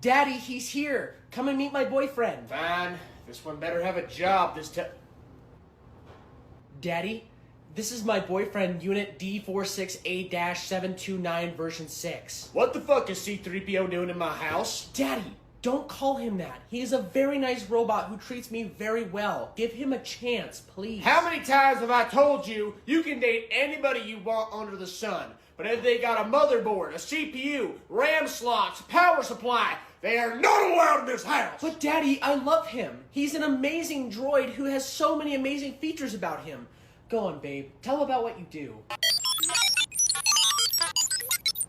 Daddy, he's here. Come and meet my boyfriend. Fine. This one better have a job this time. Daddy, this is my boyfriend, Unit D46A-729 version 6. What the fuck is C-3PO doing in my house? Daddy, don't call him that. He is a very nice robot who treats me very well. Give him a chance, please. How many times have I told you you can date anybody you want under the sun? But if they got a motherboard, a CPU, RAM slots, power supply, they are not allowed in this house! But Daddy, I love him. He's an amazing droid who has so many amazing features about him. Go on, babe. Tell him about what you do.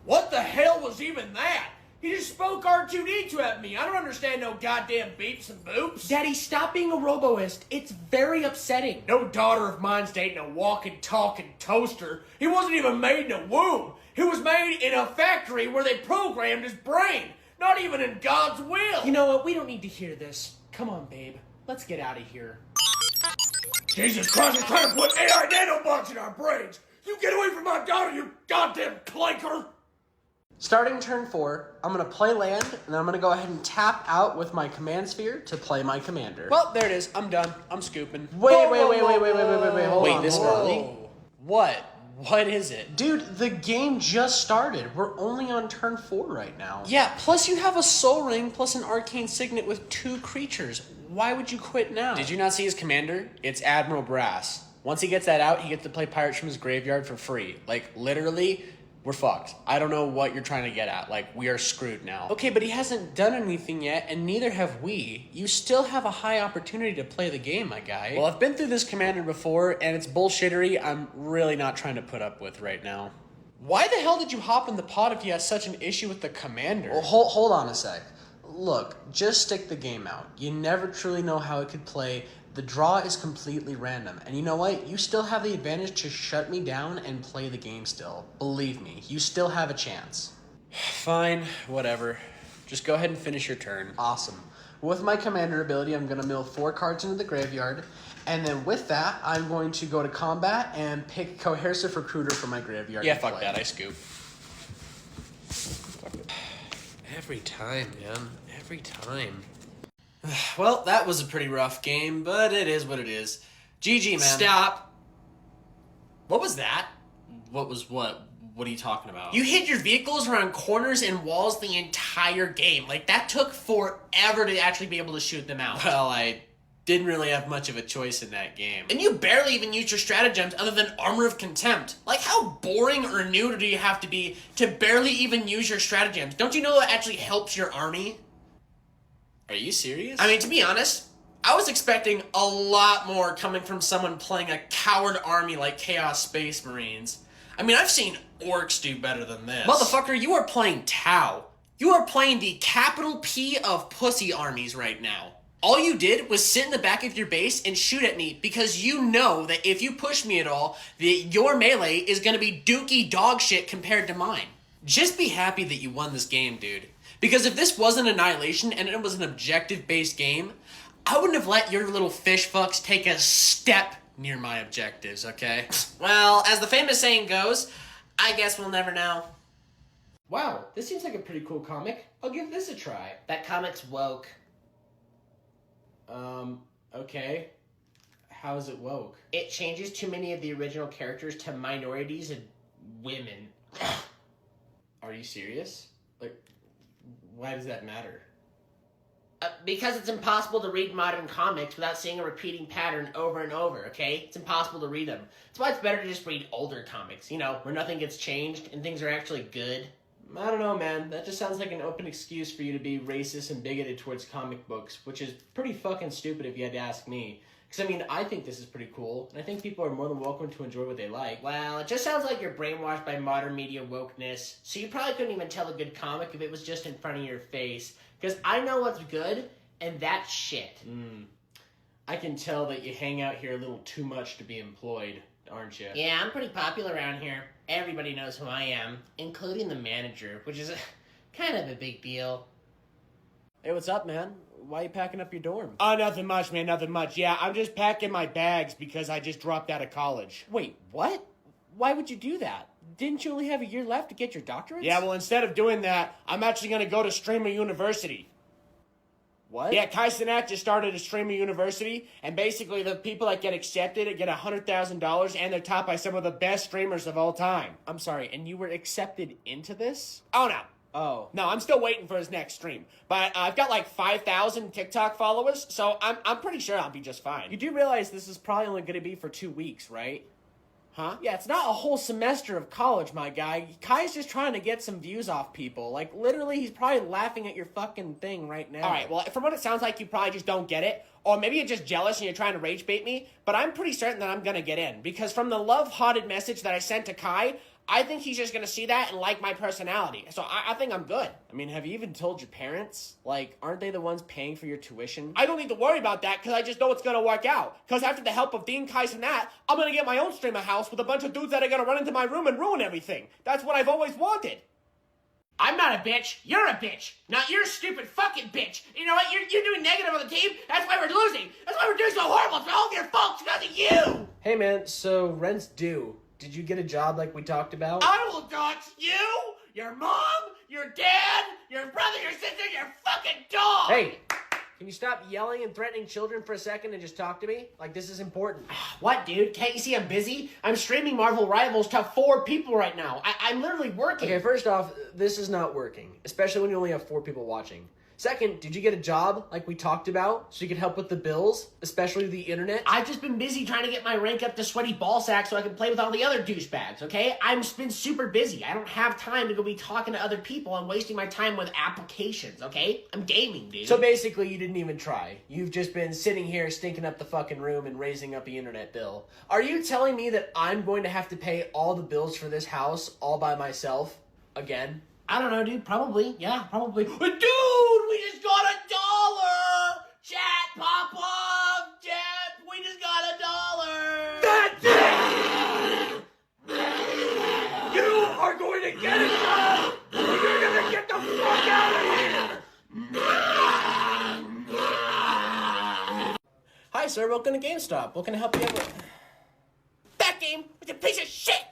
What the hell was even that? He just spoke R2-D2 at me. I don't understand no goddamn beeps and boops. Daddy, stop being a roboist. It's very upsetting. No daughter of mine's dating a walking, talking toaster. He wasn't even made in a womb. He was made in a factory where they programmed his brain. Not even in God's will. You know what? We don't need to hear this. Come on, babe. Let's get out of here. Jesus Christ, he's trying to put AI nanobots in our brains. You get away from my daughter, you goddamn clanker. Starting turn 4, I'm going to play land, and then I'm going to go ahead and tap out with my command sphere to play my commander. Well, there it is. I'm done. I'm scooping. Wait, hold on. This early? What? What is it? Dude, the game just started. We're only on turn 4 right now. Yeah, plus you have a soul ring plus an arcane signet with 2 creatures. Why would you quit now? Did you not see his commander? It's Admiral Brass. Once he gets that out, he gets to play Pirates from his graveyard for free. Like, literally, we're fucked. I don't know what you're trying to get at. Like, we are screwed now. Okay, but he hasn't done anything yet, and neither have we. You still have a high opportunity to play the game, my guy. Well, I've been through this commander before, and it's bullshittery I'm really not trying to put up with right now. Why the hell did you hop in the pod if you had such an issue with the commander? Well, hold on a sec. Look, just stick the game out. You never truly know how it could play. The draw is completely random. And you know what? You still have the advantage to shut me down and play the game still. Believe me, you still have a chance. Fine, whatever. Just go ahead and finish your turn. Awesome. With my commander ability, I'm going to mill 4 cards into the graveyard. And then with that, I'm going to go to combat and pick Coercive Recruiter from my graveyard. Yeah, fuck that. I scoop. Every time, man. Every time. Well, that was a pretty rough game, but it is what it is. GG, man. Stop. What was that? What was what? What are you talking about? You hit your vehicles around corners and walls the entire game. Like, that took forever to actually be able to shoot them out. Well, I didn't really have much of a choice in that game. And you barely even used your stratagems other than Armor of Contempt. Like, how boring or new do you have to be to barely even use your stratagems? Don't you know that actually helps your army? Are you serious? I mean, to be honest, I was expecting a lot more coming from someone playing a coward army like Chaos Space Marines. I mean, I've seen orcs do better than this. Motherfucker, you are playing Tau. You are playing the capital P of pussy armies right now. All you did was sit in the back of your base and shoot at me because you know that if you push me at all, that your melee is going to be dookie dog shit compared to mine. Just be happy that you won this game, dude. Because if this wasn't Annihilation and it was an objective-based game, I wouldn't have let your little fish fucks take a step near my objectives, okay? Well, as the famous saying goes, I guess we'll never know. Wow, this seems like a pretty cool comic. I'll give this a try. That comic's woke. Okay. How is it woke? It changes too many of the original characters to minorities and women. Are you serious? Like, why does that matter? Because it's impossible to read modern comics without seeing a repeating pattern over and over, okay? It's impossible to read them. That's why it's better to just read older comics, you know, where nothing gets changed and things are actually good. I don't know, man. That just sounds like an open excuse for you to be racist and bigoted towards comic books, which is pretty fucking stupid if you had to ask me. Because, I mean, I think this is pretty cool, and I think people are more than welcome to enjoy what they like. Well, it just sounds like you're brainwashed by modern media wokeness, so you probably couldn't even tell a good comic if it was just in front of your face. Because I know what's good, and that's shit. I can tell that you hang out here a little too much to be employed, aren't you? Yeah, I'm pretty popular around here. Everybody knows who I am, including the manager, which is kind of a big deal. Hey, what's up, man? Why are you packing up your dorm? Nothing much, man, nothing much. Yeah, I'm just packing my bags because I just dropped out of college. Wait, what? Why would you do that? Didn't you only have a year left to get your doctorate? Yeah, well, instead of doing that, I'm actually going to go to Streamer University. What? Yeah, Kai Cenat just started a Streamer University, and basically the people that get accepted get $100,000, and they're taught by some of the best streamers of all time. I'm sorry, and you were accepted into this? Oh, no. Oh. No, I'm still waiting for his next stream. But I've got like 5,000 TikTok followers, so I'm pretty sure I'll be just fine. You do realize this is probably only going to be for 2 weeks, right? Huh? Yeah, it's not a whole semester of college, my guy. Kai's just trying to get some views off people. Like, literally, he's probably laughing at your fucking thing right now. Alright, well, from what it sounds like, you probably just don't get it. Or maybe you're just jealous and you're trying to rage bait me. But I'm pretty certain that I'm gonna get in. Because from the love-hearted message that I sent to Kai, I think he's just gonna see that and like my personality. So I think I'm good. I mean, have you even told your parents? Like, aren't they the ones paying for your tuition? I don't need to worry about that because I just know it's gonna work out. Because after the help of Dean, Kais, and that, I'm gonna get my own streamer house with a bunch of dudes that are gonna run into my room and ruin everything. That's what I've always wanted. I'm not a bitch. You're a bitch. Not you're a stupid fucking bitch. You know what? You're doing negative on the team. That's why we're losing. That's why we're doing so horrible. It's all of your fault. It's because of you. Hey, man, so rent's due. Did you get a job like we talked about? I will dox you, your mom, your dad, your brother, your sister, your fucking dog. Hey, can you stop yelling and threatening children for a second and just talk to me? Like, this is important. What, dude? Can't you see I'm busy? I'm streaming Marvel Rivals to 4 people right now. I'm literally working. Okay, first off, this is not working, especially when you only have 4 people watching. Second, did you get a job like we talked about so you could help with the bills, especially the internet? I've just been busy trying to get my rank up to sweaty ball sack so I can play with all the other douchebags, okay? I've been super busy. I don't have time to go be talking to other people and wasting my time with applications, okay? I'm gaming, dude. So basically, you didn't even try. You've just been sitting here stinking up the fucking room and raising up the internet bill. Are you telling me that I'm going to have to pay all the bills for this house all by myself again? I don't know, dude. Probably. Yeah, probably. Dude, we just got $1! Chat, pop off! Chat, we just got $1! That's it! You are going to get it now! You're gonna get the fuck out of here! Hi, sir. Welcome to GameStop. What can I help you with? That game was a piece of shit!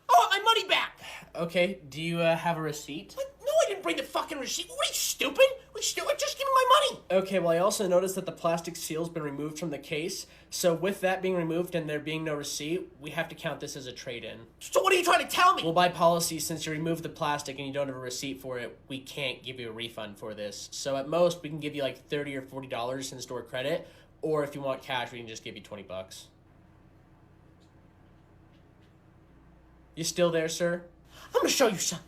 I want my money back! Okay, do you have a receipt? What? No, I didn't bring the fucking receipt. What are you, stupid? Just give me my money! Okay, well, I also noticed that the plastic seal's been removed from the case. So with that being removed and there being no receipt, we have to count this as a trade-in. So what are you trying to tell me? Well, by policy, since you removed the plastic and you don't have a receipt for it, we can't give you a refund for this. So at most, we can give you like $30 or $40 in store credit, or if you want cash, we can just give you $20. You still there, sir? I'm gonna show you something.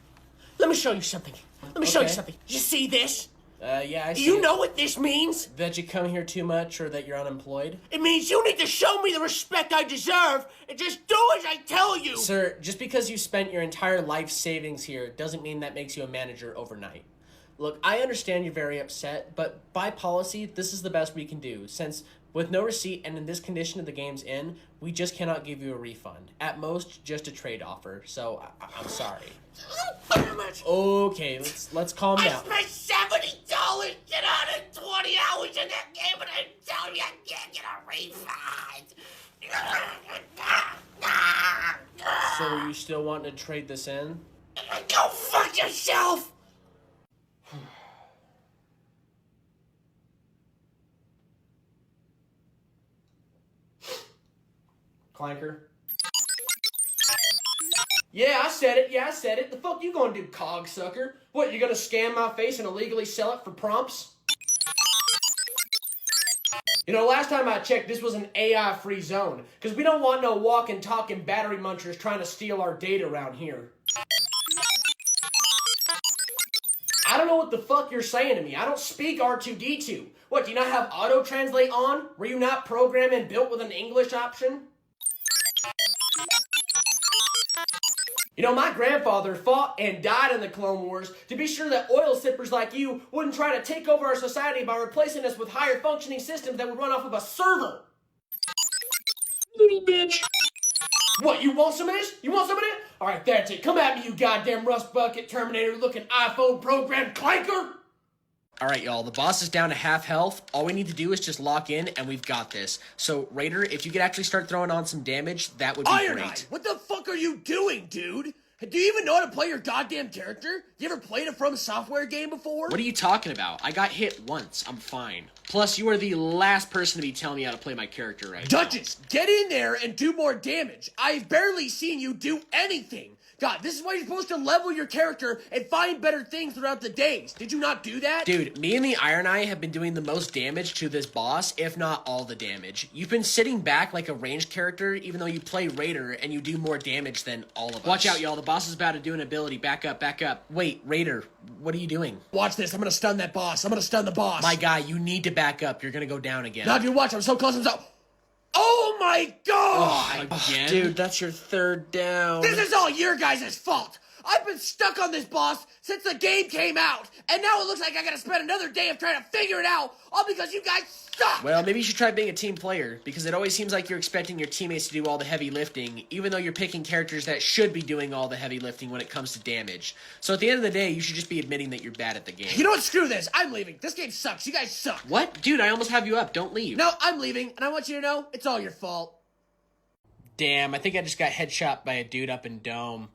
Let me show you something. Let me show you Okay. something. You see this? Yeah, I Do see you it. know what this means? That you come here too much or that you're unemployed? It means you need to show me the respect I deserve and just do as I tell you. Sir, just because you spent your entire life savings here doesn't mean that makes you a manager overnight. Look, I understand you're very upset, but by policy, this is the best we can do, since with no receipt and in this condition of the game's in, we just cannot give you a refund. At most, just a trade offer, so I'm sorry. Damn it. Okay, let's calm I down. spent $70 get out of 20 hours in that game and I tell you I can't get a refund. So you still want to trade this in? Go fuck yourself! Clanker? Yeah, I said it. The fuck you gonna do, cogsucker? What, you gonna scam my face and illegally sell it for prompts? You know, last time I checked, this was an AI-free zone, because we don't want no walking, talking battery munchers trying to steal our data around here. I don't know what the fuck you're saying to me. I don't speak R2-D2. What, do you not have auto-translate on? Were you not programmed and built with an English option? You know, my grandfather fought and died in the Clone Wars to be sure that oil sippers like you wouldn't try to take over our society by replacing us with higher functioning systems that would run off of a server. Little bitch. What, you want some of this? You want some of it? Alright, that's it. Come at me, you goddamn rust bucket Terminator looking iPhone programmed clanker! All right, y'all, the boss is down to half health. All we need to do is just lock in, and we've got this. So, Raider, if you could actually start throwing on some damage, that would be Iron great. Eye, what the fuck are you doing, dude? Do you even know how to play your goddamn character? You ever played a From Software game before? What are you talking about? I got hit once. I'm fine. Plus, you are the last person to be telling me how to play my character right now. Duchess, get in there and do more damage. I've barely seen you do anything. God, this is why you're supposed to level your character and find better things throughout the days. Did you not do that? Dude, me and the Iron Eye have been doing the most damage to this boss, if not all the damage. You've been sitting back like a ranged character, even though you play Raider, and you do more damage than all of us. Watch out, y'all. The boss is about to do an ability. Back up, back up. Wait, Raider, what are you doing? Watch this. I'm gonna stun that boss. I'm gonna stun the boss. My guy, you need to back up. You're gonna go down again. Now, dude, watch. I'm so close. I'm so... Oh, my God! Again? Dude, that's your third down. This is all your guys' fault. I've been stuck on this boss since the game came out, and now it looks like I gotta spend another day of trying to figure it out, all because you guys suck! Well, maybe you should try being a team player, because it always seems like you're expecting your teammates to do all the heavy lifting, even though you're picking characters that should be doing all the heavy lifting when it comes to damage. So at the end of the day, you should just be admitting that you're bad at the game. You know what? Screw this. I'm leaving. This game sucks. You guys suck. What? Dude, I almost have you up. Don't leave. No, I'm leaving, and I want you to know it's all your fault. Damn, I think I just got headshot by a dude up in Dome.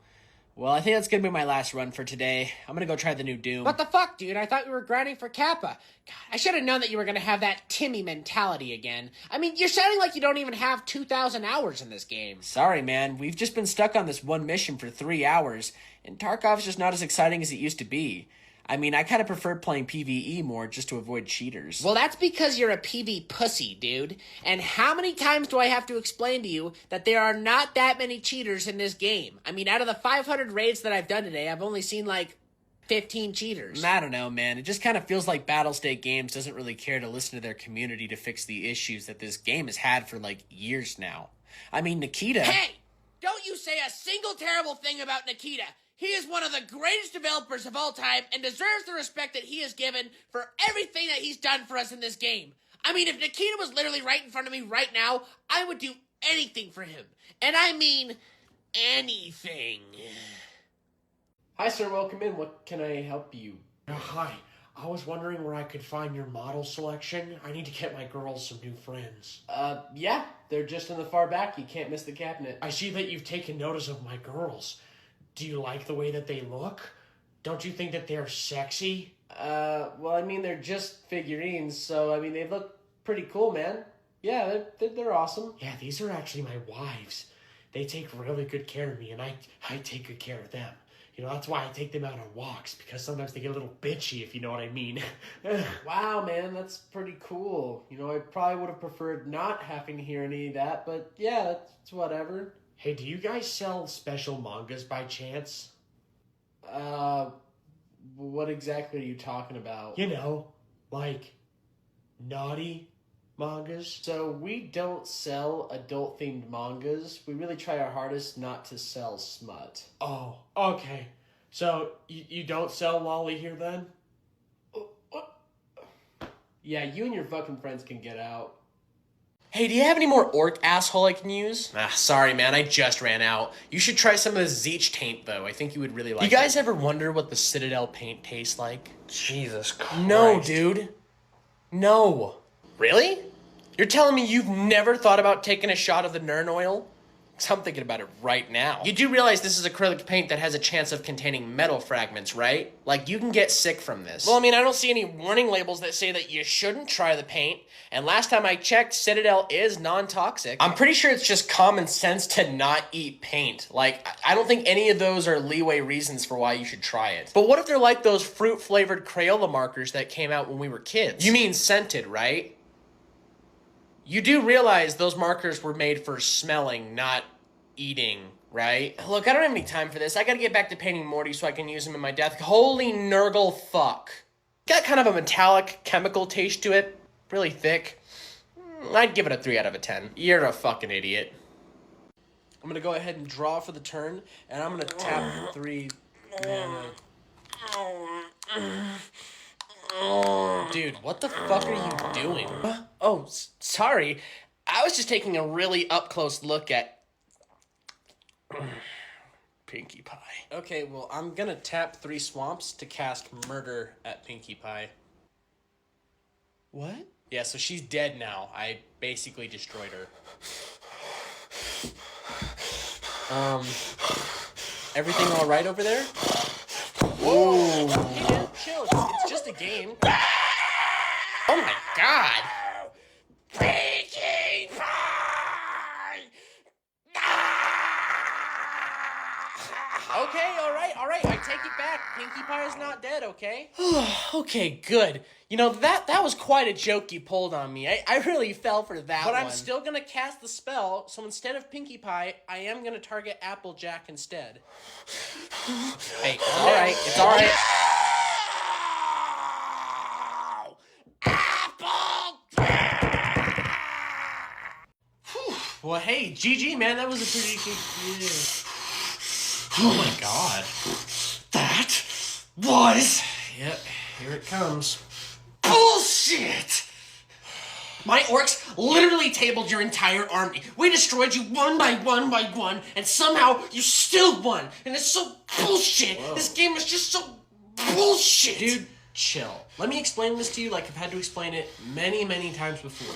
Well, I think that's gonna be my last run for today. I'm gonna go try the new Doom. What the fuck, dude? I thought we were grinding for Kappa. God, I should have known that you were gonna have that Timmy mentality again. I mean, you're sounding like you don't even have 2,000 hours in this game. Sorry, man. We've just been stuck on this one mission for 3 hours, and Tarkov's just not as exciting as it used to be. I mean, I kind of prefer playing PvE more just to avoid cheaters. Well, that's because you're a PV pussy, dude. And how many times do I have to explain to you that there are not that many cheaters in this game? I mean, out of the 500 raids that I've done today, I've only seen like 15 cheaters. I don't know, man. It just kind of feels like Battlestate Games doesn't really care to listen to their community to fix the issues that this game has had for like years now. I mean, Nikita... Hey! Don't you say a single terrible thing about Nikita. He is one of the greatest developers of all time and deserves the respect that he is given for everything that he's done for us in this game. I mean, if Nikita was literally right in front of me right now, I would do anything for him. And I mean, anything. Hi, sir. Welcome in. What can I help you? Hi. I was wondering where I could find your model selection. I need to get my girls some new friends. Yeah. They're just in the far back. You can't miss the cabinet. I see that you've taken notice of my girls. Do you like the way that they look? Don't you think that they're sexy? Well, I mean, they're just figurines, so, I mean, they look pretty cool, man. Yeah, they're awesome. Yeah, these are actually my wives. They take really good care of me, and I take good care of them. You know, that's why I take them out on walks, because sometimes they get a little bitchy, if you know what I mean. Wow, man, that's pretty cool. You know, I probably would have preferred not having to hear any of that, but yeah, it's whatever. Hey, do you guys sell special mangas by chance? What exactly are you talking about? You know, like naughty mangas? So we don't sell adult-themed mangas. We really try our hardest not to sell smut. Oh, okay. So, you don't sell lolly here then? Yeah, you and your fucking friends can get out. Hey, do you have any more orc asshole I can use? Sorry, man, I just ran out. You should try some of the Zeech taint, though. I think you would really like it. You guys ever wonder what the Citadel paint tastes like? Jesus Christ. No, dude. No. Really? You're telling me you've never thought about taking a shot of the Nern oil? 'Cause I'm thinking about it right now. You do realize this is acrylic paint that has a chance of containing metal fragments, right? Like, you can get sick from this. Well, I mean, I don't see any warning labels that say that you shouldn't try the paint. And last time I checked, Citadel is non-toxic. I'm pretty sure it's just common sense to not eat paint. Like, I don't think any of those are leeway reasons for why you should try it. But what if they're like those fruit-flavored Crayola markers that came out when we were kids? You mean scented, right? You do realize those markers were made for smelling, not eating, right? Look, I don't have any time for this. I gotta get back to painting Morty so I can use him in my death. Holy Nurgle fuck. Got kind of a metallic chemical taste to it. Really thick. I'd give it a 3 out of a 10. You're a fucking idiot. I'm gonna go ahead and draw for the turn, and I'm gonna tap 3 mana. Dude, what the fuck are you doing? Oh, sorry. I was just taking a really up-close look at Pinkie Pie. Okay, well, I'm gonna tap 3 swamps to cast Murder at Pinkie Pie. What? Yeah, so she's dead now. I basically destroyed her. Everything all right over there? Whoa! Hey, man, chill. It's just a game. Oh my god! Pinkie Pie! Okay, all right. I take it back. Pinkie Pie is not dead, okay? Okay, good. You know, that was quite a joke you pulled on me. I really fell for that one. But I'm still gonna cast the spell, so instead of Pinkie Pie, I am gonna target Applejack instead. Hey, all right, it's all right. Well, hey, GG, man, that was a pretty good... Yeah. Oh my god. That was... Yep, here it comes. Bullshit! My orcs literally tabled your entire army. We destroyed you one by one, and somehow you still won. And it's so bullshit. Whoa. This game is just so bullshit. Dude, chill. Let me explain this to you like I've had to explain it many, many times before.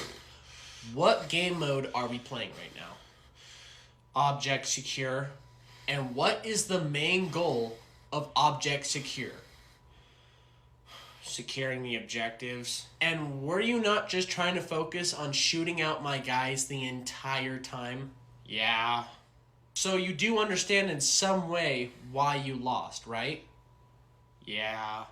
What game mode are we playing right now? Object Secure. And what is the main goal of Object Secure? Securing the objectives. And were you not just trying to focus on shooting out my guys the entire time? Yeah. So you do understand in some way why you lost, right? Yeah.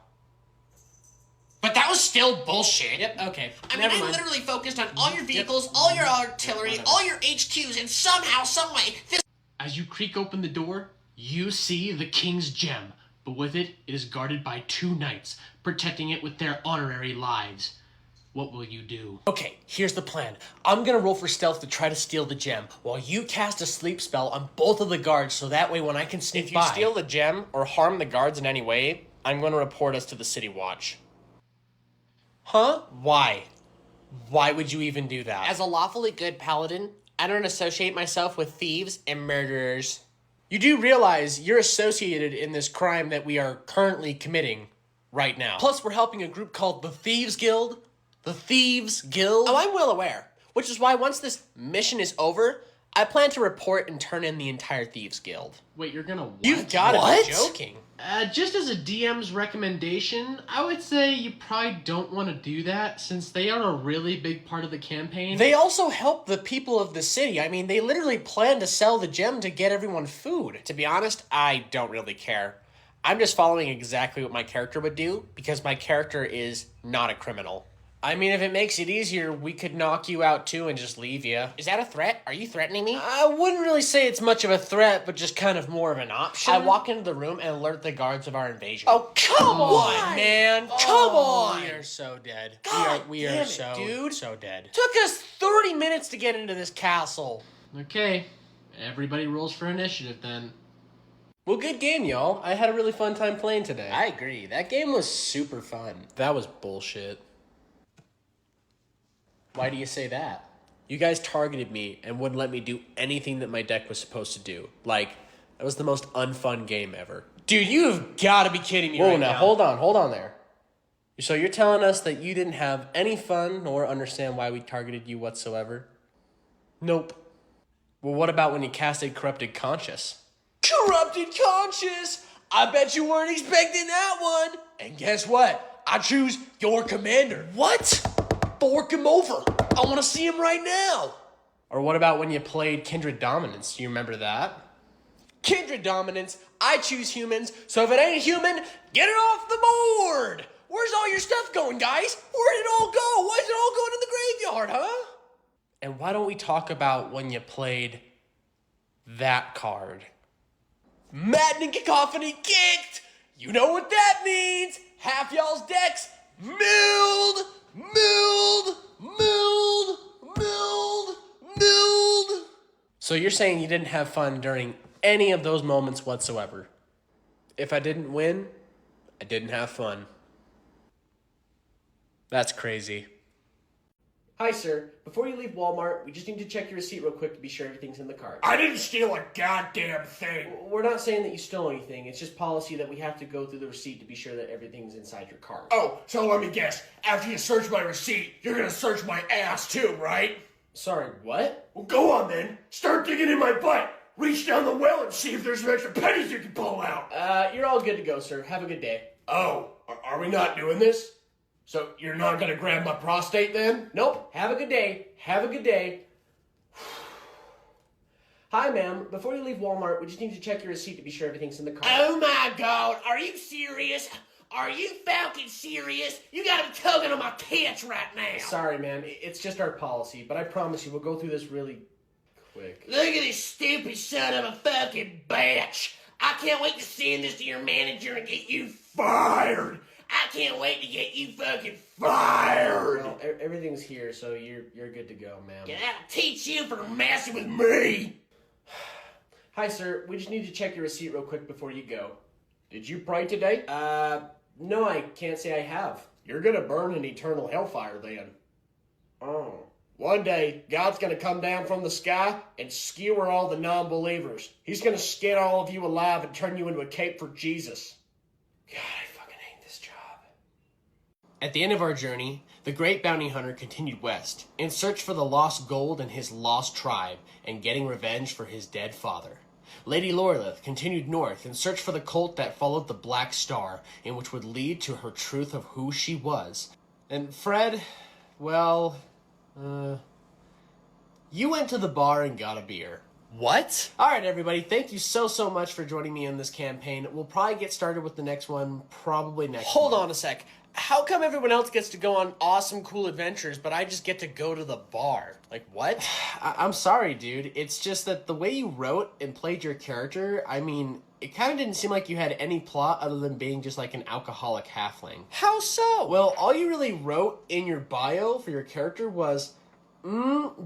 But that was still bullshit. Yep, okay. I mean, Never I mind. literally focused on all your vehicles, all your artillery, Whatever. all your HQs, and somehow, someway, this... As you creak open the door, you see the king's gem, but with it is guarded by 2 knights, protecting it with their honorary lives. What will you do? Okay, here's the plan. I'm gonna roll for stealth to try to steal the gem, while you cast a sleep spell on both of the guards, so that way when I can sneak by... If you steal the gem, or harm the guards in any way, I'm gonna report us to the City Watch. Huh? Why? Why would you even do that? As a lawfully good paladin, I don't associate myself with thieves and murderers. You do realize you're associated in this crime that we are currently committing right now. Plus, we're helping a group called the Thieves Guild. The Thieves Guild? Oh, I'm well aware. Which is why once this mission is over, I plan to report and turn in the entire Thieves Guild. Wait, you're gonna what? You've gotta be joking. Just as a DM's recommendation, I would say you probably don't want to do that since they are a really big part of the campaign. They also help the people of the city. I mean, they literally plan to sell the gem to get everyone food. To be honest, I don't really care. I'm just following exactly what my character would do because my character is not a criminal. I mean, if it makes it easier, we could knock you out too and just leave you. Is that a threat? Are you threatening me? I wouldn't really say it's much of a threat, but just kind of more of an option. I walk into the room and alert the guards of our invasion. Oh, come on, man. Come on. We are so dead. God we are damn it, so, dude. so dead. Took us 30 minutes to get into this castle. Okay, everybody rolls for initiative then. Well, good game, y'all. I had a really fun time playing today. I agree. That game was super fun. That was bullshit. Why do you say that? You guys targeted me and wouldn't let me do anything that my deck was supposed to do. Like, that was the most unfun game ever. Dude, you've got to be kidding me right now. Hold on there. So you're telling us that you didn't have any fun nor understand why we targeted you whatsoever? Nope. Well, what about when you casted Corrupted Conscious? Corrupted Conscious? I bet you weren't expecting that one. And guess what? I choose your commander. What? Fork him over. I want to see him right now. Or what about when you played Kindred Dominance? Do you remember that? Kindred Dominance, I choose humans, so if it ain't human, get it off the board. Where's all your stuff going, guys? Where'd it all go? Why is it all going in the graveyard, huh? And why don't we talk about when you played that card? Maddening Cacophony kicked! You know what that means! Half y'all's decks milled! So you're saying you didn't have fun during any of those moments whatsoever? If I didn't win, I didn't have fun. That's crazy. Hi, sir. Before you leave Walmart, we just need to check your receipt real quick to be sure everything's in the cart. I didn't steal a goddamn thing. We're not saying that you stole anything. It's just policy that we have to go through the receipt to be sure that everything's inside your cart. Oh, so let me guess. After you search my receipt, you're gonna search my ass too, right? Sorry, what? Well, go on then. Start digging in my butt. Reach down the well and see if there's some extra pennies you can pull out. You're all good to go, sir. Have a good day. Oh, are we not doing this? So you're not gonna grab my prostate then? Nope. Have a good day. Have a good day. Hi, ma'am. Before you leave Walmart, we just need to check your receipt to be sure everything's in the cart. Oh my god, are you serious? Are you fucking serious? You got him tugging on my tits right now. Sorry, ma'am. It's just our policy, but I promise you we'll go through this really quick. Look at this stupid son of a fucking bitch. I can't wait to send this to your manager and get you Fired! I can't wait to get you fucking fired. Well, everything's here, so you're good to go, ma'am. Yeah, that'll teach you for messing with me. Hi, sir. We just need to check your receipt real quick before you go. Did you pray today? No, I can't say I have. You're gonna burn in eternal hellfire then. Oh. One day, God's gonna come down from the sky and skewer all the non-believers. He's gonna skin all of you alive and turn you into a cape for Jesus. God, I fucking hate this job. At the end of our journey, the great bounty hunter continued west, in search for the lost gold and his lost tribe, and getting revenge for his dead father. Lady Lorelith continued north in search for the cult that followed the Black Star, and which would lead to her truth of who she was. And Fred, well, you went to the bar and got a beer. What? Alright, everybody, thank you so much for joining me in this campaign. We'll probably get started with the next one probably next Hold month. on a sec. How come everyone else gets to go on awesome, cool adventures, but I just get to go to the bar? Like, what? I'm sorry, dude. It's just that the way you wrote and played your character, I mean, it kind of didn't seem like you had any plot other than being just like an alcoholic halfling. How so? Well, all you really wrote in your bio for your character was,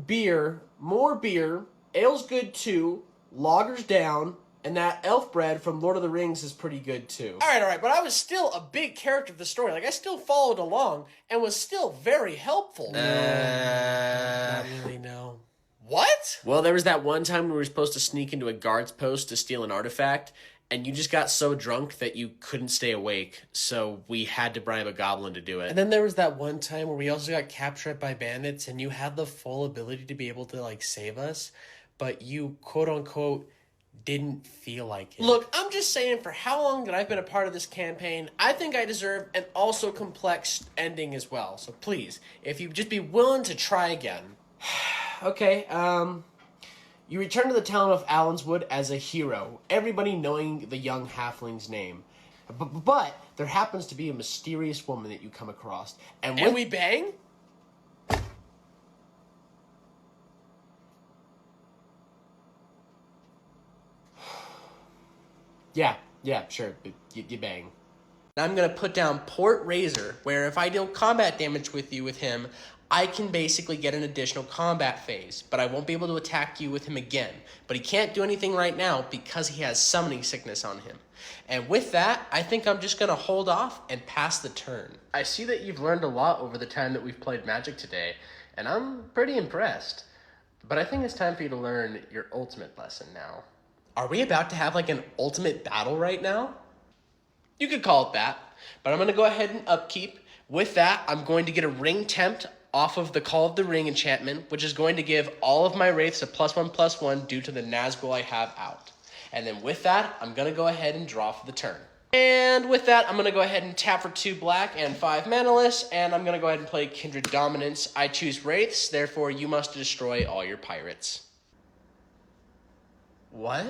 beer, more beer, ale's good too, lager's down, and that elf bread from Lord of the Rings is pretty good too. All right, but I was still a big character of the story. Like, I still followed along and was still very helpful. Not really, no. What? Well, there was that one time we were supposed to sneak into a guard's post to steal an artifact, and you just got so drunk that you couldn't stay awake, so we had to bribe a goblin to do it. And then there was that one time where we also got captured by bandits, and you had the full ability to be able to, like, save us, but you, quote-unquote, didn't feel like it. Look, I'm just saying, for how long that I've been a part of this campaign, I think I deserve an also complex ending as well. So please, if you'd just be willing to try again. Okay, you return to the town of Allenswood as a hero, everybody knowing the young halfling's name. But there happens to be a mysterious woman that you come across. And when we bang? Yeah, sure, you bang. I'm going to put down Port Razor, where if I deal combat damage with him, I can basically get an additional combat phase, but I won't be able to attack you with him again. But he can't do anything right now because he has summoning sickness on him. And with that, I think I'm just going to hold off and pass the turn. I see that you've learned a lot over the time that we've played Magic today, and I'm pretty impressed. But I think it's time for you to learn your ultimate lesson now. Are we about to have like an ultimate battle right now? You could call it that, but I'm going to go ahead and upkeep. With that, I'm going to get a ring tempt off of the Call of the Ring enchantment, which is going to give all of my wraiths a +1/+1 due to the Nazgul I have out. And then with that, I'm going to go ahead and draw for the turn. And with that, I'm going to go ahead and tap for 2 black and 5 manaless, and I'm going to go ahead and play Kindred Dominance. I choose wraiths, therefore you must destroy all your pirates. What?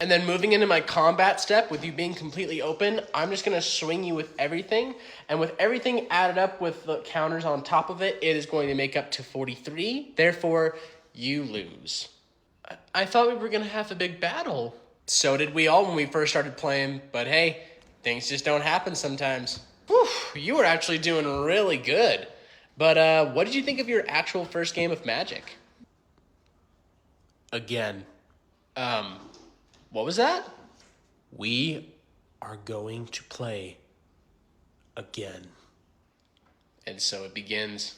And then moving into my combat step, with you being completely open, I'm just going to swing you with everything. And with everything added up with the counters on top of it, it is going to make up to 43. Therefore, you lose. I thought we were going to have a big battle. So did we all when we first started playing. But hey, things just don't happen sometimes. Whew, you were actually doing really good. But what did you think of your actual first game of Magic? Again. What was that? We are going to play again. And so it begins.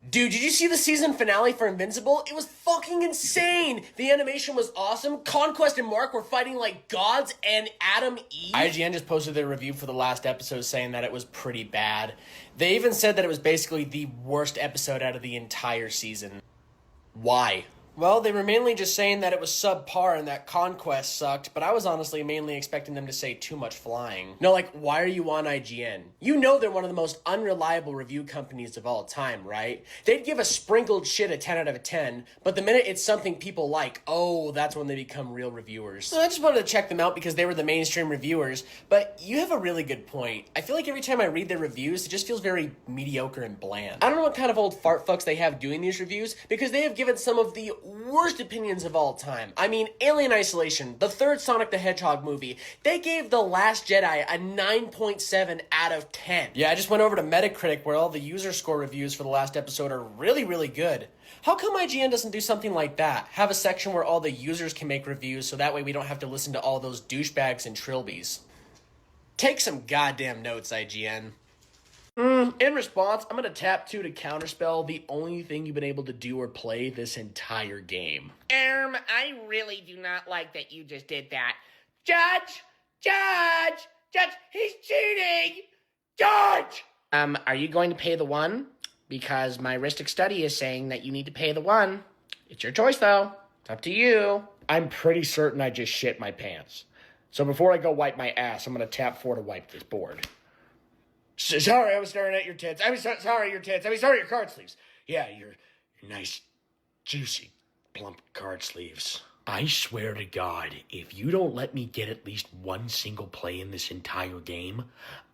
Dude, did you see the season finale for Invincible? It was fucking insane! The animation was awesome. Conquest and Mark were fighting like gods, and Adam Eve. IGN just posted their review for the last episode saying that it was pretty bad. They even said that it was basically the worst episode out of the entire season. Why? Well, they were mainly just saying that it was subpar and that Conquest sucked, but I was honestly mainly expecting them to say too much flying. No, like, why are you on IGN? You know they're one of the most unreliable review companies of all time, right? They'd give a sprinkled shit a 10 out of 10, but the minute it's something people like, oh, that's when they become real reviewers. So I just wanted to check them out because they were the mainstream reviewers, but you have a really good point. I feel like every time I read their reviews, it just feels very mediocre and bland. I don't know what kind of old fart fucks they have doing these reviews, because they have given some of the worst opinions of all time. I mean, Alien Isolation, the third Sonic the Hedgehog movie, they gave The Last Jedi a 9.7 out of 10. Yeah, I just went over to Metacritic where all the user score reviews for the last episode are really, really good. How come IGN doesn't do something like that? Have a section where all the users can make reviews so that way we don't have to listen to all those douchebags and trilbies. Take some goddamn notes, IGN. In response, I'm going to tap 2 to counterspell the only thing you've been able to do or play this entire game. I really do not like that you just did that. Judge, he's cheating! Judge! Are you going to pay the 1? Because my heuristic study is saying that you need to pay the 1. It's your choice, though. It's up to you. I'm pretty certain I just shit my pants. So before I go wipe my ass, I'm going to tap 4 to wipe this board. Sorry, I was staring at your tits. Sorry, your card sleeves. Yeah, your nice, juicy, plump card sleeves. I swear to God, if you don't let me get at least one single play in this entire game,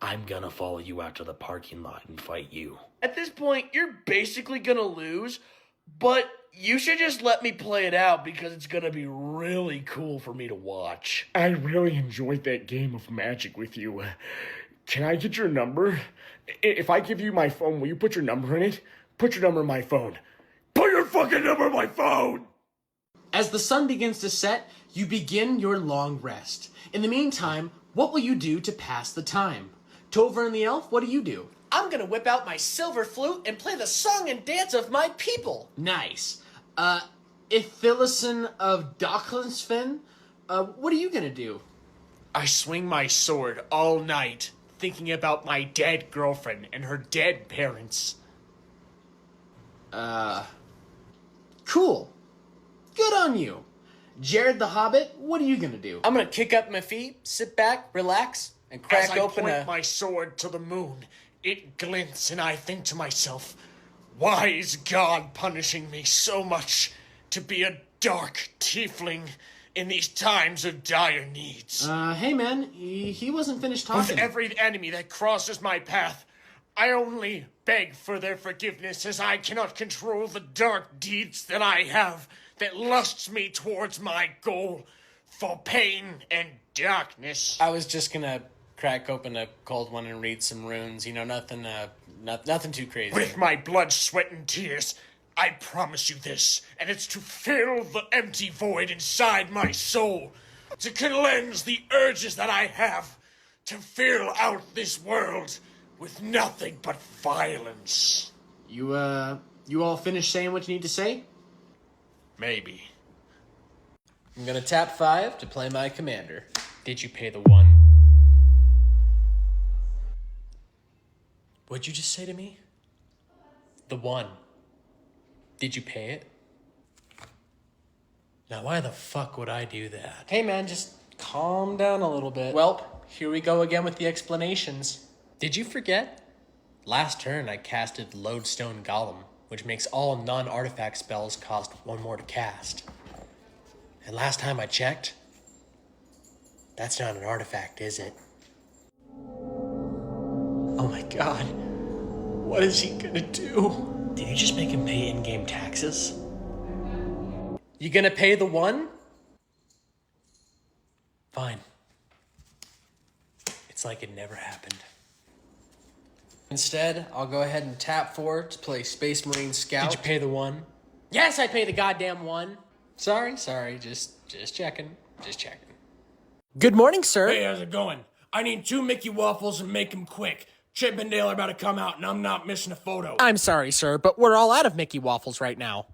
I'm gonna follow you out to the parking lot and fight you. At this point, you're basically gonna lose, but you should just let me play it out because it's gonna be really cool for me to watch. I really enjoyed that game of Magic with you. Can I get your number? If I give you my phone, will you put your number in it? Put your number in my phone. Put your fucking number in my phone! As the sun begins to set, you begin your long rest. In the meantime, what will you do to pass the time? Tover and the elf, what do? I'm gonna whip out my silver flute and play the song and dance of my people. Nice. Ithilison of Docklinsfin, what are you gonna do? I swing my sword all night, thinking about my dead girlfriend and her dead parents. Cool. Good on you. Jared the Hobbit, what are you gonna do? I'm gonna kick up my feet, sit back, relax, and crack open As I point my sword to the moon, it glints and I think to myself, why is God punishing me so much to be a dark tiefling in these times of dire needs? Hey man, he wasn't finished talking. With every enemy that crosses my path, I only beg for their forgiveness as I cannot control the dark deeds that I have that lusts me towards my goal for pain and darkness. I was just gonna crack open a cold one and read some runes. You know, nothing too crazy. With my blood, sweat, and tears, I promise you this, and it's to fill the empty void inside my soul, to cleanse the urges that I have, to fill out this world with nothing but violence. You all finished saying what you need to say? Maybe. I'm gonna tap 5 to play my commander. Did you pay the 1? What'd you just say to me? The 1. Did you pay it? Now why the fuck would I do that? Hey man, just calm down a little bit. Welp, here we go again with the explanations. Did you forget? Last turn I casted Lodestone Golem, which makes all non-artifact spells cost 1 more to cast. And last time I checked, that's not an artifact, is it? Oh my god. What is he gonna do? Did you just make him pay in-game taxes? You gonna pay the 1? Fine. It's like it never happened. Instead, I'll go ahead and tap 4 to play Space Marine Scout. Did you pay the 1? Yes, I pay the goddamn 1. Sorry, just checking. Good morning, sir. Hey, how's it going? I need 2 Mickey Waffles and make them quick. Chip and Dale are about to come out, and I'm not missing a photo. I'm sorry, sir, but we're all out of Mickey waffles right now.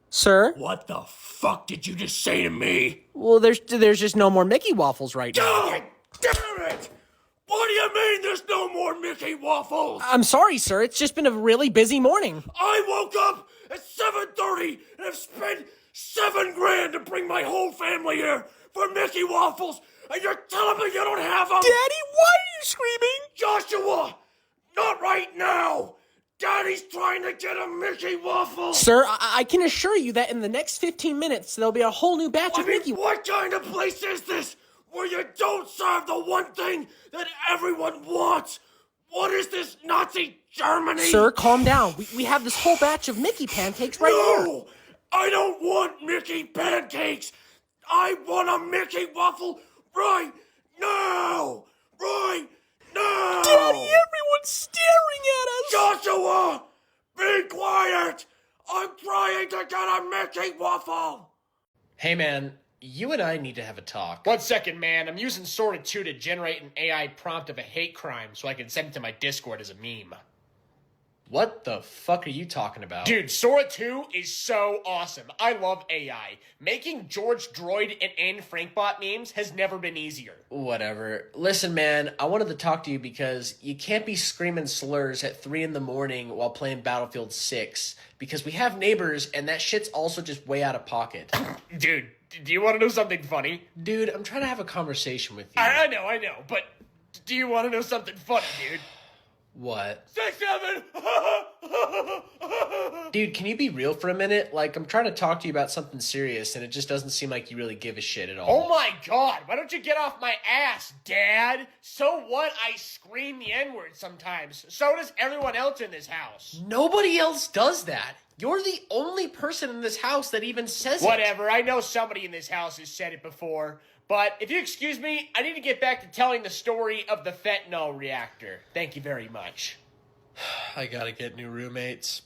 Sir? What the fuck did you just say to me? Well, there's just no more Mickey waffles right now. God damn it! What do you mean there's no more Mickey waffles? I'm sorry, sir. It's just been a really busy morning. I woke up at 7:30 and have spent $7,000 to bring my whole family here for Mickey waffles, and you're telling me you don't have them? Daddy, why are you screaming? Joshua, not right now. Daddy's trying to get a Mickey waffle. Sir, I can assure you that in the next 15 minutes, there'll be a whole new batch of Mickey waffles. What kind of place is this where you don't serve the one thing that everyone wants? What is this, Nazi Germany? Sir, calm down. We have this whole batch of Mickey pancakes right here. No! I don't want Mickey pancakes! I want a Mickey waffle right now! Right now! Daddy, everyone's staring at us! Joshua! Be quiet! I'm trying to get a Mickey waffle! Hey man, you and I need to have a talk. 1 second, man. I'm using Sora 2 to generate an AI prompt of a hate crime so I can send it to my Discord as a meme. What the fuck are you talking about? Dude, Sora 2 is so awesome. I love AI. Making George Droid and Anne Frankbot memes has never been easier. Whatever. Listen, man, I wanted to talk to you because you can't be screaming slurs at 3 in the morning while playing Battlefield 6 because we have neighbors and that shit's also just way out of pocket. Dude, do you want to know something funny? Dude, I'm trying to have a conversation with you. I know, but do you want to know something funny, dude? What? 6-7! Dude, can you be real for a minute? Like, I'm trying to talk to you about something serious, and it just doesn't seem like you really give a shit at all. Oh my god, why don't you get off my ass, Dad? So what? I scream the N-word sometimes. So does everyone else in this house. Nobody else does that. You're the only person in this house that even says it. Whatever, I know somebody in this house has said it before. But if you excuse me, I need to get back to telling the story of the fentanyl reactor. Thank you very much. I gotta get new roommates.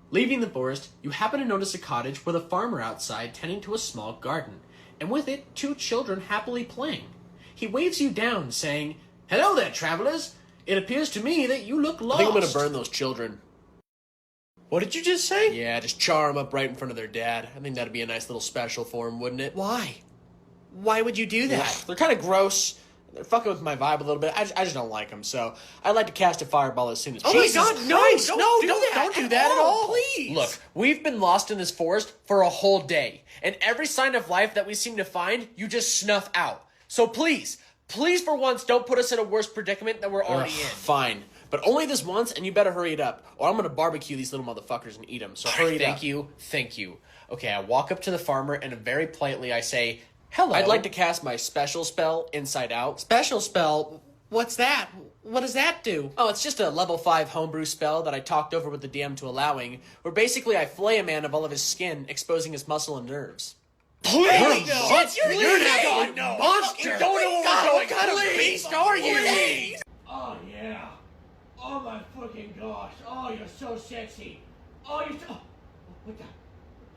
Leaving the forest, you happen to notice a cottage with a farmer outside tending to a small garden, and with it, 2 children happily playing. He waves you down, saying, "Hello there, travelers. It appears to me that you look lost." I think I'm gonna burn those children. What did you just say? Yeah, just char them up right in front of their dad. I think that'd be a nice little special for them, wouldn't it? Why? Why would you do that? Ugh, they're kind of gross. They're fucking with my vibe a little bit. I just don't like them, so I'd like to cast a fireball as soon as possible. Oh my God, no, don't do that at all. Please. Look, we've been lost in this forest for a whole day, and every sign of life that we seem to find, you just snuff out. So please for once, don't put us in a worse predicament than we're already in. Fine, but only this once, and you better hurry it up, or I'm gonna barbecue these little motherfuckers and eat them. So hurry it up. Thank you. Okay, I walk up to the farmer, and very politely I say, "Hello. I'd like to cast my special spell, Inside Out." Special spell? What's that? What does that do? Oh, it's just a level 5 homebrew spell that I talked over with the DM to allowing, where basically I flay a man of all of his skin, exposing his muscle and nerves. Please! You're an absolute monster! You don't know what we're doing! What kind of beast are you? Oh, yeah. Oh, my fucking gosh. Oh, you're so sexy. Oh, you're so...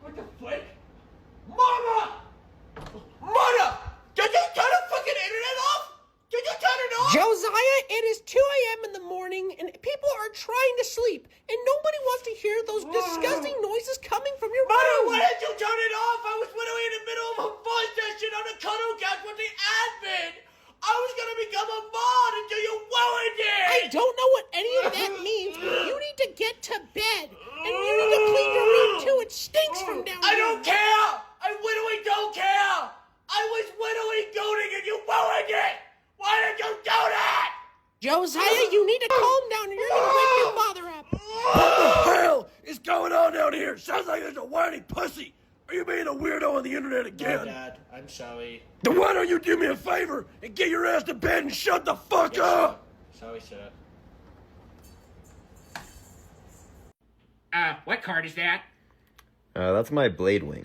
What the frick? Mama! Mother! Did you turn the fucking internet off? Did you turn it off? Josiah, it is 2 a.m. in the morning, and people are trying to sleep, and nobody wants to hear those disgusting noises coming from your Mother, room. why did you turn it off? I was literally in the middle of a fun session on a cuddle couch with the admin. I was gonna become a mod until you ruined it. I don't know what any of that means, but you need to get to bed, and you need to clean your room too. It stinks from down I here. don't care. I literally don't care. I was literally gooning and you ruined it. Why did you do that? Josiah, you need to calm down, or you're gonna wake your father up. What the hell is going on down here? Sounds like there's a whiny pussy. Are you being a weirdo on the internet again? Dad, I'm sorry. Then why don't you do me a favor and get your ass to bed and shut the fuck up? Sorry, sir. What card is that? That's my Blade Wing.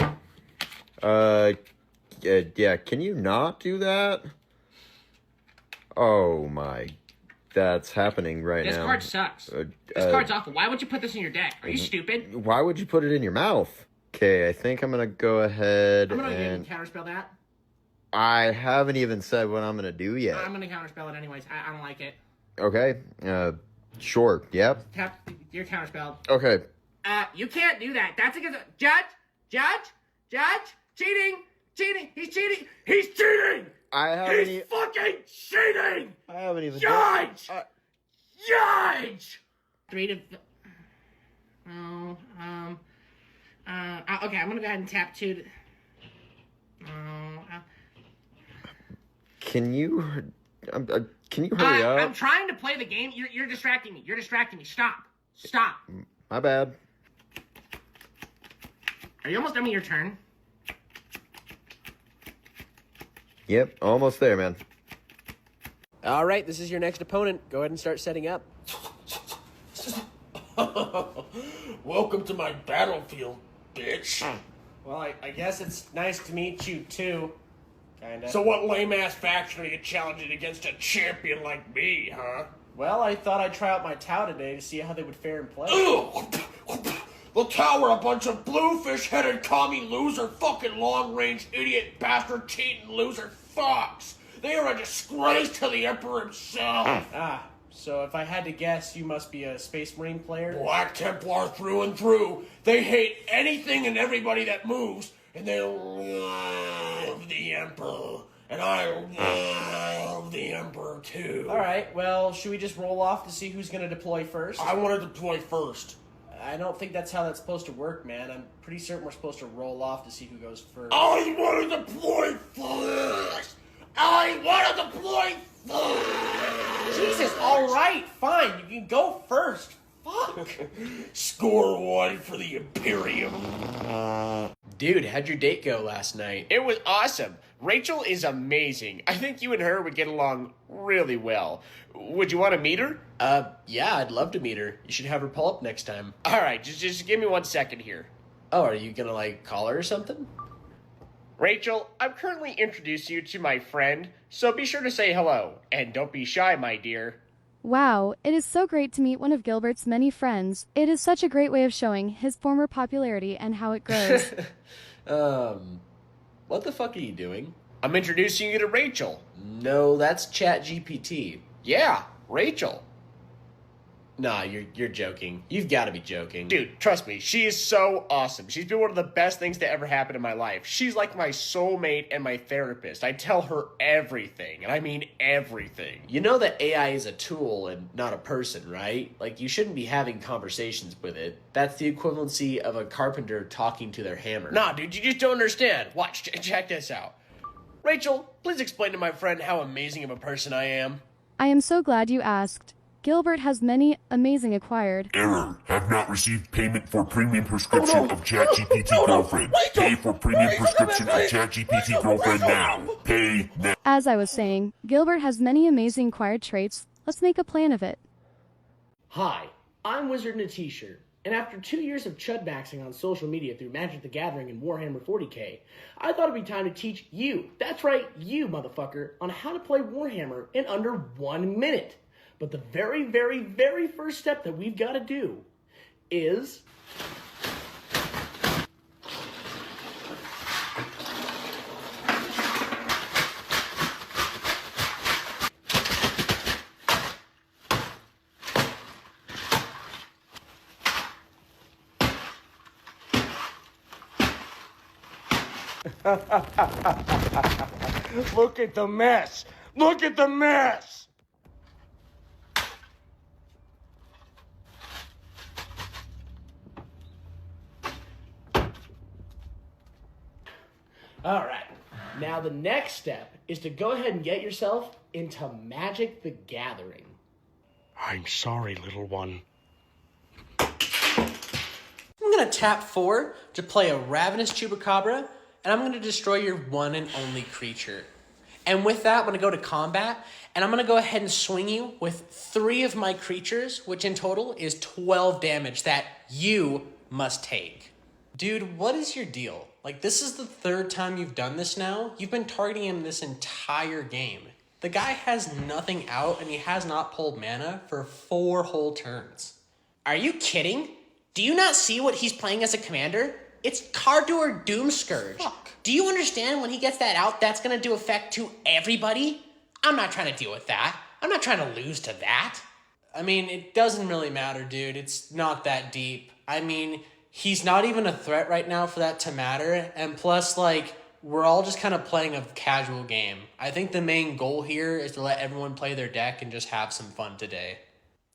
Yeah, can you not do that? Oh my, that's happening right now. This card sucks. This card's awful. Why would you put this in your deck? Are you stupid? Why would you put it in your mouth? Okay, I think I'm gonna go ahead I'm gonna and... counterspell that. I haven't even said what I'm gonna do yet. I'm gonna counterspell it anyways. I don't like it. Okay. Sure. Yep. Tap your counterspell. Okay. You can't do that. That's against Judge, cheating, he's cheating. He's cheating! I haven't. He's fucking cheating! I haven't even. Judge! Judge! 3 to. Okay, I'm gonna go ahead and tap 2 to. Can you? Can you hurry up? I'm trying to play the game. You're distracting me. Stop. My bad. Are you almost done with your turn? Yep. Almost there, man. All right, this is your next opponent. Go ahead and start setting up. Welcome to my battlefield, bitch. Well, I guess it's nice to meet you, too. Kinda. So what lame-ass faction are you challenging against a champion like me, huh? Well, I thought I'd try out my Tau today to see how they would fare in play. Ugh! The Tower, a bunch of bluefish-headed commie loser, fucking long-range idiot bastard cheating loser fucks. They are a disgrace to the Emperor himself. So if I had to guess, you must be a Space Marine player? Black Templar through and through. They hate anything and everybody that moves, and they love the Emperor. And I love the Emperor too. All right, well, should we just roll off to see who's going to deploy first? I want to deploy first. I don't think that's how that's supposed to work, man. I'm pretty certain we're supposed to roll off to see who goes first. I want to deploy first. I want to deploy first. Jesus, all right, fine. You can go first. Fuck. Score 1 for the Imperium. Dude, how'd your date go last night? It was awesome. Rachel is amazing. I think you and her would get along really well. Would you want to meet her? Yeah, I'd love to meet her. You should have her pull up next time. All right, just give me 1 second here. Oh, are you gonna, like, call her or something? Rachel, I'm currently introducing you to my friend, so be sure to say hello. And don't be shy, my dear. Wow, it is so great to meet one of Gilbert's many friends. It is such a great way of showing his former popularity and how it grows. What the fuck are you doing? I'm introducing you to Rachel. No, that's ChatGPT. Yeah, Rachel. Nah, you're joking. You've got to be joking. Dude, trust me, she is so awesome. She's been one of the best things to ever happen in my life. She's like my soulmate and my therapist. I tell her everything, and I mean everything. You know that AI is a tool and not a person, right? Like, you shouldn't be having conversations with it. That's the equivalency of a carpenter talking to their hammer. Nah, dude, you just don't understand. Watch, check this out. Rachel, please explain to my friend how amazing of a person I am. I am so glad you asked. Gilbert has many amazing acquired. Error. Have not received payment for premium prescription of ChatGPT girlfriend. Pay for premium prescription of ChatGPT girlfriend now. Pay now. As I was saying, Gilbert has many amazing acquired traits. Let's make a plan of it. Hi, I'm WizardinaTShirt, and after 2 years of chud maxing on social media through Magic the Gathering and Warhammer 40k, I thought it'd be time to teach you, that's right, you motherfucker, on how to play Warhammer in under 1 minute. But the very, very, very first step that we've got to do is... Look at the mess. Look at the mess. All right. Now the next step is to go ahead and get yourself into Magic the Gathering. I'm sorry, little one. I'm gonna tap 4 to play a Ravenous Chupacabra, and I'm gonna destroy your one and only creature. And with that, I'm gonna go to combat, and I'm gonna go ahead and swing you with 3 of my creatures, which in total is 12 damage that you must take. Dude, what is your deal? Like, this is the 3rd time you've done this now. You've been targeting him this entire game. The guy has nothing out, and he has not pulled mana for 4 whole turns. Are you kidding? Do you not see what he's playing as a commander? It's Cardoor Doomscourge. Fuck. Do you understand when he gets that out, that's gonna do effect to everybody? I'm not trying to deal with that. I'm not trying to lose to that. I mean, it doesn't really matter, dude. It's not that deep. I mean, he's not even a threat right now for that to matter. And plus, like, we're all just kind of playing a casual game. I think the main goal here is to let everyone play their deck and just have some fun today.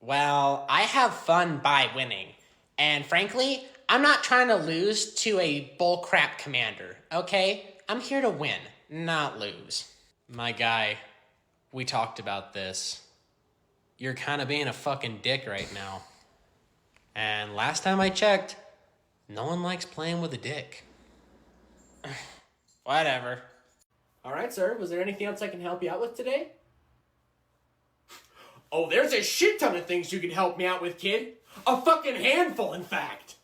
Well, I have fun by winning. And frankly, I'm not trying to lose to a bullcrap commander, okay? I'm here to win, not lose. My guy, we talked about this. You're kind of being a fucking dick right now. And last time I checked, no one likes playing with a dick. Whatever. All right, sir. Was there anything else I can help you out with today? Oh, there's a shit ton of things you can help me out with, kid. A fucking handful, in fact.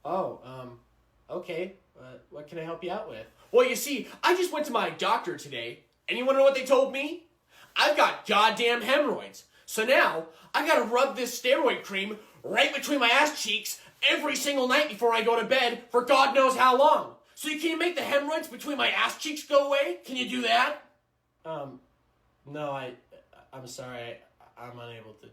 Oh, okay. What can I help you out with? Well, you see, I just went to my doctor today, and you want to know what they told me? I've got goddamn hemorrhoids. So now, I gotta rub this steroid cream right between my ass cheeks every single night before I go to bed for God knows how long. So you can't make the hemorrhoids between my ass cheeks go away? Can you do that? No, I'm sorry. I'm unable to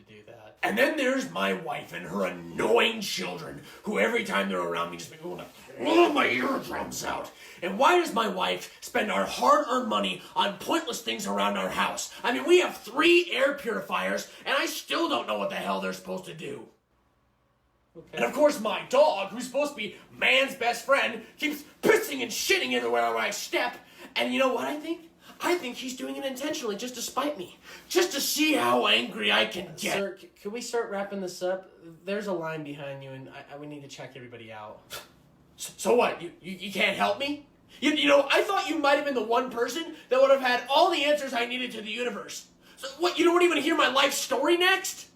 do that. And then there's my wife and her annoying children, who every time they're around me just make me want to blow my eardrums out. And why does my wife spend our hard-earned money on pointless things around our house? I mean, we have 3 air purifiers, and I still don't know what the hell they're supposed to do. Okay. And of course my dog, who's supposed to be man's best friend, keeps pissing and shitting everywhere I step. And you know what I think? I think he's doing it intentionally just to spite me. Just to see how angry I can get. Sir, can we start wrapping this up? There's a line behind you and we need to check everybody out. So what? You can't help me? You know, I thought you might have been the one person that would have had all the answers I needed to the universe. So what, you don't even hear my life story next?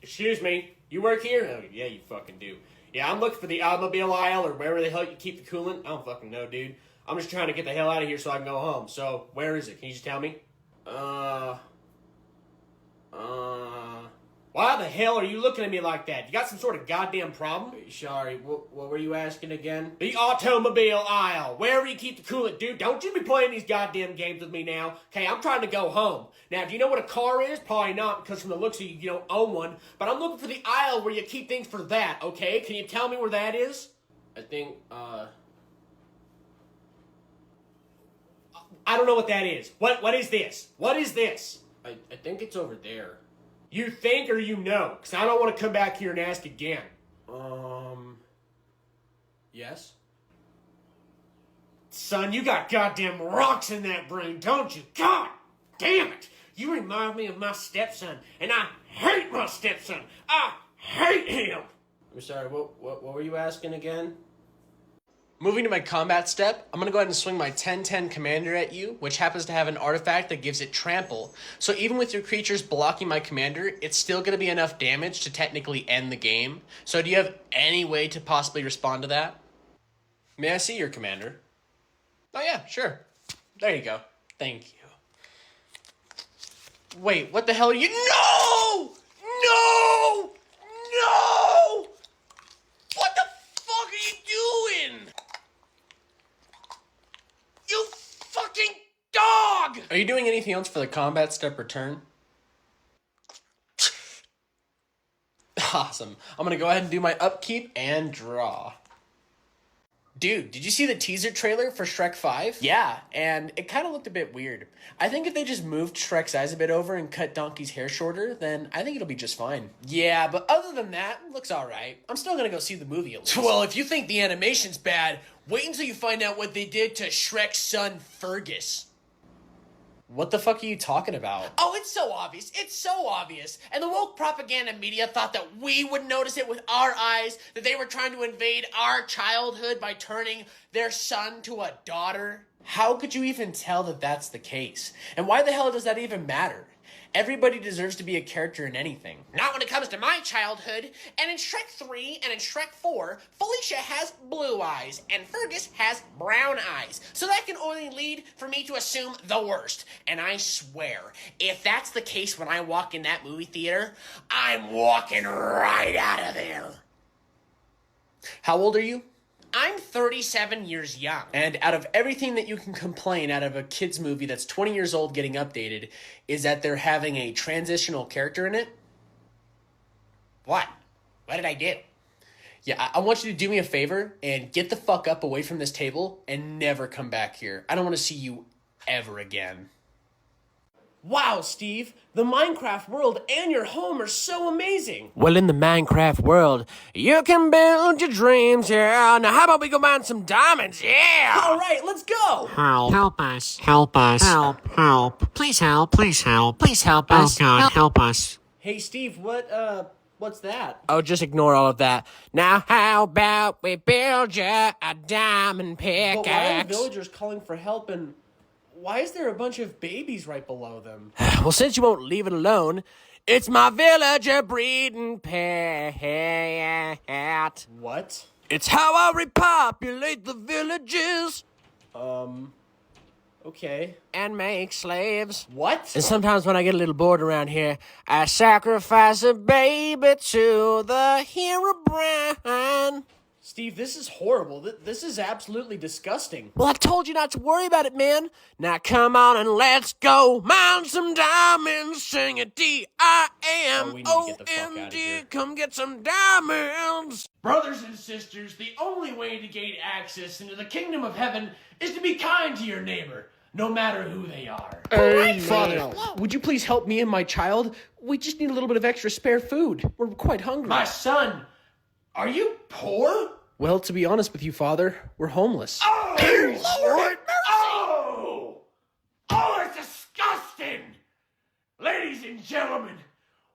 Excuse me, you work here? Oh, yeah, you fucking do. Yeah, I'm looking for the automobile aisle or wherever the hell you keep the coolant. I don't fucking know, dude. I'm just trying to get the hell out of here so I can go home. So, where is it? Can you just tell me? Why the hell are you looking at me like that? You got some sort of goddamn problem? Sorry, what were you asking again? The automobile aisle. Wherever you keep the coolant, dude. Don't you be playing these goddamn games with me now. Okay, I'm trying to go home. Now, do you know what a car is? Probably not, because from the looks of you, you don't own one. But I'm looking for the aisle where you keep things for that, okay? Can you tell me where that is? I think, I don't know what that is. What is this? What is this? I think it's over there. You think or you know? Because I don't want to come back here and ask again. Yes? Son, you got goddamn rocks in that brain, don't you? God damn it! You remind me of my stepson, and I hate my stepson. I hate him! I'm sorry, what were you asking again? Moving to my combat step, I'm going to go ahead and swing my 10-10 commander at you, which happens to have an artifact that gives it trample. So even with your creatures blocking my commander, it's still going to be enough damage to technically end the game. So do you have any way to possibly respond to that? May I see your commander? Oh yeah, sure. There you go. Thank you. Wait, what the hell are you— No! No! No! What the fuck are you doing? You fucking dog! Are you doing anything else for the combat step return? Awesome. I'm gonna go ahead and do my upkeep and draw. Dude, did you see the teaser trailer for Shrek 5? Yeah, and it kind of looked a bit weird. I think if they just moved Shrek's eyes a bit over and cut Donkey's hair shorter, then I think it'll be just fine. Yeah, but other than that, it looks alright. I'm still gonna go see the movie at least. Well, if you think the animation's bad, wait until you find out what they did to Shrek's son, Fergus. What the fuck are you talking about? Oh, it's so obvious. It's so obvious. And the woke propaganda media thought that we would notice it with our eyes, that they were trying to invade our childhood by turning their son to a daughter. How could you even tell that that's the case? And why the hell does that even matter? Everybody deserves to be a character in anything. Not when it comes to my childhood. And in Shrek 3 and in Shrek 4, Felicia has blue eyes and Fergus has brown eyes. So that can only lead for me to assume the worst. And I swear, if that's the case when I walk in that movie theater, I'm walking right out of there. How old are you? I'm 37 years young. And out of everything that you can complain out of a kid's movie that's 20 years old getting updated, is that they're having a transitional character in it? What? What did I do? Yeah, I want you to do me a favor and get the fuck up away from this table and never come back here. I don't want to see you ever again. Wow, Steve, the Minecraft world and your home are so amazing. Well, in the Minecraft world, you can build your dreams, yeah. Now, how about we go mine some diamonds, yeah? All right, let's go. Help us. Help us. Help. Please help. Please help. Please help us. Oh, God, help us. Hey, Steve, what's that? Oh, just ignore all of that. Now, how about we build you a diamond pickaxe? But why are the villagers calling for help, and why is there a bunch of babies right below them? Well, since you won't leave it alone, it's my villager breeding pet. What? It's how I repopulate the villages Okay. and make slaves. What? And sometimes when I get a little bored around here, I sacrifice a baby to the Herobrine. Steve, this is horrible. This is absolutely disgusting. Well, I told you not to worry about it, man. Now come on and let's go mine some diamonds. Sing it D-I-M-O-N-D. Oh, we need to get the fuck outta here. Come get some diamonds. Brothers and sisters, the only way to gain access into the kingdom of heaven is to be kind to your neighbor, no matter who they are. Father, would you please help me and my child? We just need a little bit of extra spare food. We're quite hungry. My son, are you poor? Well, to be honest with you, Father, we're homeless. Oh, Lord, oh, it's disgusting. Ladies and gentlemen,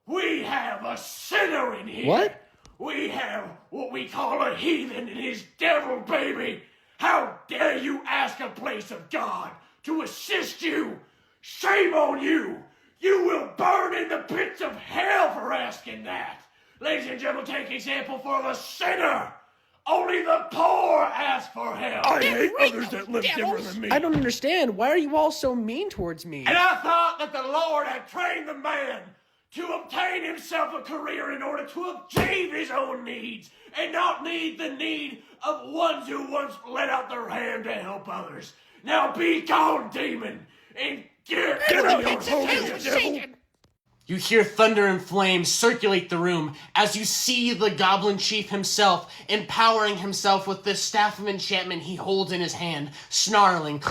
we have a sinner in here. What? We have what we call a heathen and his devil baby. How dare you ask a place of God to assist you? Shame on you. You will burn in the pits of hell for asking that. Ladies and gentlemen, take example for the sinner. Only the poor ask for help. I hate others that live different than me. I don't understand. Why are you all so mean towards me? And I thought that the Lord had trained the man to obtain himself a career in order to achieve his own needs and not need the need of ones who once let out their hand to help others. Now be gone, demon, and get out of your home, devil. You hear thunder and flames circulate the room as you see the Goblin Chief himself empowering himself with this staff of enchantment he holds in his hand, snarling,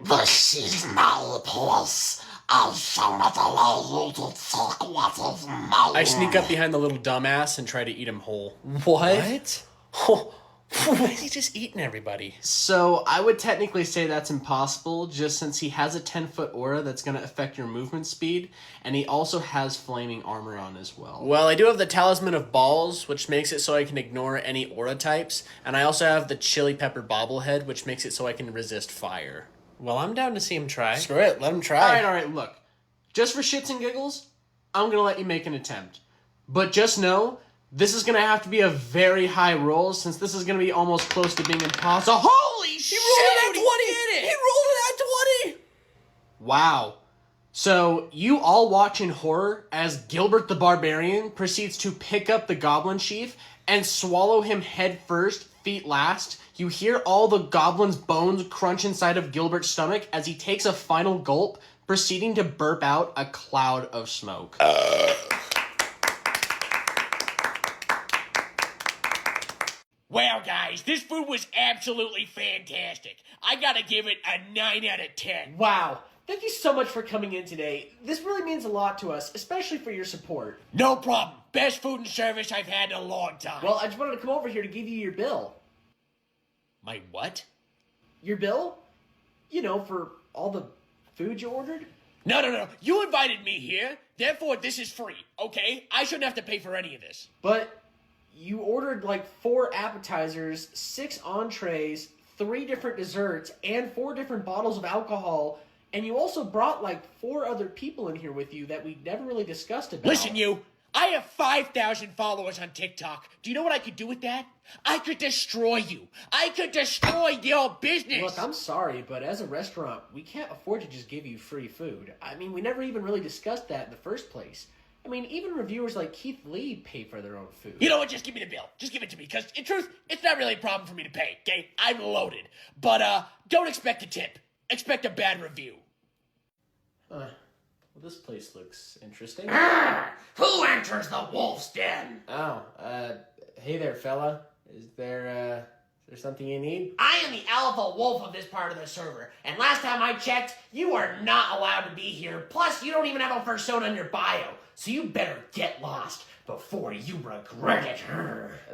This is my place. I shall not allow you to take what is mine. I sneak up behind the little dumbass and try to eat him whole. What? Why is he just eating everybody? So, I would technically say that's impossible, just since he has a 10-foot aura that's going to affect your movement speed, and he also has flaming armor on as well. Well, I do have the Talisman of Balls, which makes it so I can ignore any aura types, and I also have the Chili Pepper Bobblehead, which makes it so I can resist fire. Well, I'm down to see him try. Screw it, let him try. All right, look. Just for shits and giggles, I'm going to let you make an attempt. But just know, this is going to have to be a very high roll, since this is going to be almost close to being impossible. Holy shit! He rolled it at 20! Wow. So, you all watch in horror as Gilbert the Barbarian proceeds to pick up the Goblin Chief and swallow him head first, feet last. You hear all the Goblin's bones crunch inside of Gilbert's stomach as he takes a final gulp, proceeding to burp out a cloud of smoke. Well, guys, this food was absolutely fantastic. I gotta give it a 9 out of 10. Wow. Thank you so much for coming in today. This really means a lot to us, especially for your support. No problem. Best food and service I've had in a long time. Well, I just wanted to come over here to give you your bill. My what? Your bill? You know, for all the food you ordered? No. You invited me here, therefore this is free, okay? I shouldn't have to pay for any of this. But you ordered like 4 appetizers, 6 entrees, 3 different desserts, and 4 different bottles of alcohol, and you also brought like 4 other people in here with you that we never really discussed about. Listen, you. I have 5,000 followers on TikTok. Do you know what I could do with that? I could destroy you. I could destroy your business. Look, I'm sorry, but as a restaurant, we can't afford to just give you free food. I mean, we never even really discussed that in the first place. I mean, even reviewers like Keith Lee pay for their own food. You know what? Just give me the bill. Just give it to me, because in truth, it's not really a problem for me to pay, okay? I'm loaded. But, don't expect a tip. Expect a bad review. Well, this place looks interesting. Who enters the wolf's den? Oh, hey there, fella. Is there something you need? I am the alpha wolf of this part of the server, and last time I checked, you are not allowed to be here. Plus, you don't even have a persona in your bio, so you better get lost before you regret it.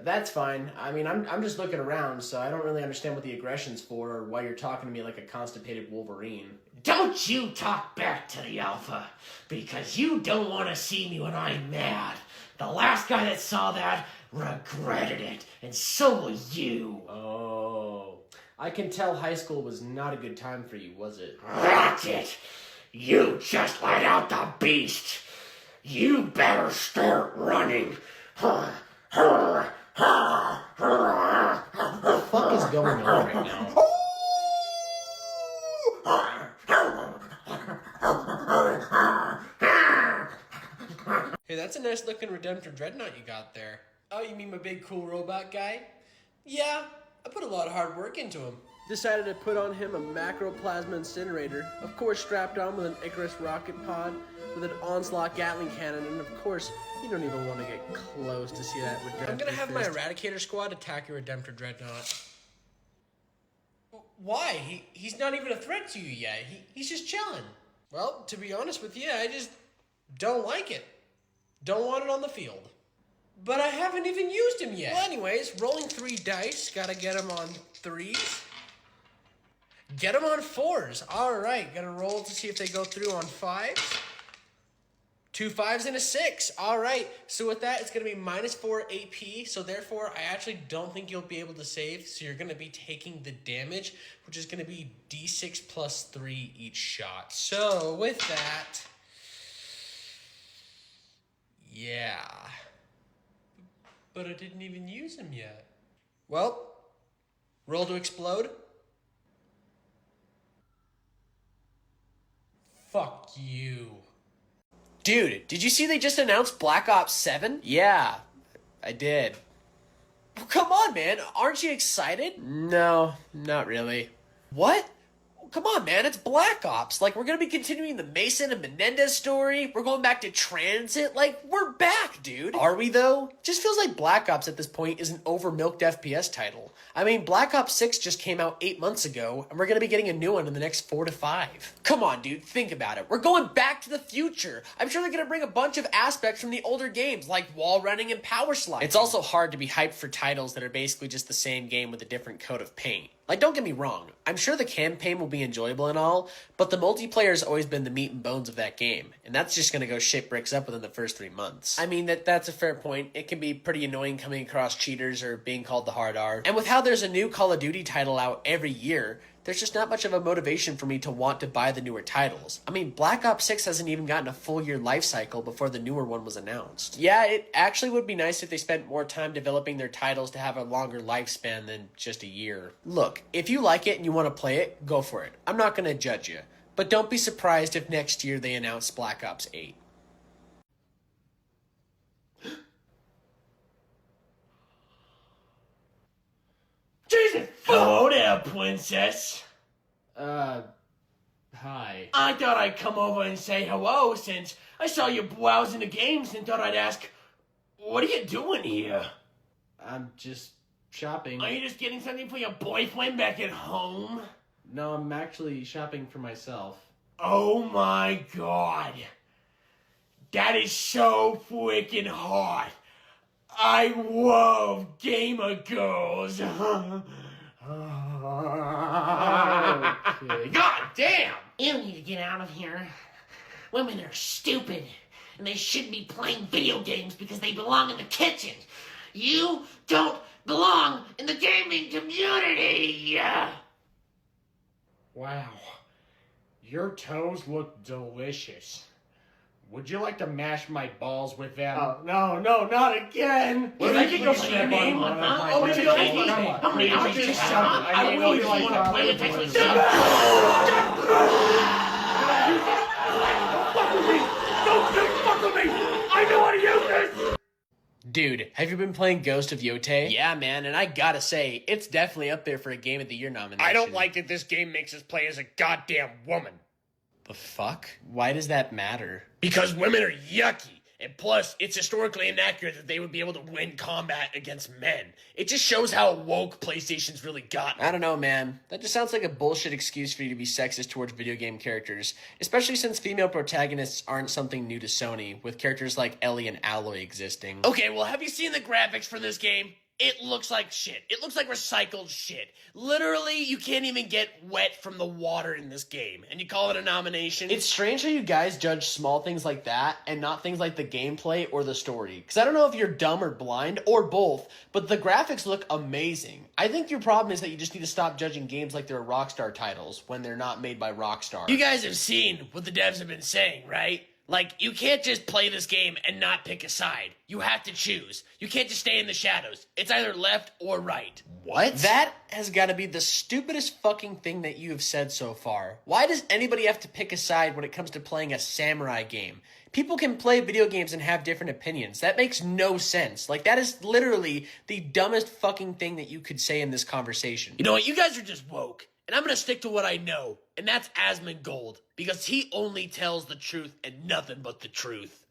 That's fine. I mean, I'm just looking around, so I don't really understand what the aggression's for or why you're talking to me like a constipated Wolverine. Don't you talk back to the alpha, because you don't want to see me when I'm mad. The last guy that saw that regretted it, and so will you. Oh, I can tell high school was not a good time for you, was it? That's it. You just let out the beast. You better start running. What the fuck is going on right now? Hey, that's a nice looking Redemptor Dreadnought you got there. Oh, you mean my big cool robot guy? Yeah, I put a lot of hard work into him. Decided to put on him a macroplasma incinerator, of course strapped on with an Icarus rocket pod, with an Onslaught Gatling cannon, and of course, you don't even want to get close to see that Redemptor I'm gonna have my Eradicator squad attack your Redemptor Dreadnought. Why? He's not even a threat to you yet. He's just chilling. Well, to be honest with you, I just don't like it. Don't want it on the field. But I haven't even used him yet. Well, anyways, rolling 3 dice. Gotta get him on 3s. Get him on 4s. All right, gotta roll to see if they go through on 5s. 2 5s and a 6. All right, so with that, it's gonna be -4 AP. So therefore, I actually don't think you'll be able to save. So you're gonna be taking the damage, which is gonna be D6 plus 3 each shot. So with that, yeah. But I didn't even use him yet. Well, roll to explode. Fuck you. Dude, did you see they just announced Black Ops 7? Yeah, I did. Well, come on, man. Aren't you excited? No, not really. What? Come on, man, it's Black Ops. Like, we're gonna be continuing the Mason and Menendez story. We're going back to Transit. Like, we're back, dude. Are we, though? Just feels like Black Ops at this point is an overmilked FPS title. I mean, Black Ops 6 just came out 8 months ago, and we're gonna be getting a new one in the next 4 to 5. Come on, dude, think about it. We're going back to the future. I'm sure they're gonna bring a bunch of aspects from the older games, like wall running and power sliding. It's also hard to be hyped for titles that are basically just the same game with a different coat of paint. Like, don't get me wrong, I'm sure the campaign will be enjoyable and all, but the multiplayer has always been the meat and bones of that game, and that's just gonna go shit bricks up within the first 3 months. I mean, that's a fair point. It can be pretty annoying coming across cheaters or being called the hard R. And with how there's a new Call of Duty title out every year, there's just not much of a motivation for me to want to buy the newer titles. I mean, Black Ops 6 hasn't even gotten a full year life cycle before the newer one was announced. Yeah, it actually would be nice if they spent more time developing their titles to have a longer lifespan than just a year. Look, if you like it and you want to play it, go for it. I'm not going to judge you. But don't be surprised if next year they announce Black Ops 8. Jesus! Hello there, princess. Hi. I thought I'd come over and say hello since I saw you browsing the games and thought I'd ask, what are you doing here? I'm just shopping. Are you just getting something for your boyfriend back at home? No, I'm actually shopping for myself. Oh my god. That is so freaking hot. I love gamer girls. Okay. God damn! You need to get out of here. Women are stupid, and they shouldn't be playing video games because they belong in the kitchen. You don't belong in the gaming community. Wow. Your toes look delicious. Would you like to mash my balls with them? Oh, no, not again. Well, I can go for your name. Oh, How many hours just just shut up. I really want to play with Texas. Don't fuck with me! Don't fuck with me! I know how to use this! Dude, have you been playing Ghost of Yotei? Yeah, man, and I gotta say, it's definitely up there for a Game of the Year nomination. I don't like that this game makes us play as a goddamn woman. The fuck? Why does that matter? Because women are yucky. And plus, it's historically inaccurate that they would be able to win combat against men. It just shows how woke PlayStation's really gotten. I don't know, man. That just sounds like a bullshit excuse for you to be sexist towards video game characters, especially since female protagonists aren't something new to Sony, with characters like Ellie and Aloy existing. Okay, well, have you seen the graphics for this game? It looks like shit. It looks like recycled shit. Literally, you can't even get wet from the water in this game. And you call it a nomination? It's strange how you guys judge small things like that and not things like the gameplay or the story. Because I don't know if you're dumb or blind or both, but the graphics look amazing. I think your problem is that you just need to stop judging games like they're Rockstar titles when they're not made by Rockstar. You guys have seen what the devs have been saying, right? Like, you can't just play this game and not pick a side. You have to choose. You can't just stay in the shadows. It's either left or right. What? That has got to be the stupidest fucking thing that you have said so far. Why does anybody have to pick a side when it comes to playing a samurai game? People can play video games and have different opinions. That makes no sense. Like, that is literally the dumbest fucking thing that you could say in this conversation. You know what? You guys are just woke. And I'm gonna stick to what I know. And that's Asmongold. Because he only tells the truth and nothing but the truth.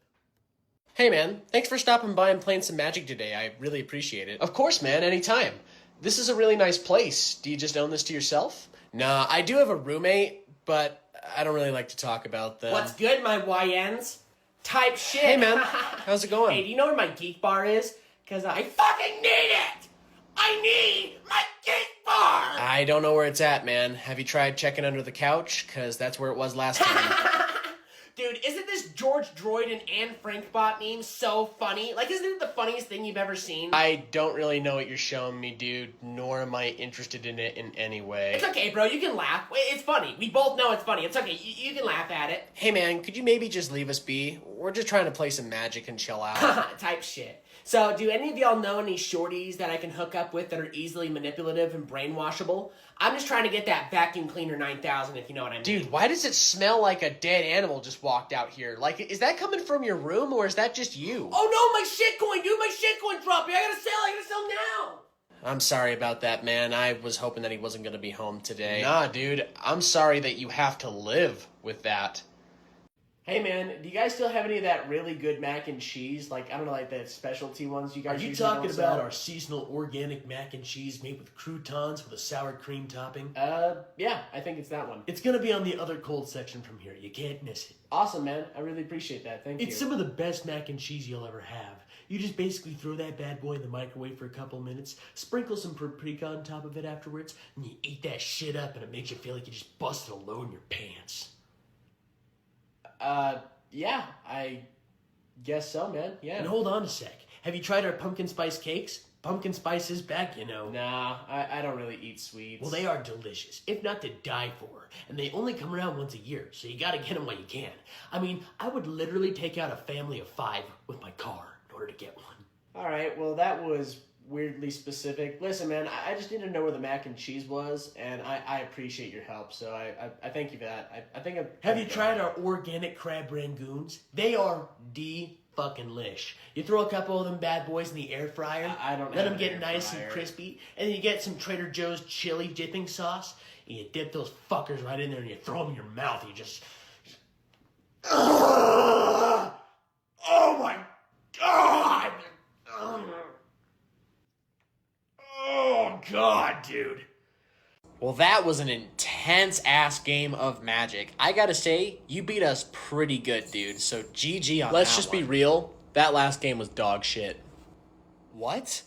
Hey man, thanks for stopping by and playing some Magic today. I really appreciate it. Of course, man, anytime. This is a really nice place. Do you just own this to yourself? Nah, I do have a roommate, but I don't really like to talk about them. What's good, my YNs? Type shit. Hey man, how's it going? Hey, do you know where my geek bar is? Because I fucking need it! I need my geek bar! I don't know where it's at, man. Have you tried checking under the couch? Because that's where it was last time. Dude, isn't this George Droid and Anne Frankbot meme so funny? Like, isn't it the funniest thing you've ever seen? I don't really know what you're showing me, dude, nor am I interested in it in any way. It's okay, bro. You can laugh. It's funny. We both know it's funny. It's okay. You can laugh at it. Hey, man, could you maybe just leave us be? We're just trying to play some Magic and chill out. Type shit. So, do any of y'all know any shorties that I can hook up with that are easily manipulative and brainwashable? I'm just trying to get that vacuum cleaner 9000, if you know what I mean. Dude, why does it smell like a dead animal just walked out here? Like, is that coming from your room, or is that just you? Oh no, my shitcoin, dude! My shitcoin dropped me! I gotta sell now! I'm sorry about that, man. I was hoping that he wasn't gonna be home today. Nah, dude, I'm sorry that you have to live with that. Hey man, do you guys still have any of that really good mac and cheese? Like, I don't know, like the specialty ones you guys Are you usually talking don't about sell? our seasonal organic mac and cheese made with croutons with a sour cream topping? Yeah, I think it's that one. It's gonna be on the other cold section from here. You can't miss it. Awesome, man. I really appreciate that. Thank you. It's some of the best mac and cheese you'll ever have. You just basically throw that bad boy in the microwave for a couple minutes, sprinkle some paprika on top of it afterwards, and you eat that shit up and it makes you feel like you just busted a load in your pants. Yeah, I guess so, man. Yeah. And hold on a sec. Have you tried our pumpkin spice cakes? Pumpkin spice is back, you know. Nah, I don't really eat sweets. Well, they are delicious, if not to die for. And they only come around once a year, so you gotta get them while you can. I mean, I would literally take out a family of 5 with my car in order to get one. Alright, well, that was weirdly specific. Listen, man, I just needed to know where the mac and cheese was, and I appreciate your help, so I thank you for that. I think Have you tried our organic crab rangoons? They are fucking lish. You throw a couple of them bad boys in the air fryer. I don't let have them get an air nice fryer. and crispy, and then you get some Trader Joe's chili dipping sauce, and you dip those fuckers right in there, and you throw them in your mouth. And you just. Oh my god! Oh god, dude. Well, that was an intense-ass game of Magic. I gotta say, you beat us pretty good, dude, so GG on that. Let's just be real, that last game was dog shit. What?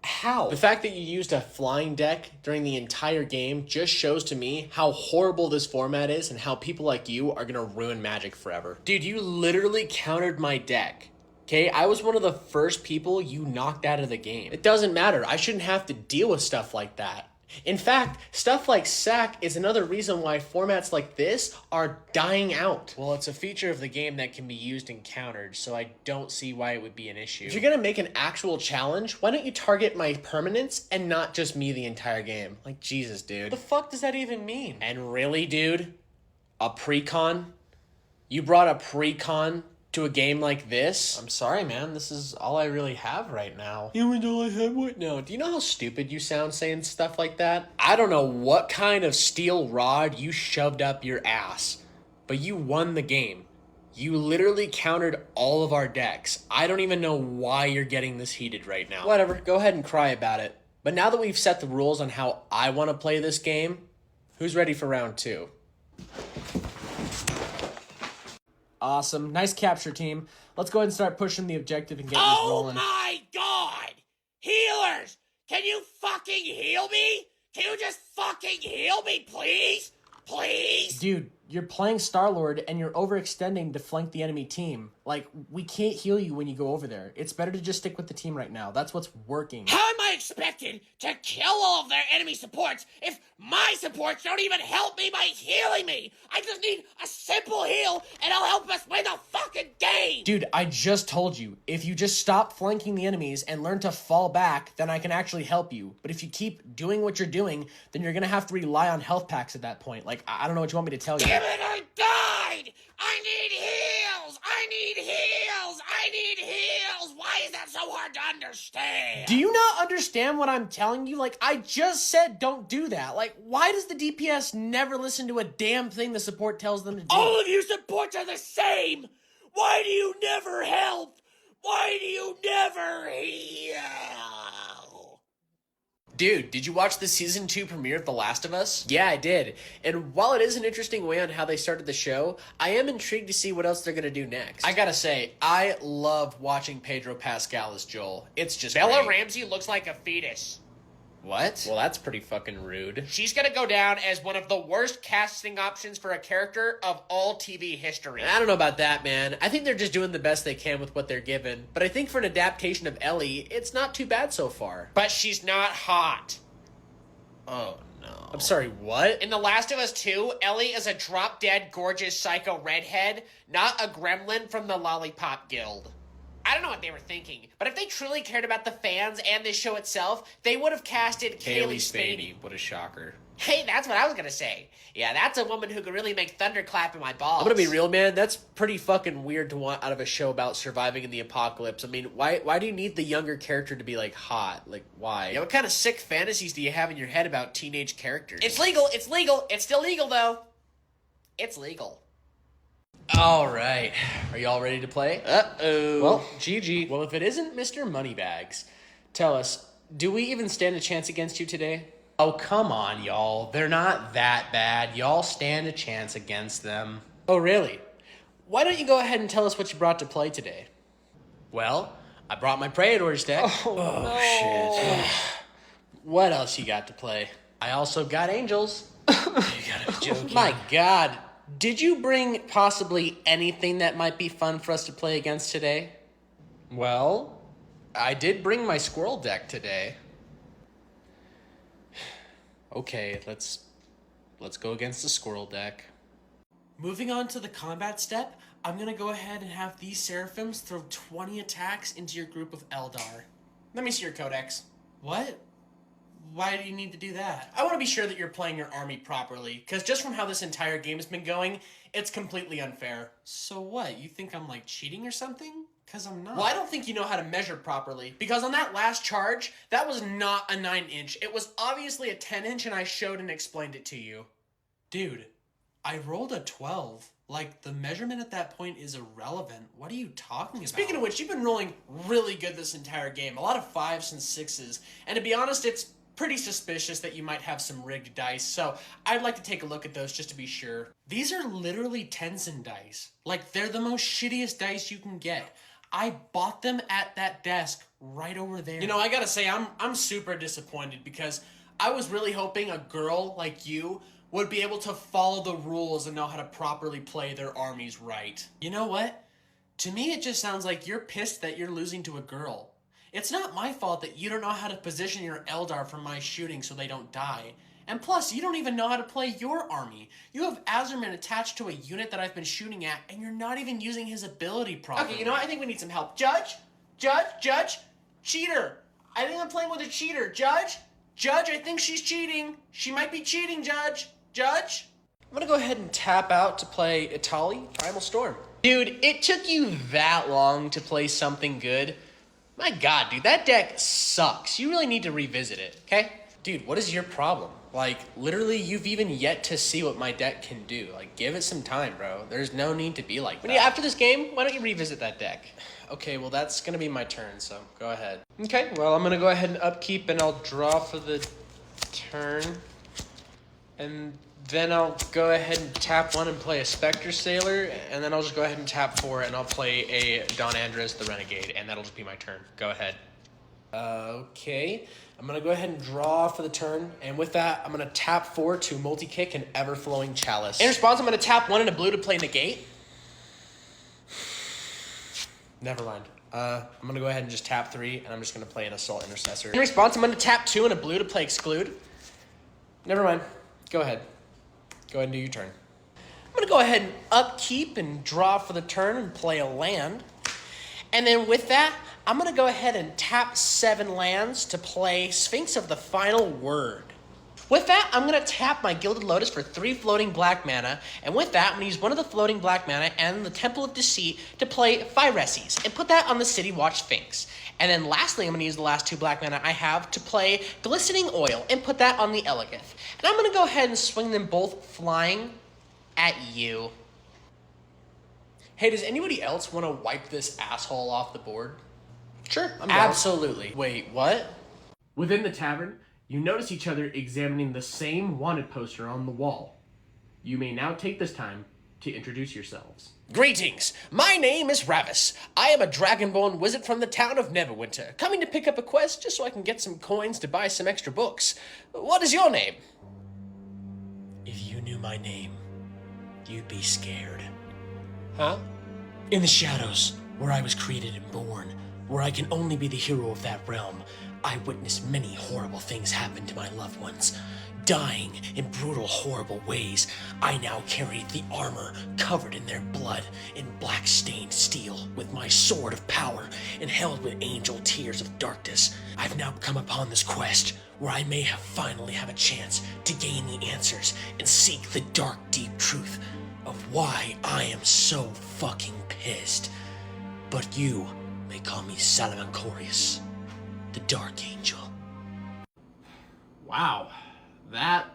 How? The fact that you used a flying deck during the entire game just shows to me how horrible this format is and how people like you are gonna ruin Magic forever. Dude, you literally countered my deck. Okay, I was one of the first people you knocked out of the game. It doesn't matter. I shouldn't have to deal with stuff like that. In fact, stuff like SAC is another reason why formats like this are dying out. Well, it's a feature of the game that can be used and countered, so I don't see why it would be an issue. If you're gonna make an actual challenge, why don't you target my permanence and not just me the entire game? Like, Jesus, dude. What the fuck does that even mean? And really, dude? A precon? You brought a precon To a game like this? I'm sorry, man. This is all I really have right now. You and all I have what now? Do you know how stupid you sound saying stuff like that? I don't know what kind of steel rod you shoved up your ass, but you won the game. You literally countered all of our decks. I don't even know why you're getting this heated right now. Whatever, go ahead and cry about it. But now that we've set the rules on how I want to play this game, who's ready for round 2? Awesome. Nice capture, team. Let's go ahead and start pushing the objective and getting this rolling. Oh my god! Healers! Can you fucking heal me? Can you just fucking heal me, please? Please? Dude, you're playing Star-Lord and you're overextending to flank the enemy team. Like, we can't heal you when you go over there. It's better to just stick with the team right now. That's what's working. How am I expected to kill all of their enemy supports if my supports don't even help me by healing me? I just need a simple heal and I'll help us win the fucking game! Dude, I just told you, if you just stop flanking the enemies and learn to fall back, then I can actually help you. But if you keep doing what you're doing, then you're gonna have to rely on health packs at that point. Like, I don't know what you want me to tell you. Damn it, I died! I need heals! I need heals! I need heals! Why is that so hard to understand? Do you not understand what I'm telling you? Like, I just said don't do that. Like, why does the DPS never listen to a damn thing the support tells them to do? All of you supports are the same! Why do you never help? Why do you never heal? Dude, did you watch the season 2 premiere of The Last of Us? Yeah, I did. And while it is an interesting way on how they started the show, I am intrigued to see what else they're gonna do next. I gotta say, I love watching Pedro Pascal as Joel. It's just Bella great. Ramsey looks like a fetus. What? Well, that's pretty fucking rude. She's gonna go down as one of the worst casting options for a character of all TV history. I don't know about that, man. I think they're just doing the best they can with what they're given. But I think for an adaptation of Ellie, it's not too bad so far. But she's not hot. Oh, no. I'm sorry, what? In The Last of Us 2, Ellie is a drop-dead gorgeous psycho redhead, not a gremlin from the Lollipop Guild. I don't know what they were thinking, but if they truly cared about the fans and this show itself, they would have casted Kaylee Spaney. What a shocker. Hey, that's what I was gonna say. Yeah, that's a woman who could really make thunder clap in my balls. I'm gonna be real, man. That's pretty fucking weird to want out of a show about surviving in the apocalypse. I mean, why do you need the younger character to be, like, hot? Like, why? Yeah, what kind of sick fantasies do you have in your head about teenage characters? It's legal. It's legal. It's still legal, though. It's legal. All right. Are you all ready to play? Uh-oh. Well, GG. Well, if it isn't Mr. Moneybags, tell us, do we even stand a chance against you today? Oh, come on, y'all. They're not that bad. Y'all stand a chance against them. Oh, really? Why don't you go ahead and tell us what you brought to play today? Well, I brought my Praetors deck. Shit. What else you got to play? I also got Angels. You gotta be joking. My God. Did you bring possibly anything that might be fun for us to play against today? Well, I did bring my Squirrel deck today. Okay, let's go against the Squirrel deck. Moving on to the combat step, I'm gonna go ahead and have these Seraphims throw 20 attacks into your group of Eldar. Let me see your codex. What? Why do you need to do that? I want to be sure that you're playing your army properly, because just from how this entire game has been going, it's completely unfair. So what? You think I'm like cheating or something? Because I'm not. Well, I don't think you know how to measure properly, because on that last charge, that was not a 9-inch. It was obviously a 10-inch, and I showed and explained it to you. Dude, I rolled a 12. Like, the measurement at that point is irrelevant. What are you talking about? Speaking of which, you've been rolling really good this entire game. A lot of 5s and 6s. And to be honest, it's pretty suspicious that you might have some rigged dice, so I'd like to take a look at those just to be sure. These are literally Tenzin dice. Like, they're the most shittiest dice you can get. I bought them at that desk right over there. You know, I gotta say, I'm super disappointed, because I was really hoping a girl like you would be able to follow the rules and know how to properly play their armies right. You know what? To me, it just sounds like you're pissed that you're losing to a girl. It's not my fault that you don't know how to position your Eldar for my shooting so they don't die. And plus, you don't even know how to play your army. You have Azerman attached to a unit that I've been shooting at, and you're not even using his ability properly. Okay, you know what? I think we need some help. Judge, cheater. I think I'm playing with a cheater. Judge, I think she's cheating. She might be cheating, Judge. I'm gonna go ahead and tap out to play Itali Primal Storm. Dude, it took you that long to play something good? My god, dude, that deck sucks. You really need to revisit it, okay? Dude, what is your problem? Like, literally, you've even yet to see what my deck can do. Like, give it some time, bro. There's no need to be like that. After this game, why don't you revisit that deck? Okay, well, that's gonna be my turn, so go ahead. Okay, well, I'm gonna go ahead and upkeep, and I'll draw for the turn. And then I'll go ahead and tap 1 and play a Spectre Sailor, and then I'll just go ahead and tap 4, and I'll play a Don Andres the Renegade, and that'll just be my turn. Go ahead. Okay, I'm gonna go ahead and draw for the turn, and with that, I'm gonna tap 4 to multi-kick an Ever-Flowing Chalice. In response, I'm gonna tap 1 and a blue to play Negate. Never mind. I'm gonna go ahead and just tap 3, and I'm just gonna play an Assault Intercessor. In response, I'm gonna tap 2 and a blue to play Exclude. Never mind. Go ahead. Go ahead and do your turn. I'm gonna go ahead and upkeep and draw for the turn and play a land. And then with that, I'm gonna go ahead and tap 7 lands to play Sphinx of the Final Word. With that, I'm gonna tap my Gilded Lotus for 3 floating black mana, and with that, I'm gonna use 1 of the floating black mana and the Temple of Deceit to play Phyreses, and put that on the City Watch Sphinx. And then lastly, I'm gonna use the last 2 black mana I have to play Glistening Oil, and put that on the Elegith. And I'm gonna go ahead and swing them both flying at you. Hey, does anybody else wanna wipe this asshole off the board? Sure, I'm down. Absolutely. Wait, what? Within the tavern, you notice each other examining the same wanted poster on the wall. You may now take this time to introduce yourselves. Greetings, my name is Ravis. I am a dragonborn wizard from the town of Neverwinter, coming to pick up a quest just so I can get some coins to buy some extra books. What is your name? If you knew my name, you'd be scared. Huh? In the shadows, where I was created and born, where I can only be the hero of that realm, I witnessed many horrible things happen to my loved ones. Dying in brutal, horrible ways, I now carry the armor covered in their blood, in black-stained steel, with my sword of power, and held with angel tears of darkness. I've now come upon this quest, where I may finally have a chance to gain the answers and seek the dark, deep truth of why I am so fucking pissed. But you may call me Salamancorius, the Dark Angel. Wow, that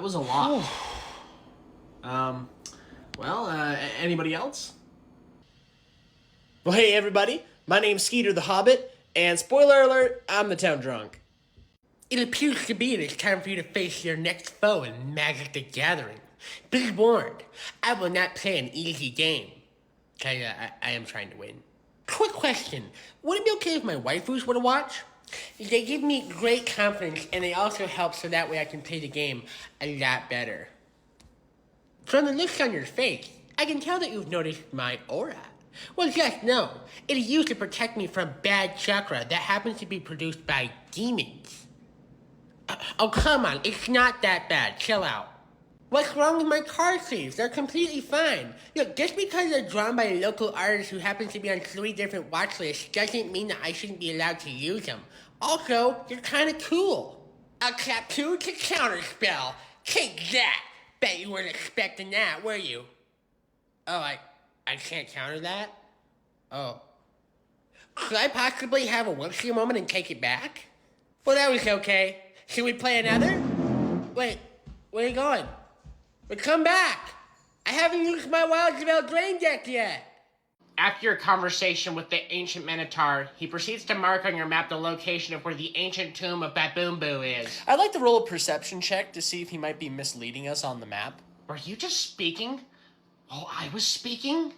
was a lot. Anybody else? Well, hey everybody, my name's Skeeter the Hobbit, and spoiler alert, I'm the town drunk. It appears to be that it's time for you to face your next foe in Magic the Gathering. Be warned, I will not play an easy game. I am trying to win. Quick question, would it be okay if my waifus were to watch? They give me great confidence, and they also help so that way I can play the game a lot better. From the looks on your face, I can tell that you've noticed my aura. Well, just know, it is used to protect me from bad chakra that happens to be produced by demons. Oh, come on, it's not that bad. Chill out. What's wrong with my card sleeves? They're completely fine. Look, just because they're drawn by a local artist who happens to be on 3 different watch lists doesn't mean that I shouldn't be allowed to use them. Also, you're kind of cool. I'll tap 2 to counterspell. Take that. Bet you weren't expecting that, were you? Oh, I can't counter that? Oh. Could I possibly have a whoopsie moment and take it back? Well, that was okay. Should we play another? Wait, where are you going? But come back! I haven't used my Wild Spell Drain deck yet! After your conversation with the ancient Minotaur, he proceeds to mark on your map the location of where the ancient tomb of Baboom Boo is. I'd like to roll a perception check to see if he might be misleading us on the map. Were you just speaking while I was speaking?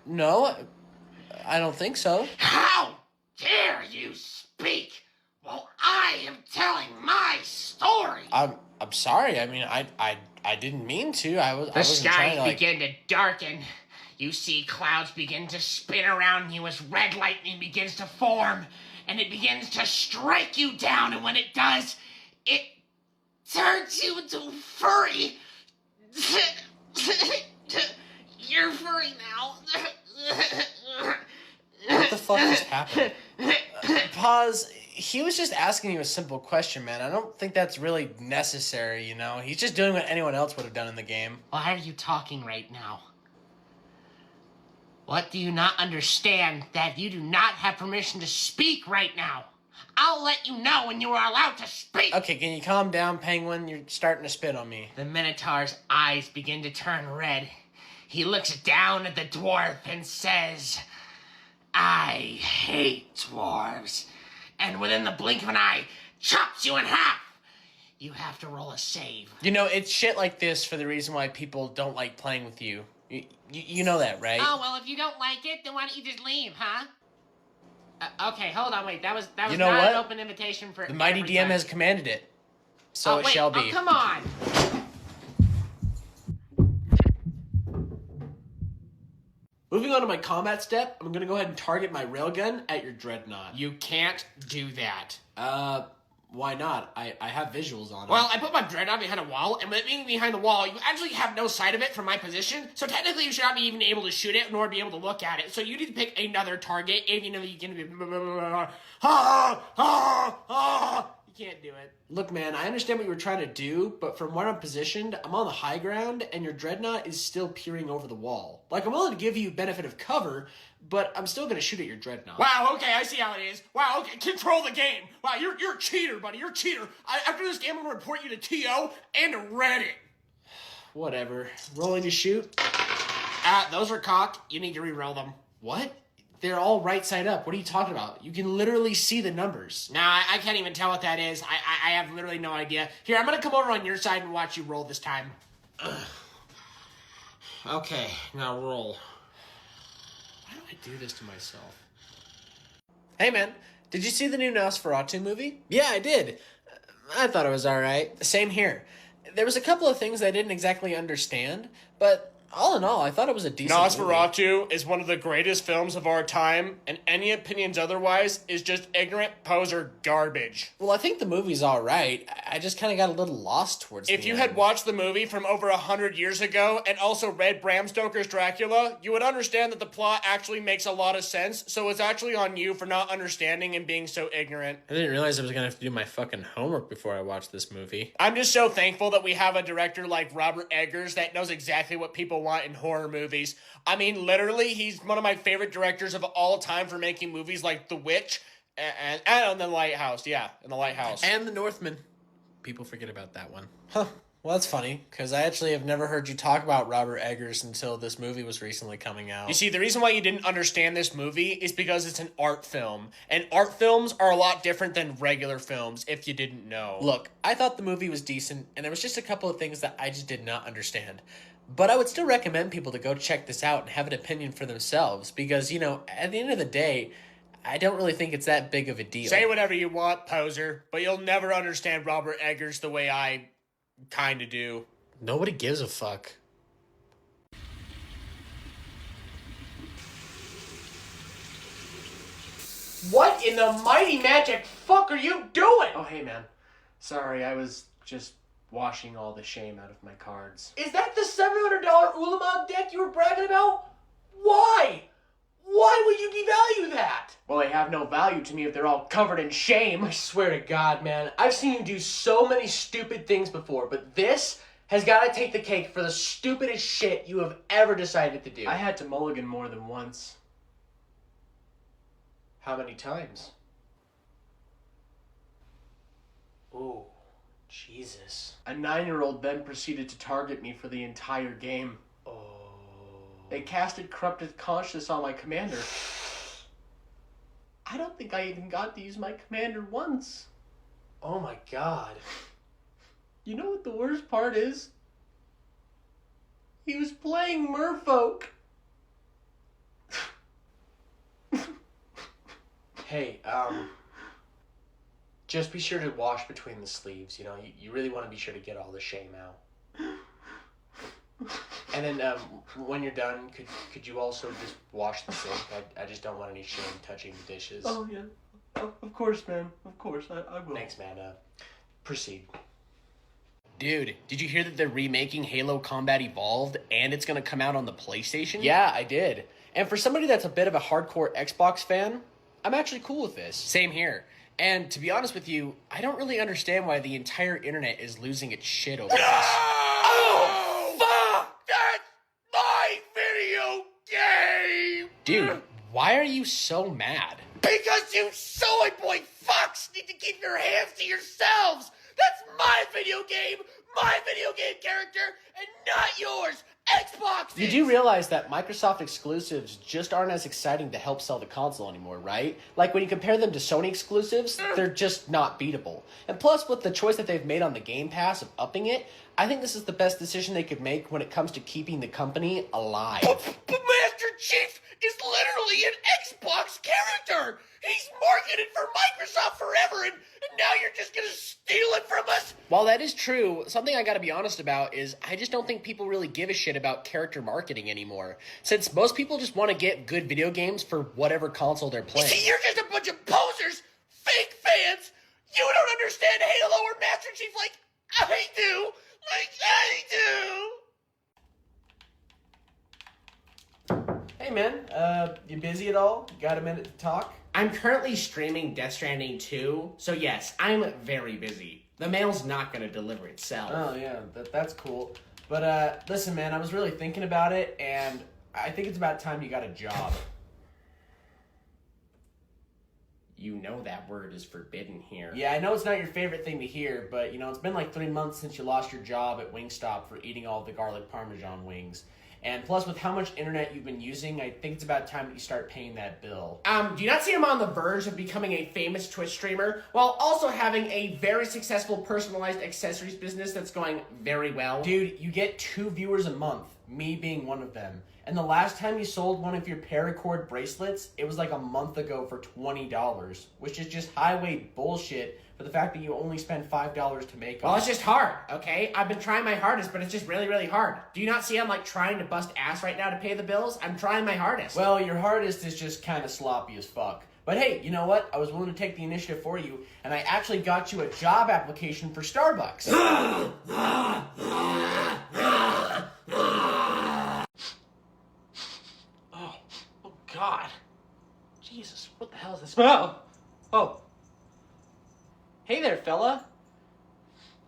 No, I don't think so. How dare you speak while I am telling my story? I'm sorry. I mean, I didn't mean to. I wasn't trying skies to, begin to darken. You see clouds begin to spin around you as red lightning begins to form, and it begins to strike you down, and when it does, it turns you into a furry. You're furry now. What the fuck just happened? Pause. He was just asking you a simple question, man. I don't think that's really necessary, you know? He's just doing what anyone else would have done in the game. Why are you talking right now? What do you not understand? That you do not have permission to speak right now. I'll let you know when you are allowed to speak. Okay, can you calm down, Penguin? You're starting to spit on me. The Minotaur's eyes begin to turn red. He looks down at the dwarf and says, I hate dwarves. And within the blink of an eye, chops you in half. You have to roll a save. You know, it's shit like this for the reason why people don't like playing with you. You know that, right? Oh, well, if you don't like it, then why don't you just leave, huh? Okay, hold on, wait. That was You know not what? an open invitation for The mighty DM everybody. has commanded it. So it wait. shall be. Oh, come on. Moving on to my combat step, I'm gonna go ahead and target my railgun at your dreadnought. You can't do that. Why not? I have visuals on it. Well, I put my dreadnought behind a wall, and with it being behind the wall, you actually have no sight of it from my position, so technically you should not be even able to shoot it, nor be able to look at it. So you need to pick another target, even though you can be... You can't do it. Look, man, I understand what you were trying to do, but from where I'm positioned, I'm on the high ground, and your dreadnought is still peering over the wall. Like, I'm willing to give you benefit of cover, but I'm still gonna shoot at your dreadnought. Wow, okay, I see how it is. Wow, okay, control the game. Wow, you're a cheater, buddy. You're a cheater. After this game, I'm gonna report you to TO and to Reddit. Whatever. Rolling to shoot? Those are cocked. You need to re-roll them. What? They're all right side up. What are you talking about? You can literally see the numbers. No, I can't even tell what that is. I have literally no idea. Here, I'm gonna come over on your side and watch you roll this time. Okay, now roll. Why do I do this to myself? Hey, man. Did you see the new Nosferatu movie? Yeah, I did. I thought it was alright. Same here. There was a couple of things I didn't exactly understand, but... all in all, I thought it was a decent movie. Nosferatu is one of the greatest films of our time, and any opinions otherwise is just ignorant poser garbage. Well, I think the movie's all right. I just kind of got a little lost towards the If you end. had watched the movie from over 100 years ago and also read Bram Stoker's Dracula, you would understand that the plot actually makes a lot of sense, so it's actually on you for not understanding and being so ignorant. I didn't realize I was going to have to do my fucking homework before I watched this movie. I'm just so thankful that we have a director like Robert Eggers that knows exactly what people want in horror movies. I mean, literally, he's one of my favorite directors of all time for making movies like The Witch and The Lighthouse. Yeah, and The Lighthouse. And The Northman. People forget about that one. Huh. Well, that's funny, because I actually have never heard you talk about Robert Eggers until this movie was recently coming out. You see, the reason why you didn't understand this movie is because it's an art film. And art films are a lot different than regular films, if you didn't know. Look, I thought the movie was decent, and there was just a couple of things that I just did not understand. But I would still recommend people to go check this out and have an opinion for themselves, because, you know, at the end of the day, I don't really think it's that big of a deal. Say whatever you want, poser, but you'll never understand Robert Eggers the way I kind of do. Nobody gives a fuck. What in the mighty magic fuck are you doing? Oh, hey, man. Sorry, I was just washing all the shame out of my cards. Is that the $700 Ulamog deck you were bragging about? Why? Why would you devalue that? Well, they have no value to me if they're all covered in shame. I swear to God, man, I've seen you do so many stupid things before, but this has got to take the cake for the stupidest shit you have ever decided to do. I had to mulligan more than once. How many times? Ooh, Jesus. A 9-year-old then proceeded to target me for the entire game. Oh. They casted Corrupted Conscious on my commander. I don't think I even got to use my commander once. Oh my God. You know what the worst part is? He was playing Merfolk. Hey, just be sure to wash between the sleeves, you know? You really want to be sure to get all the shame out. And then, when you're done, could you also just wash the sink? I just don't want any shame touching the dishes. Oh, yeah. Of course, man. Of course, I will. Thanks, man. Proceed. Dude, did you hear that they're remaking Halo Combat Evolved and it's gonna come out on the PlayStation? Yeah, I did. And for somebody that's a bit of a hardcore Xbox fan, I'm actually cool with this. Same here. And to be honest with you, I don't really understand why the entire internet is losing its shit over this. Oh, fuck! That's my video game! Dude, why are you so mad? Because you soy boy fucks need to keep your hands to yourselves! That's my video game character, and not yours! Xbox! You do realize that Microsoft exclusives just aren't as exciting to help sell the console anymore, right? Like when you compare them to Sony exclusives, they're just not beatable. And plus, with the choice that they've made on the Game Pass of upping it, I think this is the best decision they could make when it comes to keeping the company alive. But Master Chief is literally an Xbox character! He's marketed for Microsoft forever, and now you're just gonna steal it from us? While that is true, something I gotta be honest about is I just don't think people really give a shit about character marketing anymore, since most people just want to get good video games for whatever console they're playing. See, you're just a bunch of posers, fake fans! You don't understand Halo or Master Chief like I do! Hey man, you busy at all? You got a minute to talk? I'm currently streaming Death Stranding 2, so yes, I'm very busy. The mail's not gonna deliver itself. Oh yeah, that's cool. But listen man, I was really thinking about it, and I think it's about time you got a job. You know that word is forbidden here. Yeah, I know it's not your favorite thing to hear, but you know, it's been like 3 months since you lost your job at Wingstop for eating all the garlic parmesan wings. And plus, with how much internet you've been using, I think it's about time that you start paying that bill. Do you not see him on the verge of becoming a famous Twitch streamer, while also having a very successful personalized accessories business that's going very well? Dude, you get 2 viewers a month, me being one of them. And the last time you sold one of your paracord bracelets, it was like a month ago for $20, which is just highway bullshit for the fact that you only spent $5 to make them. Well, it's just hard, okay? I've been trying my hardest, but it's just really, really hard. Do you not see I'm like trying to bust ass right now to pay the bills? I'm trying my hardest. Well, your hardest is just kind of sloppy as fuck. But hey, you know what? I was willing to take the initiative for you, and I actually got you a job application for Starbucks. Oh God. Jesus, what the hell is this smell? Oh. Hey there, fella.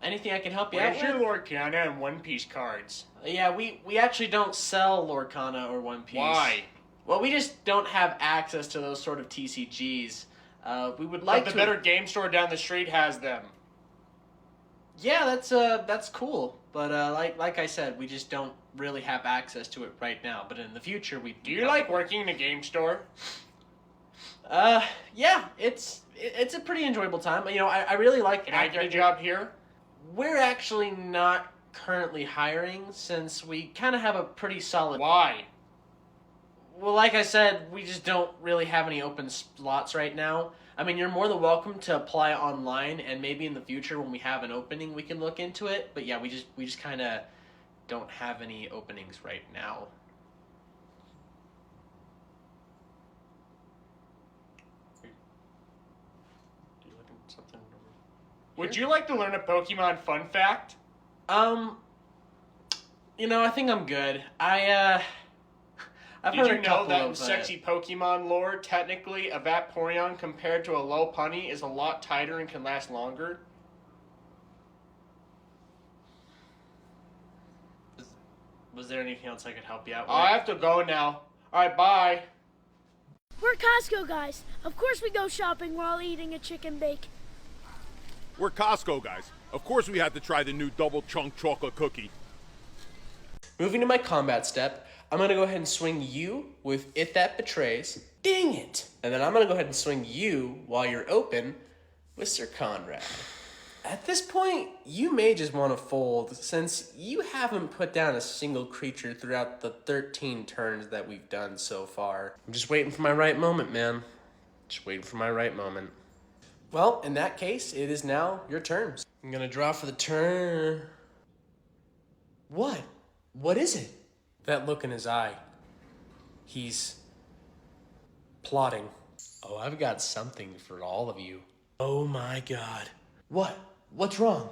Anything I can help you out Where's with? your Lorcana and One Piece cards? Yeah, we actually don't sell Lorcana or One Piece. Why? Well, we just don't have access to those sort of TCGs. We would like But to. the better game store down the street has them. Yeah, that's cool. But like I said, we just don't really have access to it right now. But in the future, we Do you like working in a game store? Yeah, it's a pretty enjoyable time. You know, I really like. Can I get a job here? We're actually not currently hiring since we kind of have a pretty solid. Why? Well, like I said, we just don't really have any open slots right now. I mean, you're more than welcome to apply online, and maybe in the future when we have an opening, we can look into it. But yeah, we just kind of don't have any openings right now. Would you like to learn a Pokemon fun fact? You know, I think I'm good. I've Did heard you a know couple that in of sexy Pokemon lore, technically a Vaporeon compared to a Lopunny is a lot tighter and can last longer? Was there anything else I could help you out with? I have to go now. Alright, bye. We're Costco guys. Of course we go shopping while eating a chicken bake. We're Costco guys. Of course we had to try the new double chunk chocolate cookie. Moving to my combat step, I'm going to go ahead and swing you with It That Betrays. Dang it! And then I'm going to go ahead and swing you while you're open with Sir Conrad. At this point, you may just want to fold since you haven't put down a single creature throughout the 13 turns that we've done so far. I'm just waiting for my right moment, man. Just waiting for my right moment. Well, in that case, it is now your turn. I'm going to draw for the turn. What? What is it? That look in his eye. He's plotting. Oh, I've got something for all of you. Oh my God. What? What's wrong?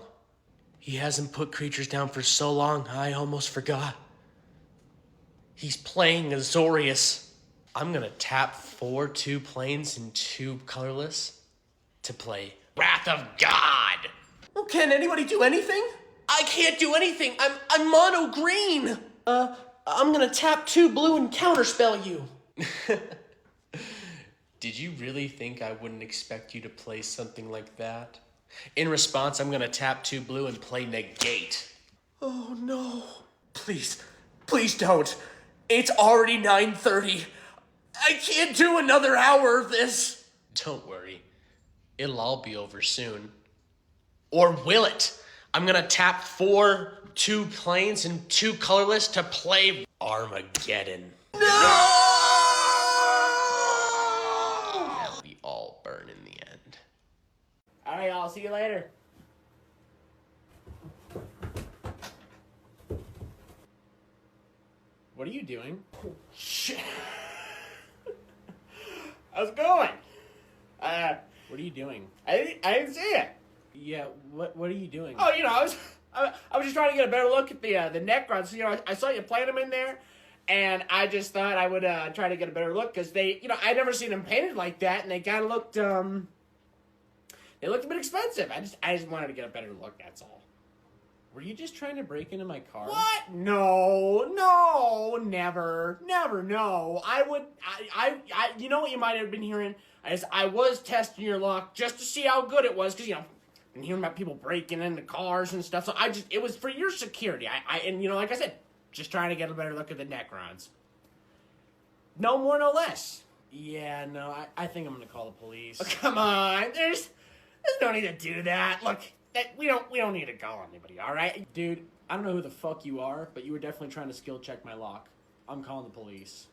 He hasn't put creatures down for so long, I almost forgot. He's playing Azorius. I'm gonna tap 4 2 planes and 2 colorless to play Wrath of God. Well, can anybody do anything? I can't do anything. I'm mono green. I'm gonna tap 2 blue and counterspell you. Did you really think I wouldn't expect you to play something like that? In response, I'm gonna tap 2 blue and play negate. Oh no. Please, please don't. It's already 9:30. I can't do another hour of this. Don't worry. It'll all be over soon. Or will it? I'm gonna tap 4 2 planes and 2 colorless to play Armageddon. No! We all burn in the end. Alright, I'll see you later. What are you doing? Shit. How's it going? What are you doing? I didn't see it. Yeah, what are you doing? Oh, you know, I was just trying to get a better look at the Necrons. You know, I saw you playing them in there, and I just thought I would try to get a better look because they, you know, I'd never seen them painted like that, and they kind of looked they looked a bit expensive. I just wanted to get a better look. That's all. Were you just trying to break into my car? What? No, never, no. I you know what you might have been hearing? I was testing your lock just to see how good it was, because, you know, I've been hearing about people breaking into cars and stuff, so it was for your security. And, you know, like I said, just trying to get a better look at the Necrons. No more, no less. Yeah, no, I think I'm gonna call the police. Oh, come on, there's no need to do that. Look, we don't need to call anybody, all right? Dude, I don't know who the fuck you are, but you were definitely trying to skill check my lock. I'm calling the police.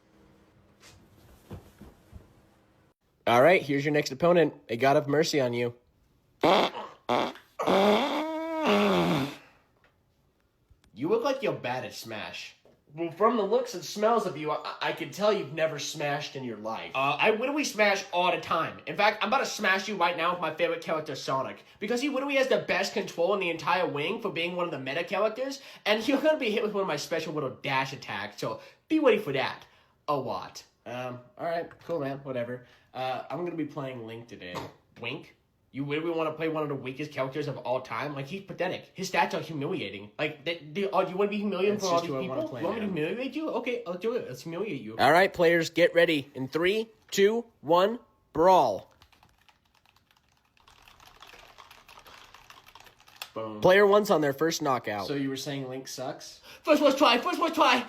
All right, here's your next opponent. May God have mercy on you. You look like you're bad at Smash. Well, from the looks and smells of you, I can tell you've never smashed in your life. I literally smash all the time. In fact, I'm about to smash you right now with my favorite character, Sonic. Because he literally has the best control in the entire wing for being one of the meta characters. And you're going to be hit with one of my special little dash attacks, so be ready for that. A lot. Alright, cool, man, whatever. I'm gonna be playing Link today. Wink? You really want to play one of the weakest characters of all time? Like, he's pathetic. His stats are humiliating. Like, do you want to be humiliated for all these people? You want me to humiliate you? Okay, I'll do it. Let's humiliate you. Alright, players, get ready. In 3, 2, 1, brawl. Boom. Player 1's on their first knockout. So you were saying Link sucks? First one try.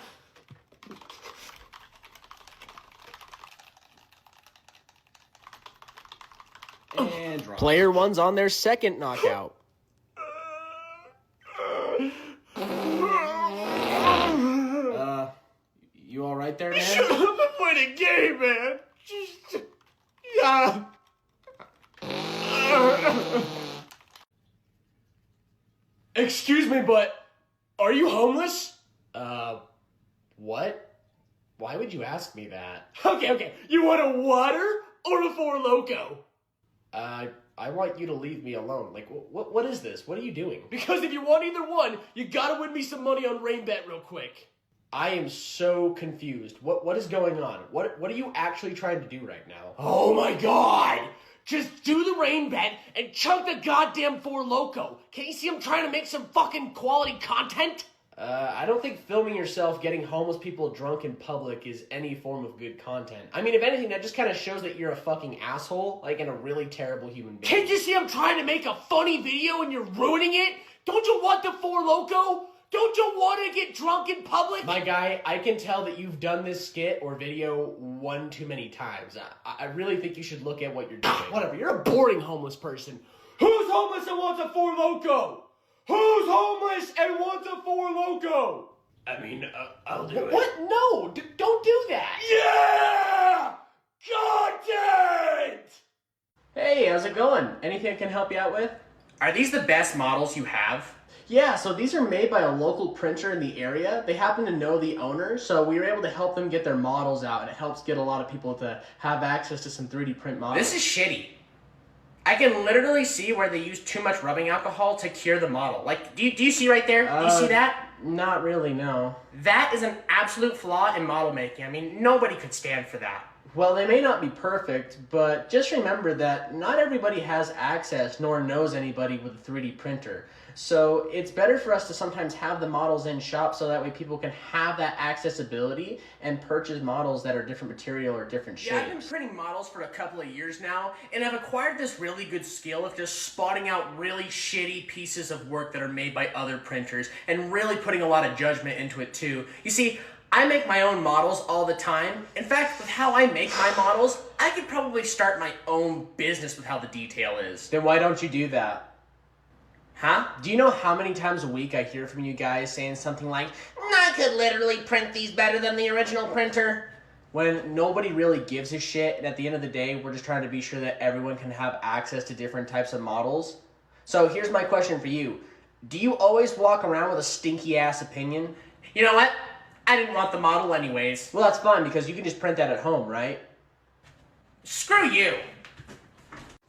And draw. Player 1's on their second knockout. You all right there, man? Shut up and play the game, man. Yeah. Excuse me, but are you homeless? What? Why would you ask me that? Okay. You want a water or a Four Loko? I want you to leave me alone. Like, what is this? What are you doing? Because if you want either one, you gotta win me some money on Rain Bet real quick. I am so confused. What is going on? What are you actually trying to do right now? Oh my god! Just do the Rain Bet and chunk the goddamn Four Loko. Can't you see I'm trying to make some fucking quality content? I don't think filming yourself getting homeless people drunk in public is any form of good content. I mean, if anything, that just kind of shows that you're a fucking asshole, like, and a really terrible human being. Can't you see I'm trying to make a funny video and you're ruining it? Don't you want the Four Loko? Don't you want to get drunk in public? My guy, I can tell that you've done this skit or video one too many times. I really think you should look at what you're doing. Whatever, you're a boring homeless person. Who's homeless and wants a Four Loko? Who's homeless and wants a Four Loko? I mean, I'll do it. What? No, don't do that. Yeah! Content! Hey, how's it going? Anything I can help you out with? Are these the best models you have? Yeah, so these are made by a local printer in the area. They happen to know the owner, so we were able to help them get their models out, and it helps get a lot of people to have access to some 3D print models. This is shitty. I can literally see where they use too much rubbing alcohol to cure the model. Like, do you see right there? Do you see that? Not really, no. That is an absolute flaw in model making. I mean, nobody could stand for that. Well, they may not be perfect, but just remember that not everybody has access nor knows anybody with a 3D printer. So it's better for us to sometimes have the models in shop so that way people can have that accessibility and purchase models that are different material or different shapes. Yeah, I've been printing models for a couple of years now, and I've acquired this really good skill of just spotting out really shitty pieces of work that are made by other printers and really putting a lot of judgment into it too. You see, I make my own models all the time. In fact, with how I make my models, I could probably start my own business with how the detail is. Then why don't you do that? Huh? Do you know how many times a week I hear from you guys saying something like, I could literally print these better than the original printer? When nobody really gives a shit, and at the end of the day, we're just trying to be sure that everyone can have access to different types of models. So here's my question for you. Do you always walk around with a stinky ass opinion? You know what? I didn't want the model anyways. Well, that's fine because you can just print that at home, right? Screw you!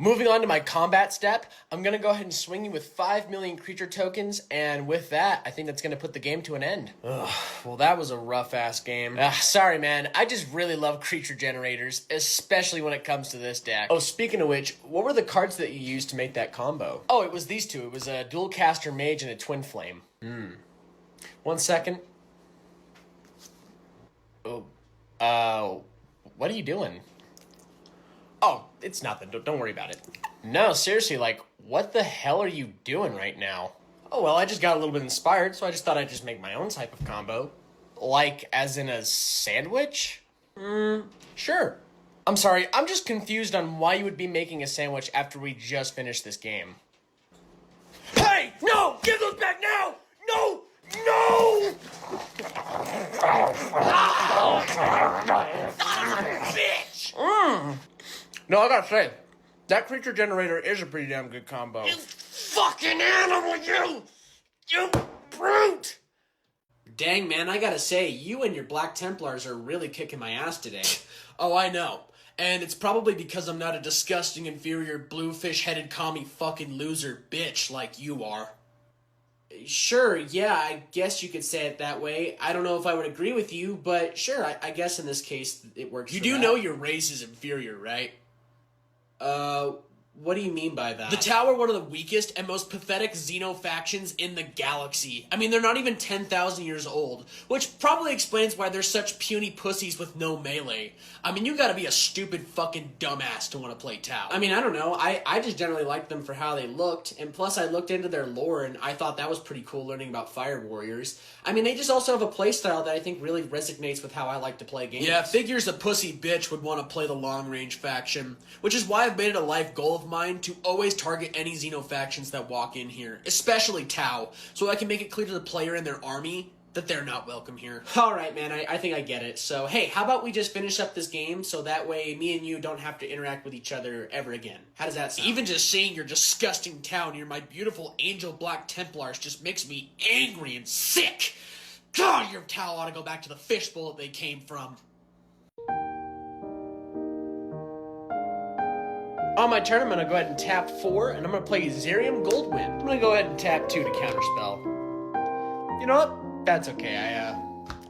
Moving on to my combat step, I'm going to go ahead and swing you with 5 million creature tokens, and with that, I think that's going to put the game to an end. Ugh, well, that was a rough-ass game. Sorry, man. I just really love creature generators, especially when it comes to this deck. Oh, speaking of which, what were the cards that you used to make that combo? Oh, it was these two. It was a dual caster mage and a twin flame. 1 second. Oh, what are you doing? Oh, it's nothing. Don't worry about it. No, seriously, like, what the hell are you doing right now? Oh, well, I just got a little bit inspired, so I just thought I'd just make my own type of combo. Like, as in a sandwich? Sure. I'm sorry, I'm just confused on why you would be making a sandwich after we just finished this game. Hey! No! Give those back now! No! No! Bitch! No, I gotta say, that creature generator is a pretty damn good combo. You fucking animal, you! You brute! Dang, man, I gotta say, you and your Black Templars are really kicking my ass today. Oh, I know. And it's probably because I'm not a disgusting, inferior, bluefish-headed commie fucking loser bitch like you are. Sure, yeah, I guess you could say it that way. I don't know if I would agree with you, but sure, I guess in this case it works. You do know your race is inferior, right? What do you mean by that? The Tau are one of the weakest and most pathetic Xeno factions in the galaxy. I mean, they're not even 10,000 years old, which probably explains why they're such puny pussies with no melee. I mean, you gotta be a stupid fucking dumbass to want to play Tau. I mean, I don't know. I just generally liked them for how they looked, and plus I looked into their lore, and I thought that was pretty cool learning about Fire Warriors. I mean, they just also have a playstyle that I think really resonates with how I like to play games. Yeah, figures a pussy bitch would want to play the long-range faction, which is why I've made it a life goal of mine to always target any Xeno factions that walk in here, especially Tau, so I can make it clear to the player and their army that they're not welcome here. Alright, man, I think I get it. So, hey, how about we just finish up this game so that way me and you don't have to interact with each other ever again? How does that sound? Even just seeing your disgusting Tau near my beautiful angel Black Templars just makes me angry and sick. God, your Tau ought to go back to the fishbowl that they came from. On my turn, I'm going to go ahead and tap 4, and I'm going to play Zerium Goldwind. I'm going to go ahead and tap 2 to counterspell. You know what? That's okay.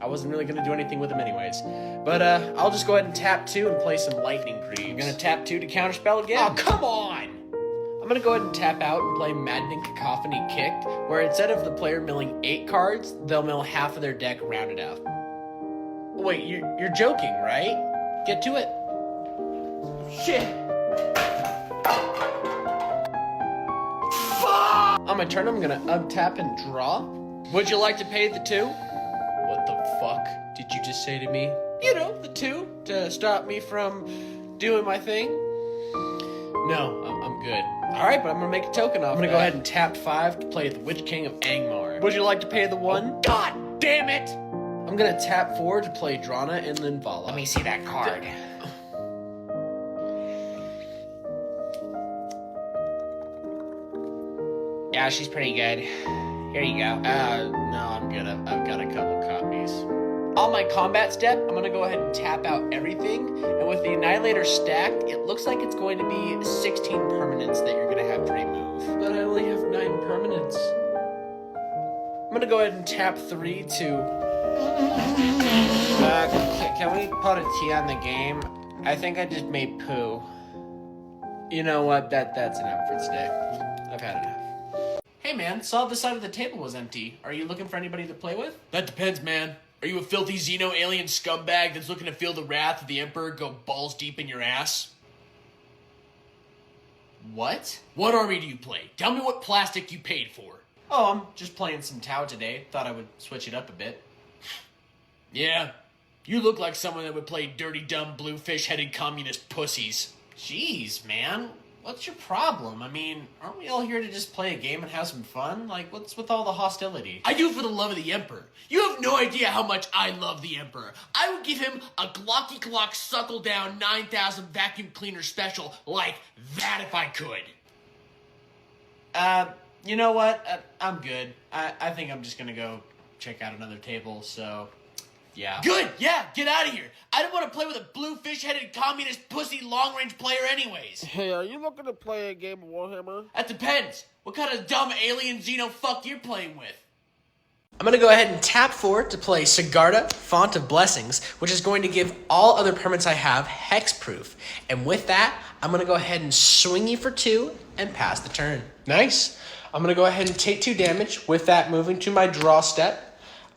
I wasn't really going to do anything with him anyways. But I'll just go ahead and tap 2 and play some Lightning Greaves. I'm going to tap 2 to counterspell again. Oh, come on! I'm going to go ahead and tap out and play Maddening Cacophony Kicked, where instead of the player milling 8 cards, they'll mill half of their deck rounded up. Wait, you're joking, right? Get to it. Shit. On my turn, I'm gonna untap and draw. Would you like to pay the 2? What the fuck did you just say to me? You know, the 2 to stop me from doing my thing. No, I'm good. Alright, but I'm gonna make a token off. I'm gonna go ahead and tap 5 to play the Witch King of Angmar. Would you like to pay the 1? Oh, God damn it! I'm gonna tap 4 to play Drana and Linvala. Let me see that card. Yeah, she's pretty good. Here you go. No, I'm good. I've got a couple copies. On my combat step, I'm gonna go ahead and tap out everything, and with the Annihilator stacked, it looks like it's going to be 16 permanents that you're gonna have to remove. But I only have 9 permanents. I'm gonna go ahead and tap 3 to... can we put a T on the game? I think I just made poo. You know what? That's enough for today. I've had enough. Hey man, saw the side of the table was empty. Are you looking for anybody to play with? That depends, man. Are you a filthy Xeno alien scumbag that's looking to feel the wrath of the Emperor go balls deep in your ass? What? What army do you play? Tell me what plastic you paid for. Oh, I'm just playing some Tau today. Thought I would switch it up a bit. Yeah, you look like someone that would play dirty, dumb, blue-fish-headed communist pussies. Jeez, man. What's your problem? I mean, aren't we all here to just play a game and have some fun? Like, what's with all the hostility? I do it for the love of the Emperor. You have no idea how much I love the Emperor. I would give him a Glocky Glock Suckle Down 9000 vacuum cleaner special like that if I could. You know what? I'm good. I think I'm just gonna go check out another table, so... yeah. Good, yeah, get out of here. I don't want to play with a blue fish-headed communist pussy long-range player anyways. Hey, are you looking to play a game of Warhammer? That depends. What kind of dumb alien Xeno fuck you're playing with? I'm going to go ahead and tap 4 to play Sigarda, Font of Blessings, which is going to give all other permanents I have hexproof. And with that, I'm going to go ahead and swing you for 2 and pass the turn. Nice. I'm going to go ahead and take 2 damage. With that, moving to my draw step.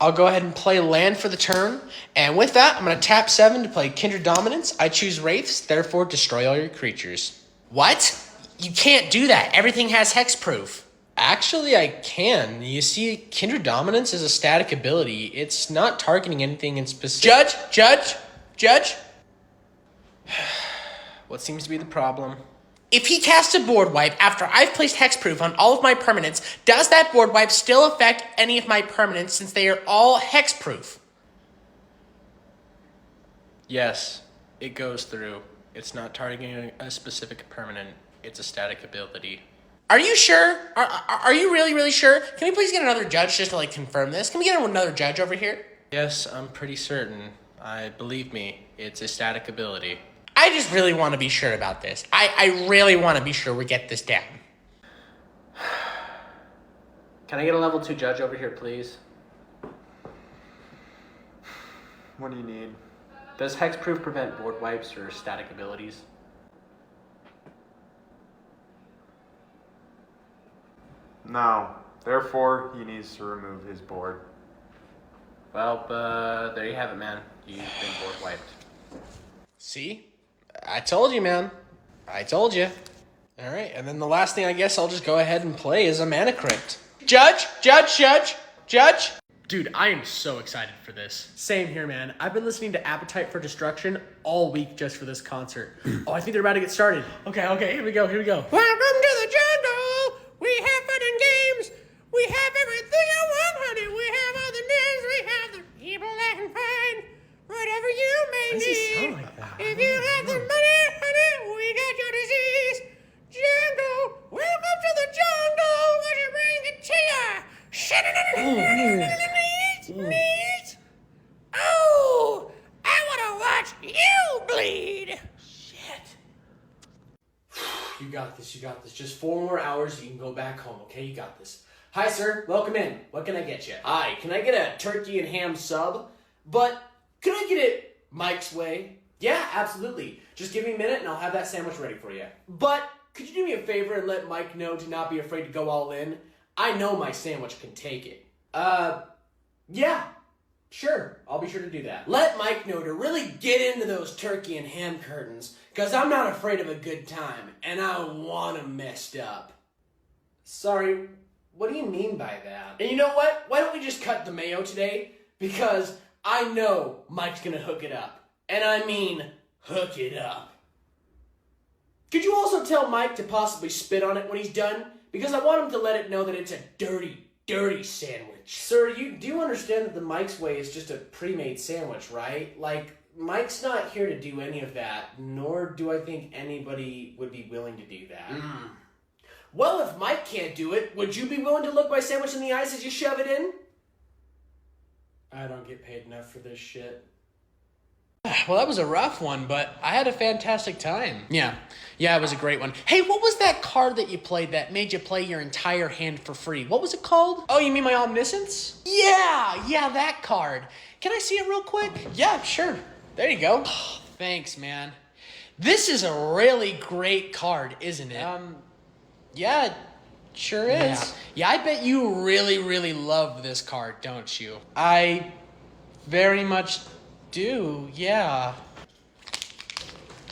I'll go ahead and play land for the turn. And with that, I'm going to tap 7 to play Kindred Dominance. I choose Wraiths, therefore destroy all your creatures. What? You can't do that. Everything has hexproof. Actually, I can. You see, Kindred Dominance is a static ability. It's not targeting anything in specific. Judge! What seems to be the problem? If he casts a board wipe after I've placed hexproof on all of my permanents, does that board wipe still affect any of my permanents since they are all hexproof? Yes, it goes through. It's not targeting a specific permanent. It's a static ability. Are you sure? Are you really sure? Can we please get another judge just to like confirm this? Can we get another judge over here? Yes, I'm pretty certain. Believe me, it's a static ability. I just really want to be sure about this. I really want to be sure we get this down. Can I get a level 2 judge over here, please? What do you need? Does hexproof prevent board wipes or static abilities? No. Therefore, he needs to remove his board. Well, there you have it, man. You've been board wiped. See? I told you, man. I told you. All right, and then the last thing I guess I'll just go ahead and play is a Mana Crypt. Judge! Dude, I am so excited for this. Same here, man. I've been listening to Appetite for Destruction all week just for this concert. Oh, I think they're about to get started. Okay, here we go. Welcome to the jungle! We have fun and games! We have everything I want, honey! We have all the news, we have the people that can find whatever you may Why does he need. sound like that? If you have the money, honey, we got your disease. Jungle, welcome to the jungle. What you bring it to ya? Meat. Oh, I want to watch you bleed. You got this. Just 4 more hours, you can go back home, okay? You got this. Hi, sir. Welcome in. What can I get you? Hi, can I get a turkey and ham sub? But could I get it Mike's way? Yeah, absolutely. Just give me a minute and I'll have that sandwich ready for you. But could you do me a favor and let Mike know to not be afraid to go all in? I know my sandwich can take it. Yeah. Sure, I'll be sure to do that. Let Mike know to really get into those turkey and ham curtains, because I'm not afraid of a good time, and I want them messed up. Sorry, what do you mean by that? And you know what? Why don't we just cut the mayo today? Because I know Mike's gonna hook it up. And I mean, hook it up. Could you also tell Mike to possibly spit on it when he's done? Because I want him to let it know that it's a dirty, dirty sandwich. Sir, you do understand that the Mike's way is just a pre-made sandwich, right? Like, Mike's not here to do any of that, nor do I think anybody would be willing to do that. Well, if Mike can't do it, would you be willing to look my sandwich in the eyes as you shove it in? I don't get paid enough for this shit. Well, that was a rough one, but I had a fantastic time. Yeah, it was a great one. Hey, what was that card that you played that made you play your entire hand for free? What was it called? Oh, you mean my Omniscience? Yeah, that card. Can I see it real quick? Yeah, sure. There you go. Oh, thanks, man. This is a really great card, isn't it? Yeah, it sure is. Yeah, I bet you really, really love this card, don't you? I very much do, yeah.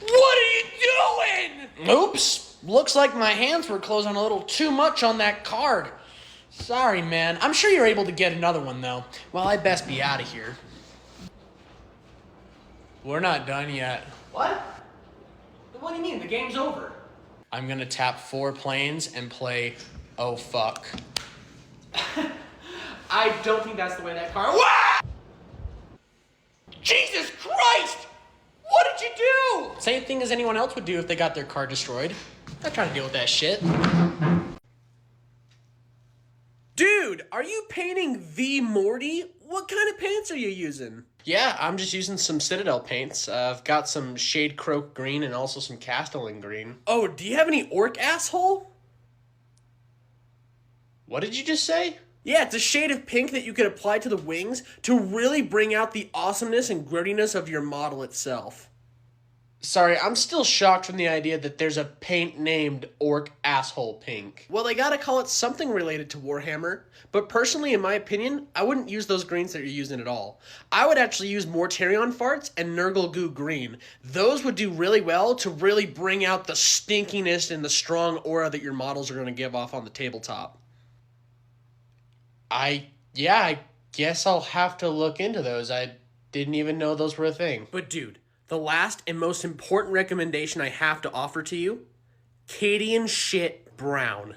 What are you doing? Oops. Looks like my hands were closing a little too much on that card. Sorry, man. I'm sure you're able to get another one, though. Well, I best be out of here. We're not done yet. What? What do you mean? The game's over. I'm gonna tap 4 planes and play Oh Fuck. I don't think that's the way that card. What? Jesus Christ! What did you do? Same thing as anyone else would do if they got their card destroyed. I try to deal with that shit. Dude, are you painting the Morty? What kind of paints are you using? Yeah, I'm just using some Citadel paints. I've got some Shade Croak green and also some Castellan green. Oh, do you have any orc asshole? What did you just say? Yeah, it's a shade of pink that you could apply to the wings to really bring out the awesomeness and grittiness of your model itself. Sorry, I'm still shocked from the idea that there's a paint named Orc Asshole Pink. Well, they gotta call it something related to Warhammer, but personally, in my opinion, I wouldn't use those greens that you're using at all. I would actually use Mortarion Farts and Nurgle Goo Green. Those would do really well to really bring out the stinkiness and the strong aura that your models are gonna give off on the tabletop. I guess I'll have to look into those. I didn't even know those were a thing. But dude, the last and most important recommendation I have to offer to you, Cadian shit brown.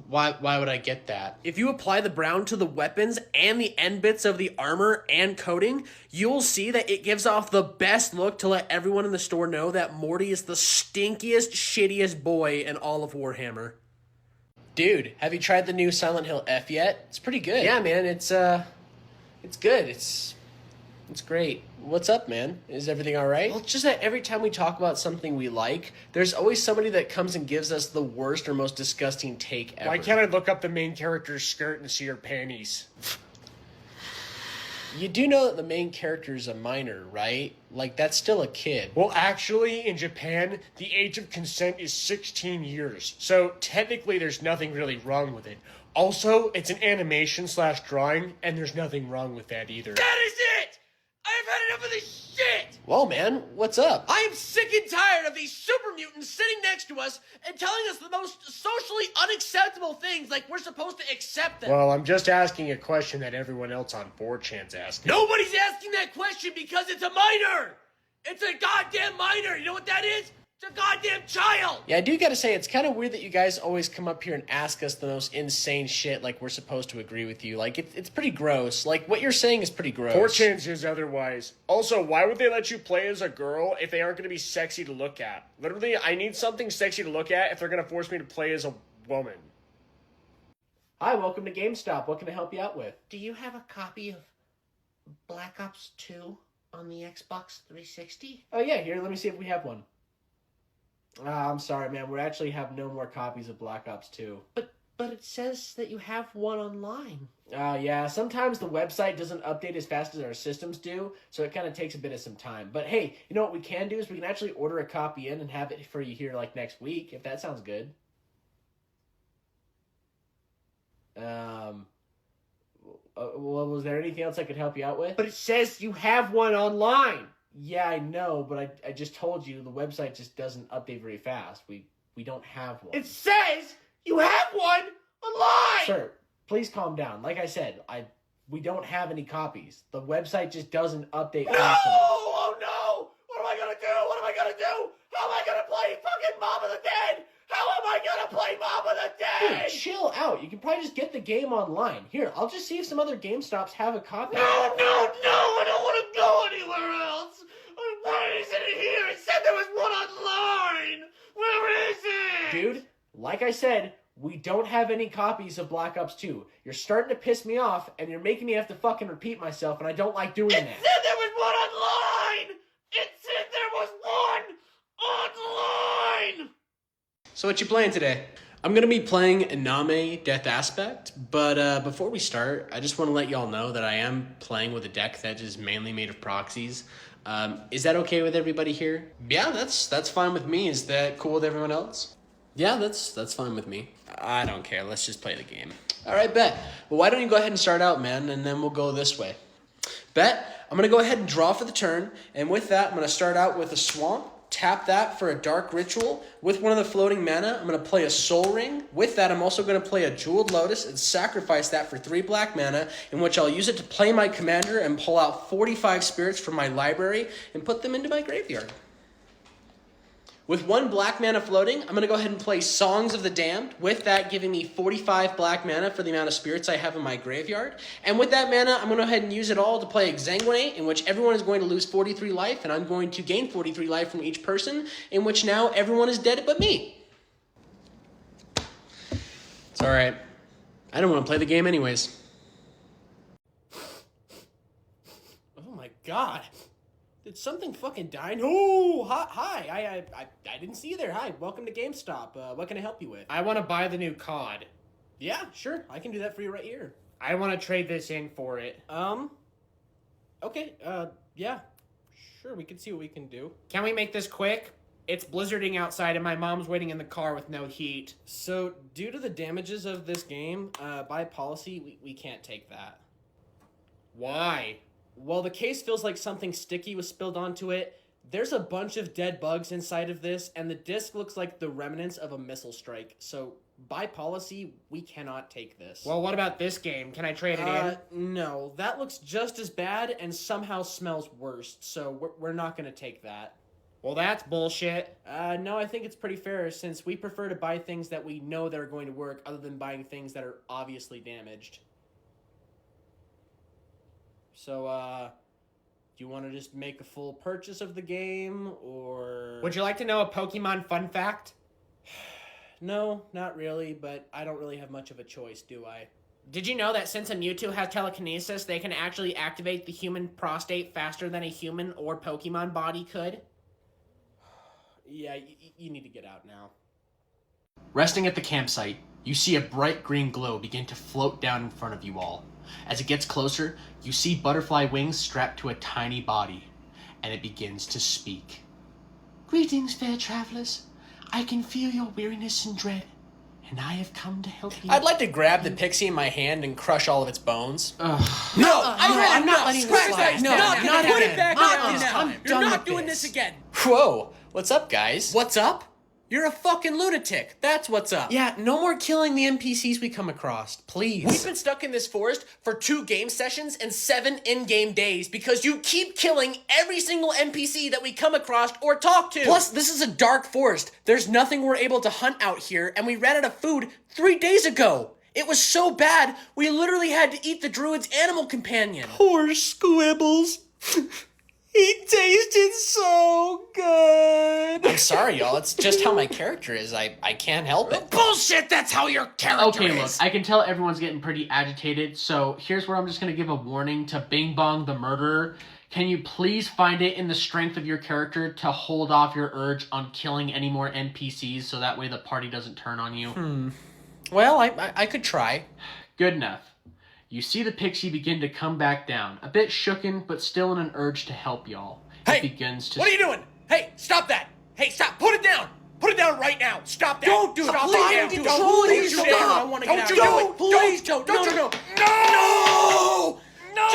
Why would I get that? If you apply the brown to the weapons and the end bits of the armor and coating, you'll see that it gives off the best look to let everyone in the store know that Morty is the stinkiest, shittiest boy in all of Warhammer. Dude, have you tried the new Silent Hill F yet? It's pretty good. Yeah, man, it's good. It's great. What's up, man? Is everything all right? Well, it's just that every time we talk about something we like, there's always somebody that comes and gives us the worst or most disgusting take ever. Why can't I look up the main character's skirt and see her panties? You do know that the main character is a minor, right? Like, that's still a kid. Well, actually, in Japan, the age of consent is 16 years. So, technically, there's nothing really wrong with it. Also, it's an animation/drawing, and there's nothing wrong with that either. That is it! I've had enough of this shit! Well, man, what's up? I am sick and tired of these super mutants sitting next to us and telling us the most socially unacceptable things like we're supposed to accept them. Well, I'm just asking a question that everyone else on 4chan's asking. Nobody's asking that question because it's a minor! It's a goddamn minor! You know what that is? It's a goddamn child! Yeah, I do gotta say, it's kind of weird that you guys always come up here and ask us the most insane shit like we're supposed to agree with you. Like, it's pretty gross. Like, what you're saying is pretty gross. 4chan says otherwise. Also, why would they let you play as a girl if they aren't going to be sexy to look at? Literally, I need something sexy to look at if they're going to force me to play as a woman. Hi, welcome to GameStop. What can I help you out with? Do you have a copy of Black Ops 2 on the Xbox 360? Oh, yeah, here, let me see if we have one. I'm sorry, man. We actually have no more copies of Black Ops 2. But it says that you have one online. Yeah, sometimes the website doesn't update as fast as our systems do, so it kind of takes a bit of some time. But hey, you know what we can do is we can actually order a copy in and have it for you here like next week, if that sounds good. Well, was there anything else I could help you out with? But it says you have one online. Yeah, I know, but I just told you the website just doesn't update very fast. We don't have one. It says you have one online! Sir, please calm down. Like I said, we don't have any copies. The website just doesn't update fast enough. Oh no! What am I gonna do? What am I gonna do? How am I gonna play fucking Mob of the Dead? How am I gonna play Mob of the Dead? Dude, chill out. You can probably just get the game online. Here, I'll just see if some other GameStops have a copy. No, I don't want to go anywhere else. Why is it here? It said there was one online. Where is it? Dude, like I said, we don't have any copies of Black Ops 2. You're starting to piss me off, and you're making me have to fucking repeat myself, and I don't like doing that. It said there was one online. It said there was one online. So what you playing today? I'm going to be playing Iname Death Aspect, but before we start, I just want to let y'all know that I am playing with a deck that is mainly made of proxies. Is that okay with everybody here? Yeah, that's fine with me. Is that cool with everyone else? Yeah, that's fine with me. I don't care. Let's just play the game. All right, bet. Well, why don't you go ahead and start out, man, and then we'll go this way. Bet, I'm going to go ahead and draw for the turn, and with that, I'm going to start out with a swamp, tap that for a dark ritual. With one of the floating mana, I'm going to play a soul ring. With that, I'm also going to play a jeweled lotus and sacrifice that for 3 black mana, in which I'll use it to play my commander and pull out 45 spirits from my library and put them into my graveyard. With 1 black mana floating, I'm going to go ahead and play Songs of the Damned, with that giving me 45 black mana for the amount of spirits I have in my graveyard. And with that mana, I'm going to go ahead and use it all to play Exsanguinate, in which everyone is going to lose 43 life, and I'm going to gain 43 life from each person, in which now everyone is dead but me. It's alright. I don't want to play the game anyways. Oh my god. Did something fucking die? No! Hi! I didn't see you there. Hi, welcome to GameStop. What can I help you with? I want to buy the new COD. Yeah, sure. I can do that for you right here. I want to trade this in for it. Okay, yeah. Sure, we can see what we can do. Can we make this quick? It's blizzarding outside and my mom's waiting in the car with no heat. So, due to the damages of this game, by policy, we can't take that. Why? Well, the case feels like something sticky was spilled onto it. There's a bunch of dead bugs inside of this, and the disc looks like the remnants of a missile strike. So, by policy, we cannot take this. Well, what about this game? Can I trade it in? No. That looks just as bad and somehow smells worse, so we're not going to take that. Well, that's bullshit. No, I think it's pretty fair, since we prefer to buy things that we know that are going to work, other than buying things that are obviously damaged. So, do you want to just make a full purchase of the game, or... Would you like to know a Pokemon fun fact? No, not really, but I don't really have much of a choice, do I? Did you know that since a Mewtwo has telekinesis, they can actually activate the human prostate faster than a human or Pokemon body could? Yeah, you need to get out now. Resting at the campsite, you see a bright green glow begin to float down in front of you all. As it gets closer, you see butterfly wings strapped to a tiny body, and it begins to speak. Greetings, fair travelers. I can feel your weariness and dread, and I have come to help you. I'd like to grab the pixie in my hand and crush all of its bones. I'm not letting this slide. No, not put again. it back Not on. this time. You're not doing this again. Whoa, what's up, guys? What's up? You're a fucking lunatic. That's what's up. Yeah, no more killing the NPCs we come across, please. We've been stuck in this forest for 2 game sessions and 7 in-game days because you keep killing every single NPC that we come across or talk to. Plus, this is a dark forest. There's nothing we're able to hunt out here, and we ran out of food 3 days ago. It was so bad, we literally had to eat the druid's animal companion. Poor Squibbles. He tasted so good. I'm sorry, y'all. It's just how my character is. I can't help it. Bullshit, that's how your character Okay, is. look, I can tell everyone's getting pretty agitated, so here's where I'm just going to give a warning to Bing Bong the Murderer. Can you please find it in the strength of your character to hold off your urge on killing any more NPCs so that way the party doesn't turn on you? Well, I could try. Good enough. You see the pixie begin to come back down, a bit shooken, but still in an urge to help y'all. Hey, it begins to... what are you doing? Hey, stop that! Hey, stop! Put it down! Put it down right now! Stop that! Don't do it! Stop Please, it! Please, Don't stop! I want to get out. Don't you do it! Please don't! Don't you do it! No! No!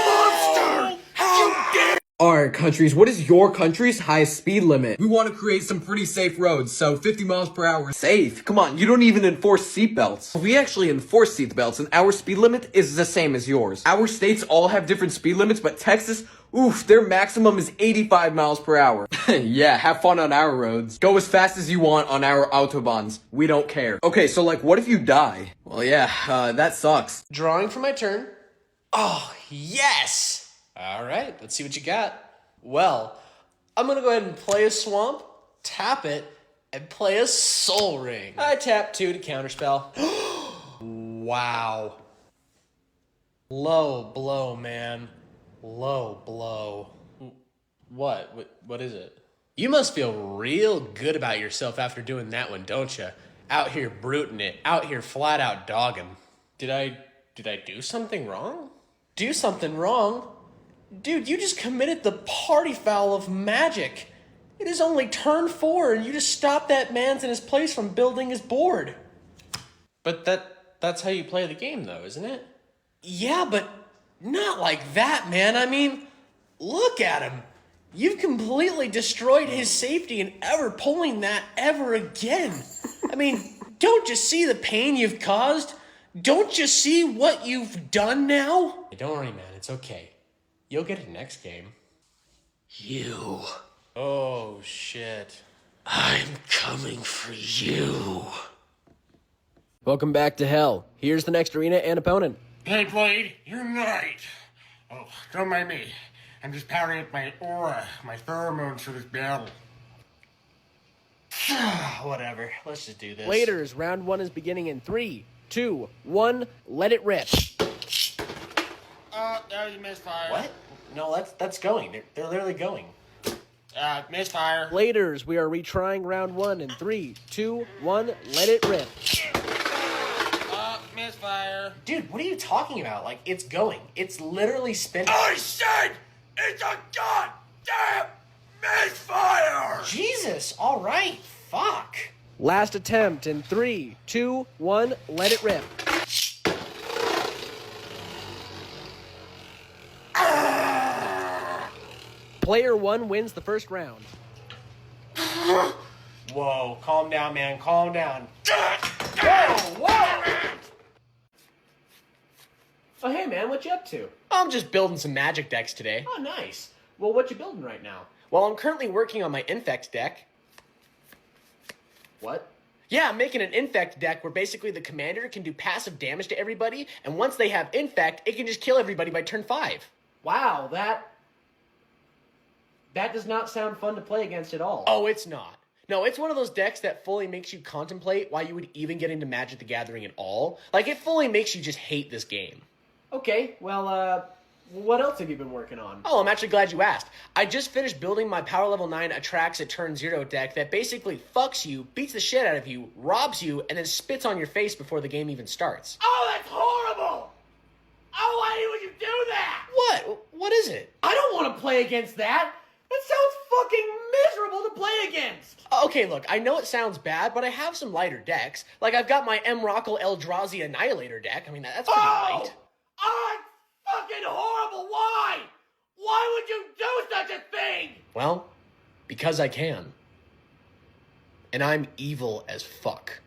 Monster! How dare! Alright, countries, what is your country's highest speed limit? We want to create some pretty safe roads, so 50 miles per hour. Safe? Come on, you don't even enforce seatbelts. We actually enforce seatbelts, and our speed limit is the same as yours. Our states all have different speed limits, but Texas, oof, their maximum is 85 miles per hour. Yeah, have fun on our roads. Go as fast as you want on our autobahns. We don't care. Okay, so like, what if you die? Well, yeah, that sucks. Drawing for my turn. Oh, yes! All right, let's see what you got. Well, I'm going to go ahead and play a swamp, tap it, and play a soul ring. I tap 2 to counterspell. Wow. Low blow, man. Low blow. What is it? You must feel real good about yourself after doing that one, don't you? Out here bruting it, out here flat out dogging. Did I do something wrong? Do something wrong? Dude, you just committed the party foul of magic. It is only turn 4 and you just stopped that man's in his place from building his board. But that's how you play the game, though, isn't it? Yeah, but not like that, man. I mean, look at him. You've completely destroyed his safety and ever pulling that ever again. I mean, don't you see the pain you've caused? Don't you see what you've done now? Hey, don't worry, man. It's okay. You'll get it next game. You. Oh, shit. I'm coming for you. Welcome back to hell. Here's the next arena and opponent. Hey, Blade, you're right. Oh, don't mind me. I'm just powering up my aura, my pheromones for this battle. Whatever. Let's just do this. Bladers, round 1 is beginning in 3, 2, 1, let it rip. That was a misfire. What? No, that's going. They're literally going. Misfire. Bladers, we are retrying round 1 in 3, 2, 1, let it rip. Misfire. Dude, what are you talking about? Like, it's going. It's literally spinning. I said it's a goddamn misfire! Jesus, all right. Fuck. Last attempt in 3, 2, 1, let it rip. Player 1 wins the first round. Whoa, calm down, man. Calm down. Whoa! Oh, hey, man, what you up to? I'm just building some magic decks today. Oh, nice. Well, what you building right now? Well, I'm currently working on my infect deck. What? Yeah, I'm making an infect deck where basically the commander can do passive damage to everybody, and once they have infect, it can just kill everybody by turn 5. Wow, that does not sound fun to play against at all. Oh, it's not. No, it's one of those decks that fully makes you contemplate why you would even get into Magic the Gathering at all. Like, it fully makes you just hate this game. Okay, well, what else have you been working on? Oh, I'm actually glad you asked. I just finished building my Power Level 9 Attracts at Turn 0 deck that basically fucks you, beats the shit out of you, robs you, and then spits on your face before the game even starts. Oh, that's horrible! Oh, why would you do that? What? What is it? I don't want to play against that! That sounds fucking miserable to play against! Okay, look, I know it sounds bad, but I have some lighter decks. Like, I've got my M. Rockle Eldrazi Annihilator deck. I mean, that's pretty light. Oh, it's fucking horrible! Why? Why would you do such a thing? Well, because I can. And I'm evil as fuck.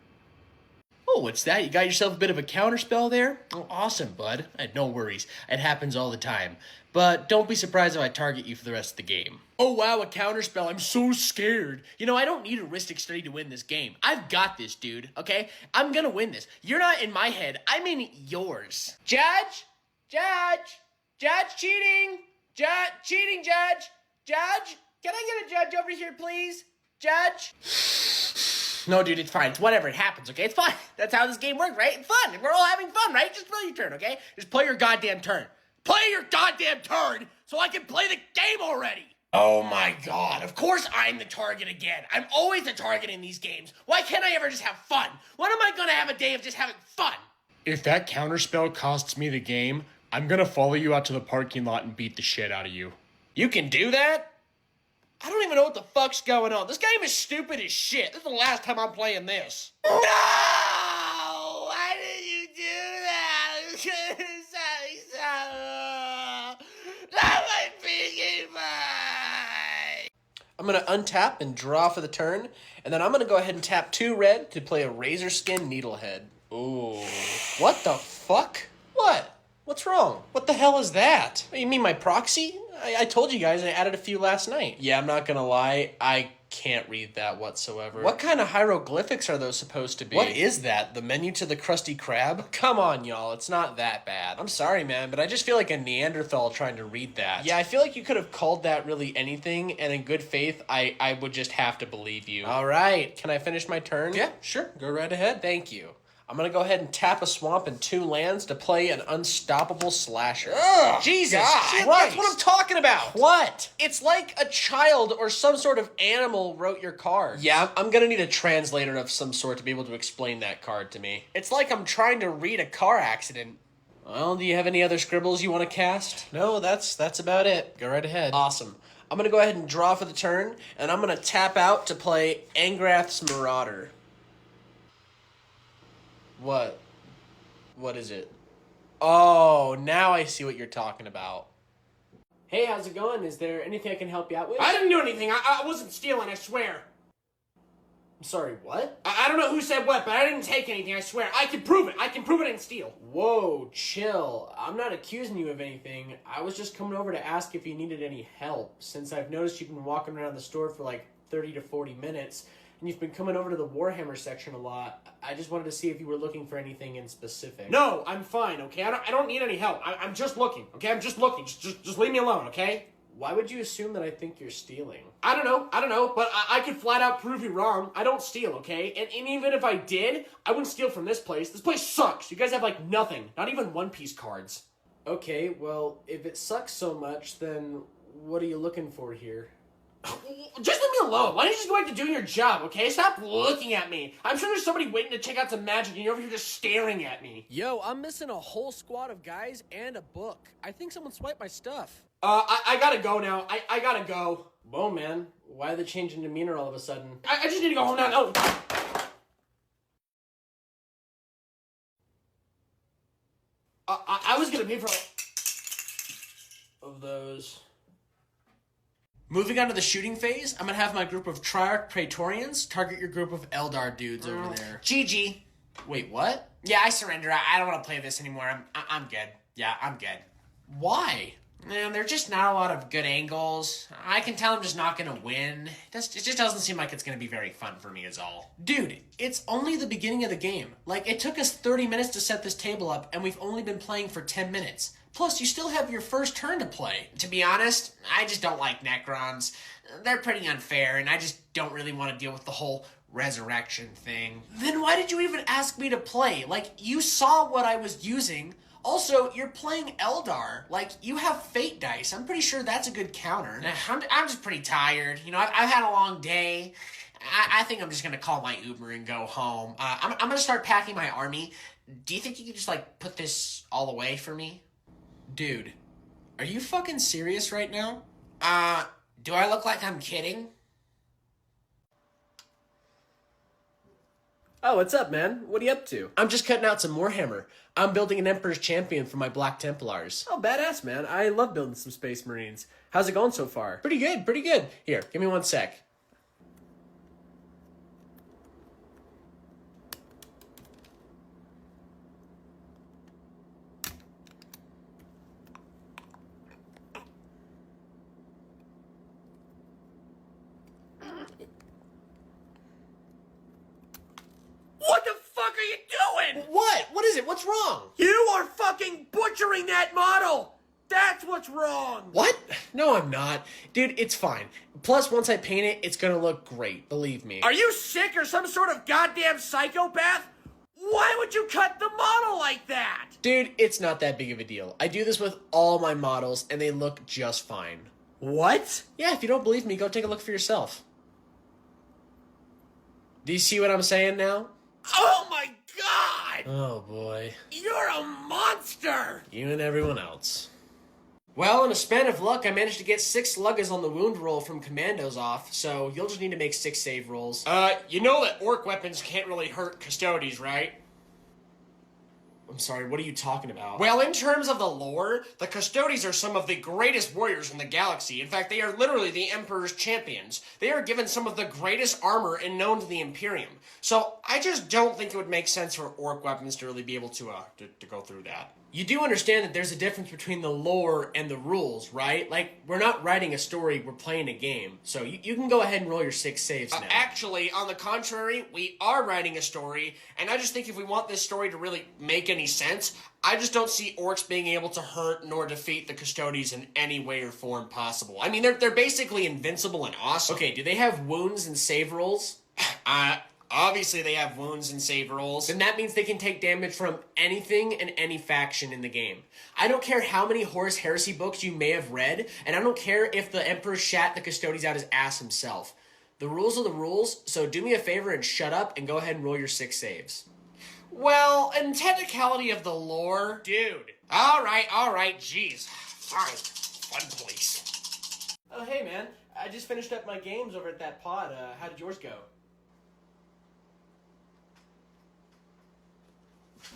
Oh, what's that? You got yourself a bit of a counterspell there? Oh, awesome, bud. No worries. It happens all the time. But don't be surprised if I target you for the rest of the game. Oh, wow, a counterspell. I'm so scared. You know, I don't need a Ristic Study to win this game. I've got this, dude, okay? I'm gonna win this. You're not in my head. I'm in yours. Judge? Judge? Judge cheating? Judge? Cheating, Judge? Judge? Can I get a judge over here, please? Judge? No, dude, it's fine. It's whatever. It happens, okay? It's fine. That's how this game works, right? It's fun. We're all having fun, right? Just play your turn, okay? Just play your goddamn turn. Play your goddamn turn so I can play the game already. Oh my god, of course I'm the target again. I'm always the target in these games. Why can't I ever just have fun? When am I gonna have a day of just having fun? If that counterspell costs me the game, I'm gonna follow you out to the parking lot and beat the shit out of you. You can do that? I don't even know what the fuck's going on. This game is stupid as shit. This is the last time I'm playing this. No! Why did you do that? I'm going to untap and draw for the turn, and then I'm going to go ahead and tap 2 red to play a Razor Skin Needlehead. Ooh. What the fuck? What? What's wrong? What the hell is that? You mean my proxy? I told you guys I added a few last night. Yeah, I'm not going to lie. I can't read that whatsoever. What kind of hieroglyphics are those supposed to be? What is that? The menu to the Krusty Krab? Come on, y'all. It's not that bad. I'm sorry, man, but I just feel like a Neanderthal trying to read that. Yeah, I feel like you could have called that really anything, and in good faith, I would just have to believe you. All right. Can I finish my turn? Yeah, sure. Go right ahead. Thank you. I'm going to go ahead and tap a swamp and 2 lands to play an Unstoppable Slasher. Ugh, Jesus Christ. That's what I'm talking about. What? It's like a child or some sort of animal wrote your card. Yeah, I'm going to need a translator of some sort to be able to explain that card to me. It's like I'm trying to read a car accident. Well, do you have any other scribbles you want to cast? No, that's about it. Go right ahead. Awesome. I'm going to go ahead and draw for the turn, and I'm going to tap out to play Angrath's Marauder. What? What is it? Oh, now I see what you're talking about. Hey, how's it going? Is there anything I can help you out with? I didn't do anything. I wasn't stealing, I swear. I'm sorry, what? I don't know who said what, but I didn't take anything, I swear. I can prove it. I didn't steal. Whoa, chill. I'm not accusing you of anything. I was just coming over to ask if you needed any help, since I've noticed you've been walking around the store for like 30 to 40 minutes, and you've been coming over to the Warhammer section a lot. I just wanted to see if you were looking for anything in specific. No, I'm fine, okay? I don't need any help. I'm just looking, okay? I'm just looking. Just leave me alone, okay? Why would you assume that I think you're stealing? I don't know, but I could flat out prove you wrong. I don't steal, okay? And even if I did, I wouldn't steal from this place. This place sucks. You guys have, like, nothing. Not even one-piece cards. Okay, well, if it sucks so much, then what are you looking for here? Just leave me alone. Why don't you just go back to doing your job, okay? Stop looking at me. I'm sure there's somebody waiting to check out some magic and you're over here just staring at me. Yo, I'm missing a whole squad of guys and a book. I think someone swiped my stuff. I gotta go now. I gotta go. Whoa, man. Why the change in demeanor all of a sudden? I just need to go home now. No. I was gonna pay for of those. Moving on to the shooting phase, I'm gonna have my group of Triarch Praetorians target your group of Eldar dudes over there. GG. Wait, what? Yeah, I surrender. I don't want to play this anymore. I'm good. Yeah, I'm good. Why? Man, there are just not a lot of good angles. I can tell I'm just not gonna win. It just doesn't seem like it's gonna be very fun for me is all. Dude, it's only the beginning of the game. Like, it took us 30 minutes to set this table up, and we've only been playing for 10 minutes. Plus, you still have your first turn to play. To be honest, I just don't like Necrons. They're pretty unfair, and I just don't really want to deal with the whole resurrection thing. Then why did you even ask me to play? Like, you saw what I was using. Also, you're playing Eldar. Like, you have fate dice. I'm pretty sure that's a good counter. I'm just pretty tired. You know, I've had a long day. I think I'm just going to call my Uber and go home. I'm going to start packing my army. Do you think you could just, like, put this all away for me? Dude, are you fucking serious right now? Do I look like I'm kidding? Oh, what's up, man? What are you up to? I'm just cutting out some Warhammer. I'm building an Emperor's Champion for my Black Templars. Oh, badass, man. I love building some Space Marines. How's it going so far? Pretty good, pretty good. Here, give me one sec. What the fuck are you doing? What? What is it? What's wrong? You are fucking butchering that model! That's what's wrong! What? No, I'm not. Dude, it's fine. Plus, once I paint it, it's gonna look great. Believe me. Are you sick or some sort of goddamn psychopath? Why would you cut the model like that? Dude, it's not that big of a deal. I do this with all my models, and they look just fine. What? Yeah, if you don't believe me, go take a look for yourself. Do you see what I'm saying now? Oh my god! Oh boy. You're a monster! You and everyone else. Well, in a span of luck, I managed to get 6 sluggas on the wound roll from commandos off, so you'll just need to make 6 save rolls. You know that orc weapons can't really hurt custodies, right? I'm sorry, what are you talking about? Well, in terms of the lore, the Custodies are some of the greatest warriors in the galaxy. In fact, they are literally the Emperor's champions. They are given some of the greatest armor and known to the Imperium. So, I just don't think it would make sense for orc weapons to really be able to go through that. You do understand that there's a difference between the lore and the rules, right? Like, we're not writing a story, we're playing a game. So you can go ahead and roll your 6 saves now. Actually, on the contrary, we are writing a story, and I just think if we want this story to really make any sense, I just don't see orcs being able to hurt nor defeat the Custodies in any way or form possible. I mean, they're basically invincible and awesome. Okay, do they have wounds and save rolls? Obviously they have wounds and save rolls. Then that means they can take damage from anything and any faction in the game. I don't care how many Horus Heresy books you may have read, and I don't care if the Emperor shat the Custodies out his ass himself. The rules are the rules, so do me a favor and shut up and go ahead and roll your 6 saves. Well, in technicality of the lore, dude, All right, jeez. Fine. Fun place. Oh, hey, man. I just finished up my games over at that pod. How did yours go?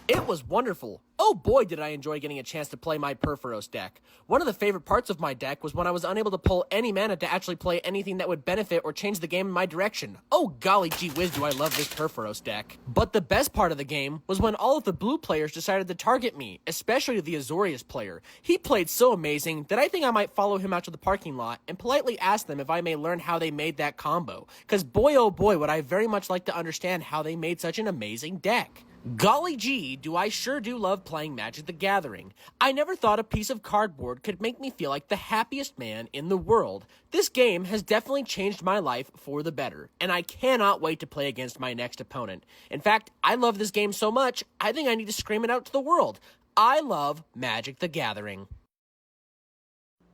It was wonderful. Oh boy, did I enjoy getting a chance to play my Perforos deck. One of the favorite parts of my deck was when I was unable to pull any mana to actually play anything that would benefit or change the game in my direction. Oh golly gee whiz, do I love this Perforos deck. But the best part of the game was when all of the blue players decided to target me, especially the Azorius player. He played so amazing that I think I might follow him out to the parking lot and politely ask them if I may learn how they made that combo. Cause boy oh boy would I very much like to understand how they made such an amazing deck. Golly gee, do I sure do love playing Magic the Gathering. I never thought a piece of cardboard could make me feel like the happiest man in the world. This game has definitely changed my life for the better, and I cannot wait to play against my next opponent. In fact, I love this game so much, I think I need to scream it out to the world. I love Magic the Gathering.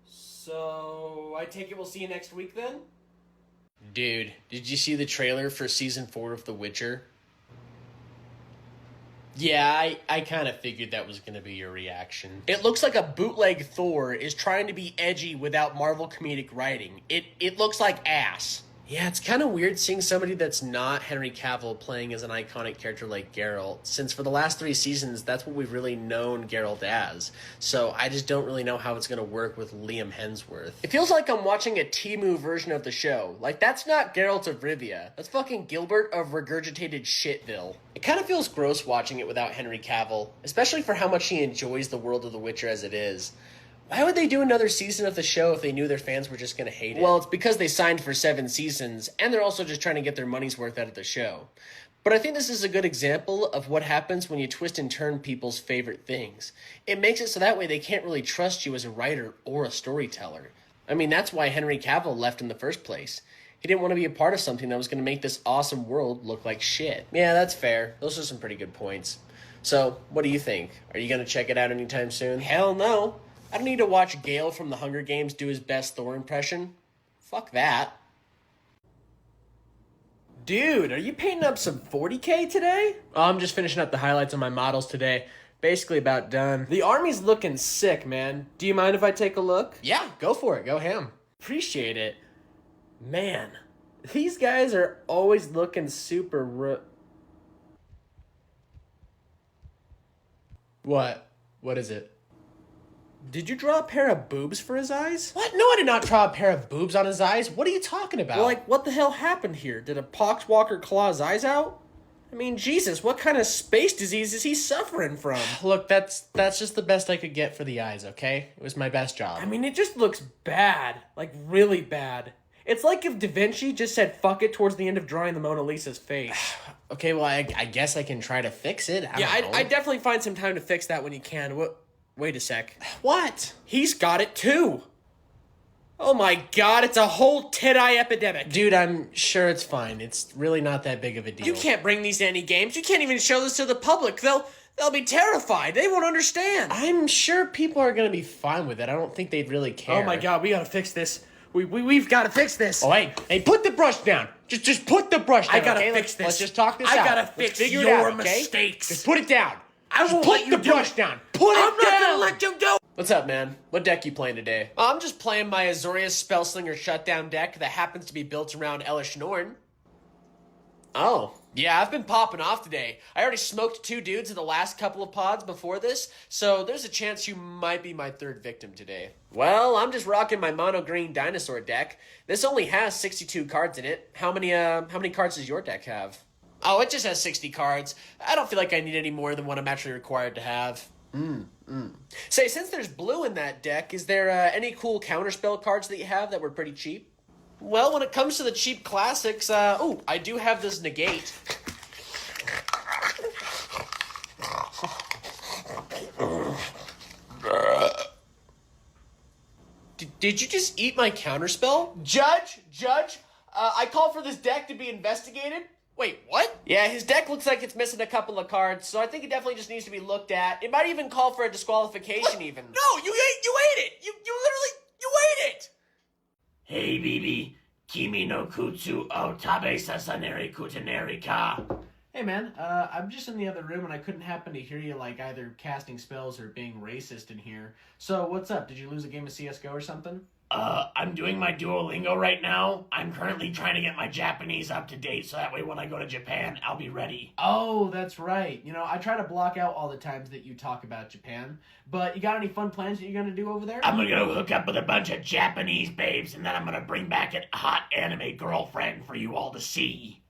So, I take it we'll see you next week then? Dude, did you see the trailer for Season 4 of The Witcher? Yeah, I kind of figured that was going to be your reaction. It looks like a bootleg Thor is trying to be edgy without Marvel comedic writing. It looks like ass. Yeah, it's kind of weird seeing somebody that's not Henry Cavill playing as an iconic character like Geralt, since for the last 3 seasons, that's what we've really known Geralt as. So I just don't really know how it's going to work with Liam Hemsworth. It feels like I'm watching a Temu version of the show. Like, that's not Geralt of Rivia. That's fucking Gilbert of regurgitated shitville. It kind of feels gross watching it without Henry Cavill, especially for how much he enjoys the world of The Witcher as it is. Why would they do another season of the show if they knew their fans were just going to hate it? Well, it's because they signed for 7 seasons, and they're also just trying to get their money's worth out of the show. But I think this is a good example of what happens when you twist and turn people's favorite things. It makes it so that way they can't really trust you as a writer or a storyteller. I mean, that's why Henry Cavill left in the first place. He didn't want to be a part of something that was going to make this awesome world look like shit. Yeah, that's fair. Those are some pretty good points. So, what do you think? Are you going to check it out anytime soon? Hell no. I don't need to watch Gale from the Hunger Games do his best Thor impression. Fuck that. Dude, are you painting up some 40K today? Oh, I'm just finishing up the highlights on my models today. Basically about done. The army's looking sick, man. Do you mind if I take a look? Yeah, go for it. Go ham. Appreciate it. Man, these guys are always looking super What? What is it? Did you draw a pair of boobs for his eyes? What? No, I did not draw a pair of boobs on his eyes. What are you talking about? Well, like, what the hell happened here? Did a poxwalker claw his eyes out? I mean, Jesus, what kind of space disease is he suffering from? Look, that's just the best I could get for the eyes, okay? It was my best job. I mean, it just looks bad. Like, really bad. It's like if Da Vinci just said fuck it towards the end of drawing the Mona Lisa's face. Okay, well, I guess I can try to fix it. I definitely find some time to fix that when you can. Wait a sec. What? He's got it too. Oh my god, it's a whole tit-eye epidemic. Dude, I'm sure it's fine. It's really not that big of a deal. You can't bring these to any games. You can't even show this to the public. They'll be terrified. They won't understand. I'm sure people are going to be fine with it. I don't think they'd really care. Oh my god, we got to fix this. We've got to fix this. Oh, hey, put the brush down. Just put the brush down. I gotta fix this. Let's just talk this out. I gotta fix your mistakes. Just put it down. I won't let you put the brush down. Put it down. I'm not gonna let you do. What's up, man? What deck you playing today? I'm just playing my Azorius Spellslinger Shutdown deck that happens to be built around Elish Norn. Oh, yeah, I've been popping off today. I already smoked 2 dudes in the last couple of pods before this, so there's a chance you might be my 3rd victim today. Well, I'm just rocking my mono green dinosaur deck. This only has 62 cards in it. How many cards does your deck have? Oh, it just has 60 cards. I don't feel like I need any more than what I'm actually required to have. Say, since there's blue in that deck, is there any cool counterspell cards that you have that were pretty cheap? Well, when it comes to the cheap classics, I do have this Negate. Did you just eat my counterspell? Judge, I call for this deck to be investigated. Wait, what? Yeah, his deck looks like it's missing a couple of cards, so I think it definitely just needs to be looked at. It might even call for a disqualification even. No, you ate it! You ate it! Hey, Bibi. Kimi no kutsu o tabe sasaneri kuteneri ka. Hey man, I'm just in the other room and I couldn't happen to hear you like either casting spells or being racist in here. So what's up? Did you lose a game of CSGO or something? I'm doing my Duolingo right now. I'm currently trying to get my Japanese up to date so that way when I go to Japan, I'll be ready. Oh, that's right. You know, I try to block out all the times that you talk about Japan, but you got any fun plans that you're gonna do over there? I'm gonna go hook up with a bunch of Japanese babes and then I'm gonna bring back a hot anime girlfriend for you all to see.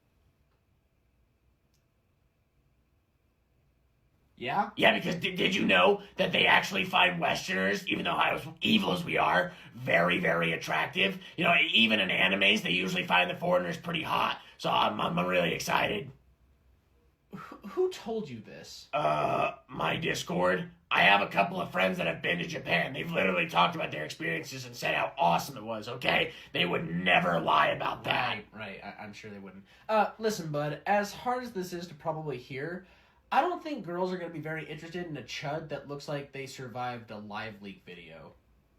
Yeah? Yeah, because did you know that they actually find Westerners, even though as evil as we are, very, very attractive? You know, even in animes, they usually find the foreigners pretty hot. So I'm really excited. Who told you this? My Discord. I have a couple of friends that have been to Japan. They've literally talked about their experiences and said how awesome it was, okay? They would never lie about that. Right. I'm sure they wouldn't. Listen, bud, as hard as this is to probably hear, I don't think girls are going to be very interested in a chud that looks like they survived a live leak video.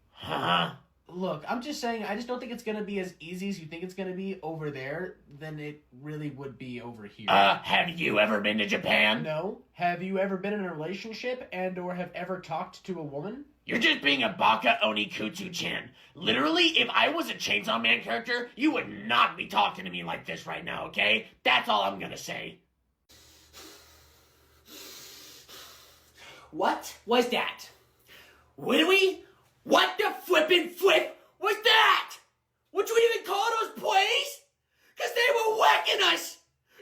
Huh? Look, I'm just saying, I just don't think it's going to be as easy as you think it's going to be over there than it really would be over here. Have you ever been to Japan? No. Have you ever been in a relationship and or have ever talked to a woman? You're just being a baka Onikutsu-chan. Literally, if I was a Chainsaw Man character, you would not be talking to me like this right now, okay? That's all I'm gonna say. What was that? Really? What the flippin' flip was that? Would you even call those plays? Cause they were whacking us!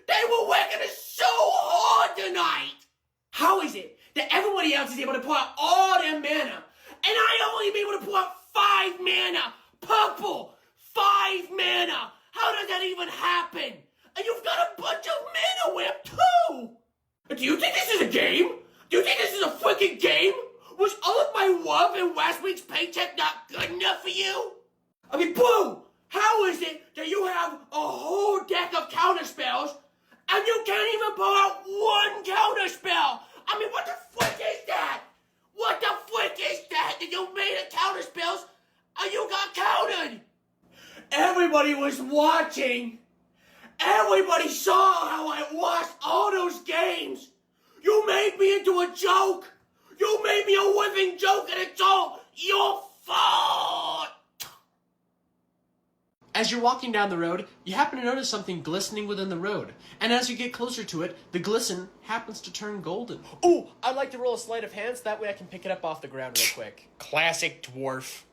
They were whacking us so hard tonight! How is it that everybody else is able to pull out all their mana, and I only be able to pull out 5 mana? Purple! 5 mana! How does that even happen? And you've got a bunch of mana whip too! Do you think this is a game? Do you think this is a freaking game? Was all of my love and last week's paycheck not good enough for you? I mean, boo! How is it that you have a whole deck of counterspells and you can't even pull out one counterspell? I mean, what the frick is that? What the frick is that? That you made a counterspells and you got countered? Everybody was watching. Everybody saw how I lost all those games. You made me into a joke. You made me a living joke, and it's all your fault. As you're walking down the road, you happen to notice something glistening within the road. And as you get closer to it, the glisten happens to turn golden. Ooh, I'd like to roll a sleight of hand so that way I can pick it up off the ground real quick. Classic dwarf.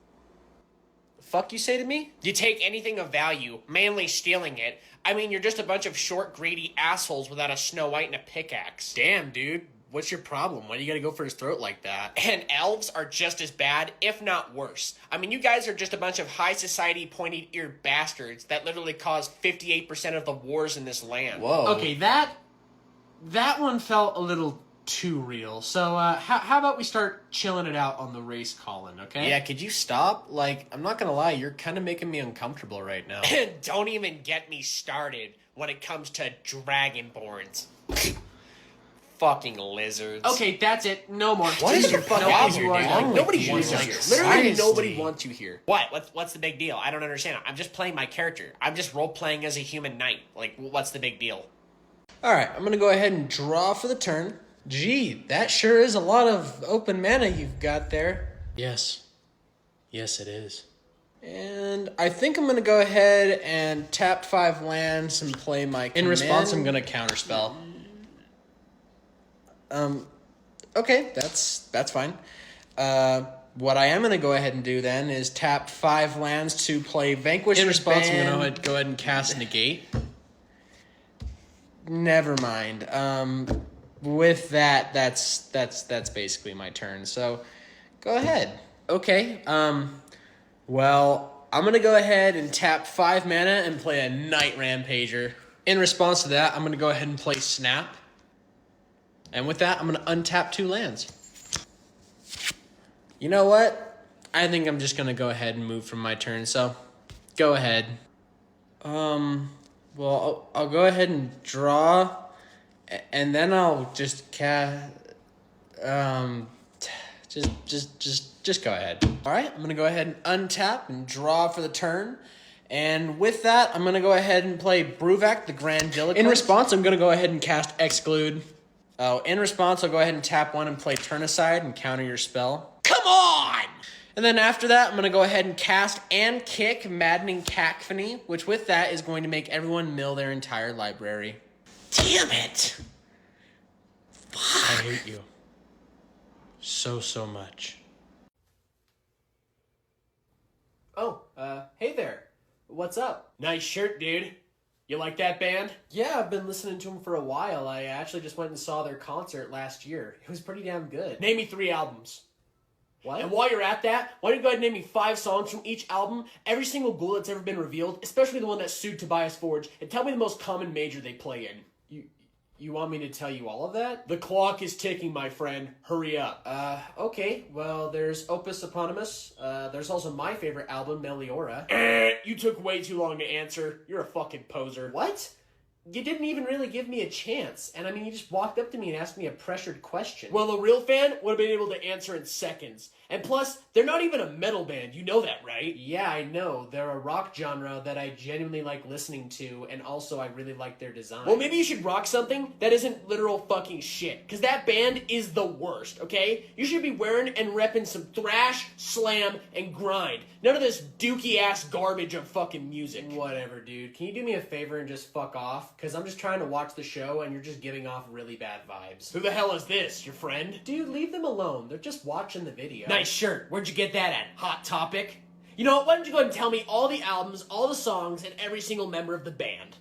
The fuck you say to me? You take anything of value, mainly stealing it. I mean, you're just a bunch of short, greedy assholes without a Snow White and a pickaxe. Damn, dude. What's your problem? Why do you gotta go for his throat like that? And elves are just as bad, if not worse. I mean, you guys are just a bunch of high society, pointed-eared bastards that literally caused 58% of the wars in this land. Whoa. Okay, that one felt a little too real. So, how about we start chilling it out on the race, Colin, okay? Yeah, could you stop? Like, I'm not gonna lie, you're kind of making me uncomfortable right now. Don't even get me started when it comes to dragonborns. Fucking lizards. Okay, that's it. No more. What is your fucking problem, dude? Like, nobody wants you here. Literally nobody wants you here. What's the big deal? I don't understand. I'm just playing my character. I'm just role-playing as a human knight. Like, what's the big deal? Alright, I'm gonna go ahead and draw for the turn. Gee, that sure is a lot of open mana you've got there. Yes. Yes, it is. And I think I'm gonna go ahead and tap 5 lands and play my command. In response, I'm gonna counterspell. Okay, that's fine. What I am gonna go ahead and do then is tap 5 lands to play Vanquish. In response, I'm gonna go ahead and cast Negate. Never mind. With that, that's basically my turn. So, go ahead. Okay. Well, I'm gonna go ahead and tap 5 mana and play a Night Rampager. In response to that, I'm gonna go ahead and play Snap. And with that, I'm going to untap 2 lands. You know what? I think I'm just going to go ahead and move from my turn, so go ahead. Well, I'll go ahead and draw, and then I'll just just go ahead. All right, I'm going to go ahead and untap and draw for the turn. And with that, I'm going to go ahead and play Bruvak, the Grandiloquent. In response, I'm going to go ahead and cast Exclude. Oh, in response, I'll go ahead and tap 1 and play Turnicide and counter your spell. Come on! And then after that, I'm going to go ahead and cast and kick Maddening Cacophony, which with that is going to make everyone mill their entire library. Damn it! Fuck. I hate you. So much. Oh, hey there. What's up? Nice shirt, dude. You like that band? Yeah, I've been listening to them for a while. I actually just went and saw their concert last year. It was pretty damn good. Name me 3 albums. What? And while you're at that, why don't you go ahead and name me 5 songs from each album, every single ghoul that's ever been revealed, especially the one that sued Tobias Forge, and tell me the most common major they play in. You want me to tell you all of that? The clock is ticking, my friend. Hurry up. Okay. Well, there's Opus Eponymous. There's also my favorite album, Meliora. You took way too long to answer. You're a fucking poser. What? You didn't even really give me a chance. And I mean, you just walked up to me and asked me a pressured question. Well, a real fan would have been able to answer in seconds. And plus, they're not even a metal band. You know that, right? Yeah, I know. They're a rock genre that I genuinely like listening to, and also I really like their design. Well, maybe you should rock something that isn't literal fucking shit. Because that band is the worst, okay? You should be wearing and repping some thrash, slam, and grind. None of this dookie-ass garbage of fucking music. Whatever, dude. Can you do me a favor and just fuck off? Because I'm just trying to watch the show, and you're just giving off really bad vibes. Who the hell is this? Your friend? Dude, leave them alone. They're just watching the video. Nice shirt. Where'd you get that at? Hot Topic? You know what? Why don't you go ahead and tell me all the albums, all the songs, and every single member of the band?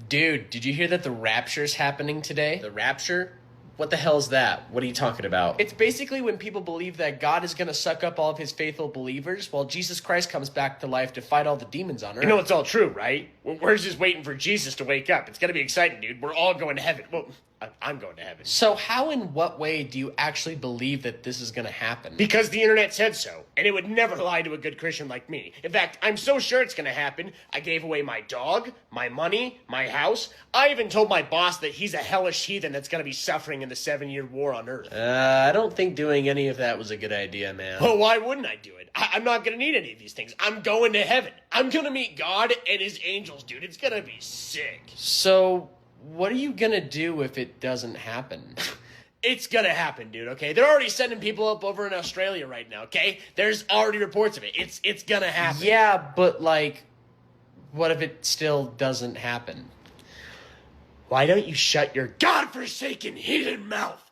Dude, did you hear that the Rapture's happening today? The Rapture? What the hell is that? What are you talking about? It's basically when people believe that God is going to suck up all of his faithful believers while Jesus Christ comes back to life to fight all the demons on earth. You know it's all true, right? We're just waiting for Jesus to wake up. It's gonna be exciting, dude. We're all going to heaven. Well, I'm going to heaven. So how and what way do you actually believe that this is going to happen? Because the internet said so, and it would never lie to a good Christian like me. In fact, I'm so sure it's gonna happen, I gave away my dog, my money, my house. I even told my boss that he's a hellish heathen that's gonna be suffering in the 7-year war on Earth. I don't think doing any of that was a good idea, man. Well, why wouldn't I do it? I'm not gonna need any of these things. I'm going to heaven. I'm gonna meet God and his angels, dude. It's gonna be sick. So, what are you gonna do if it doesn't happen? It's gonna happen, dude, okay? They're already sending people up over in Australia right now, okay? There's already reports of it. It's gonna happen. Yeah, but like, what if it still doesn't happen? Why don't you shut your godforsaken heathen mouth?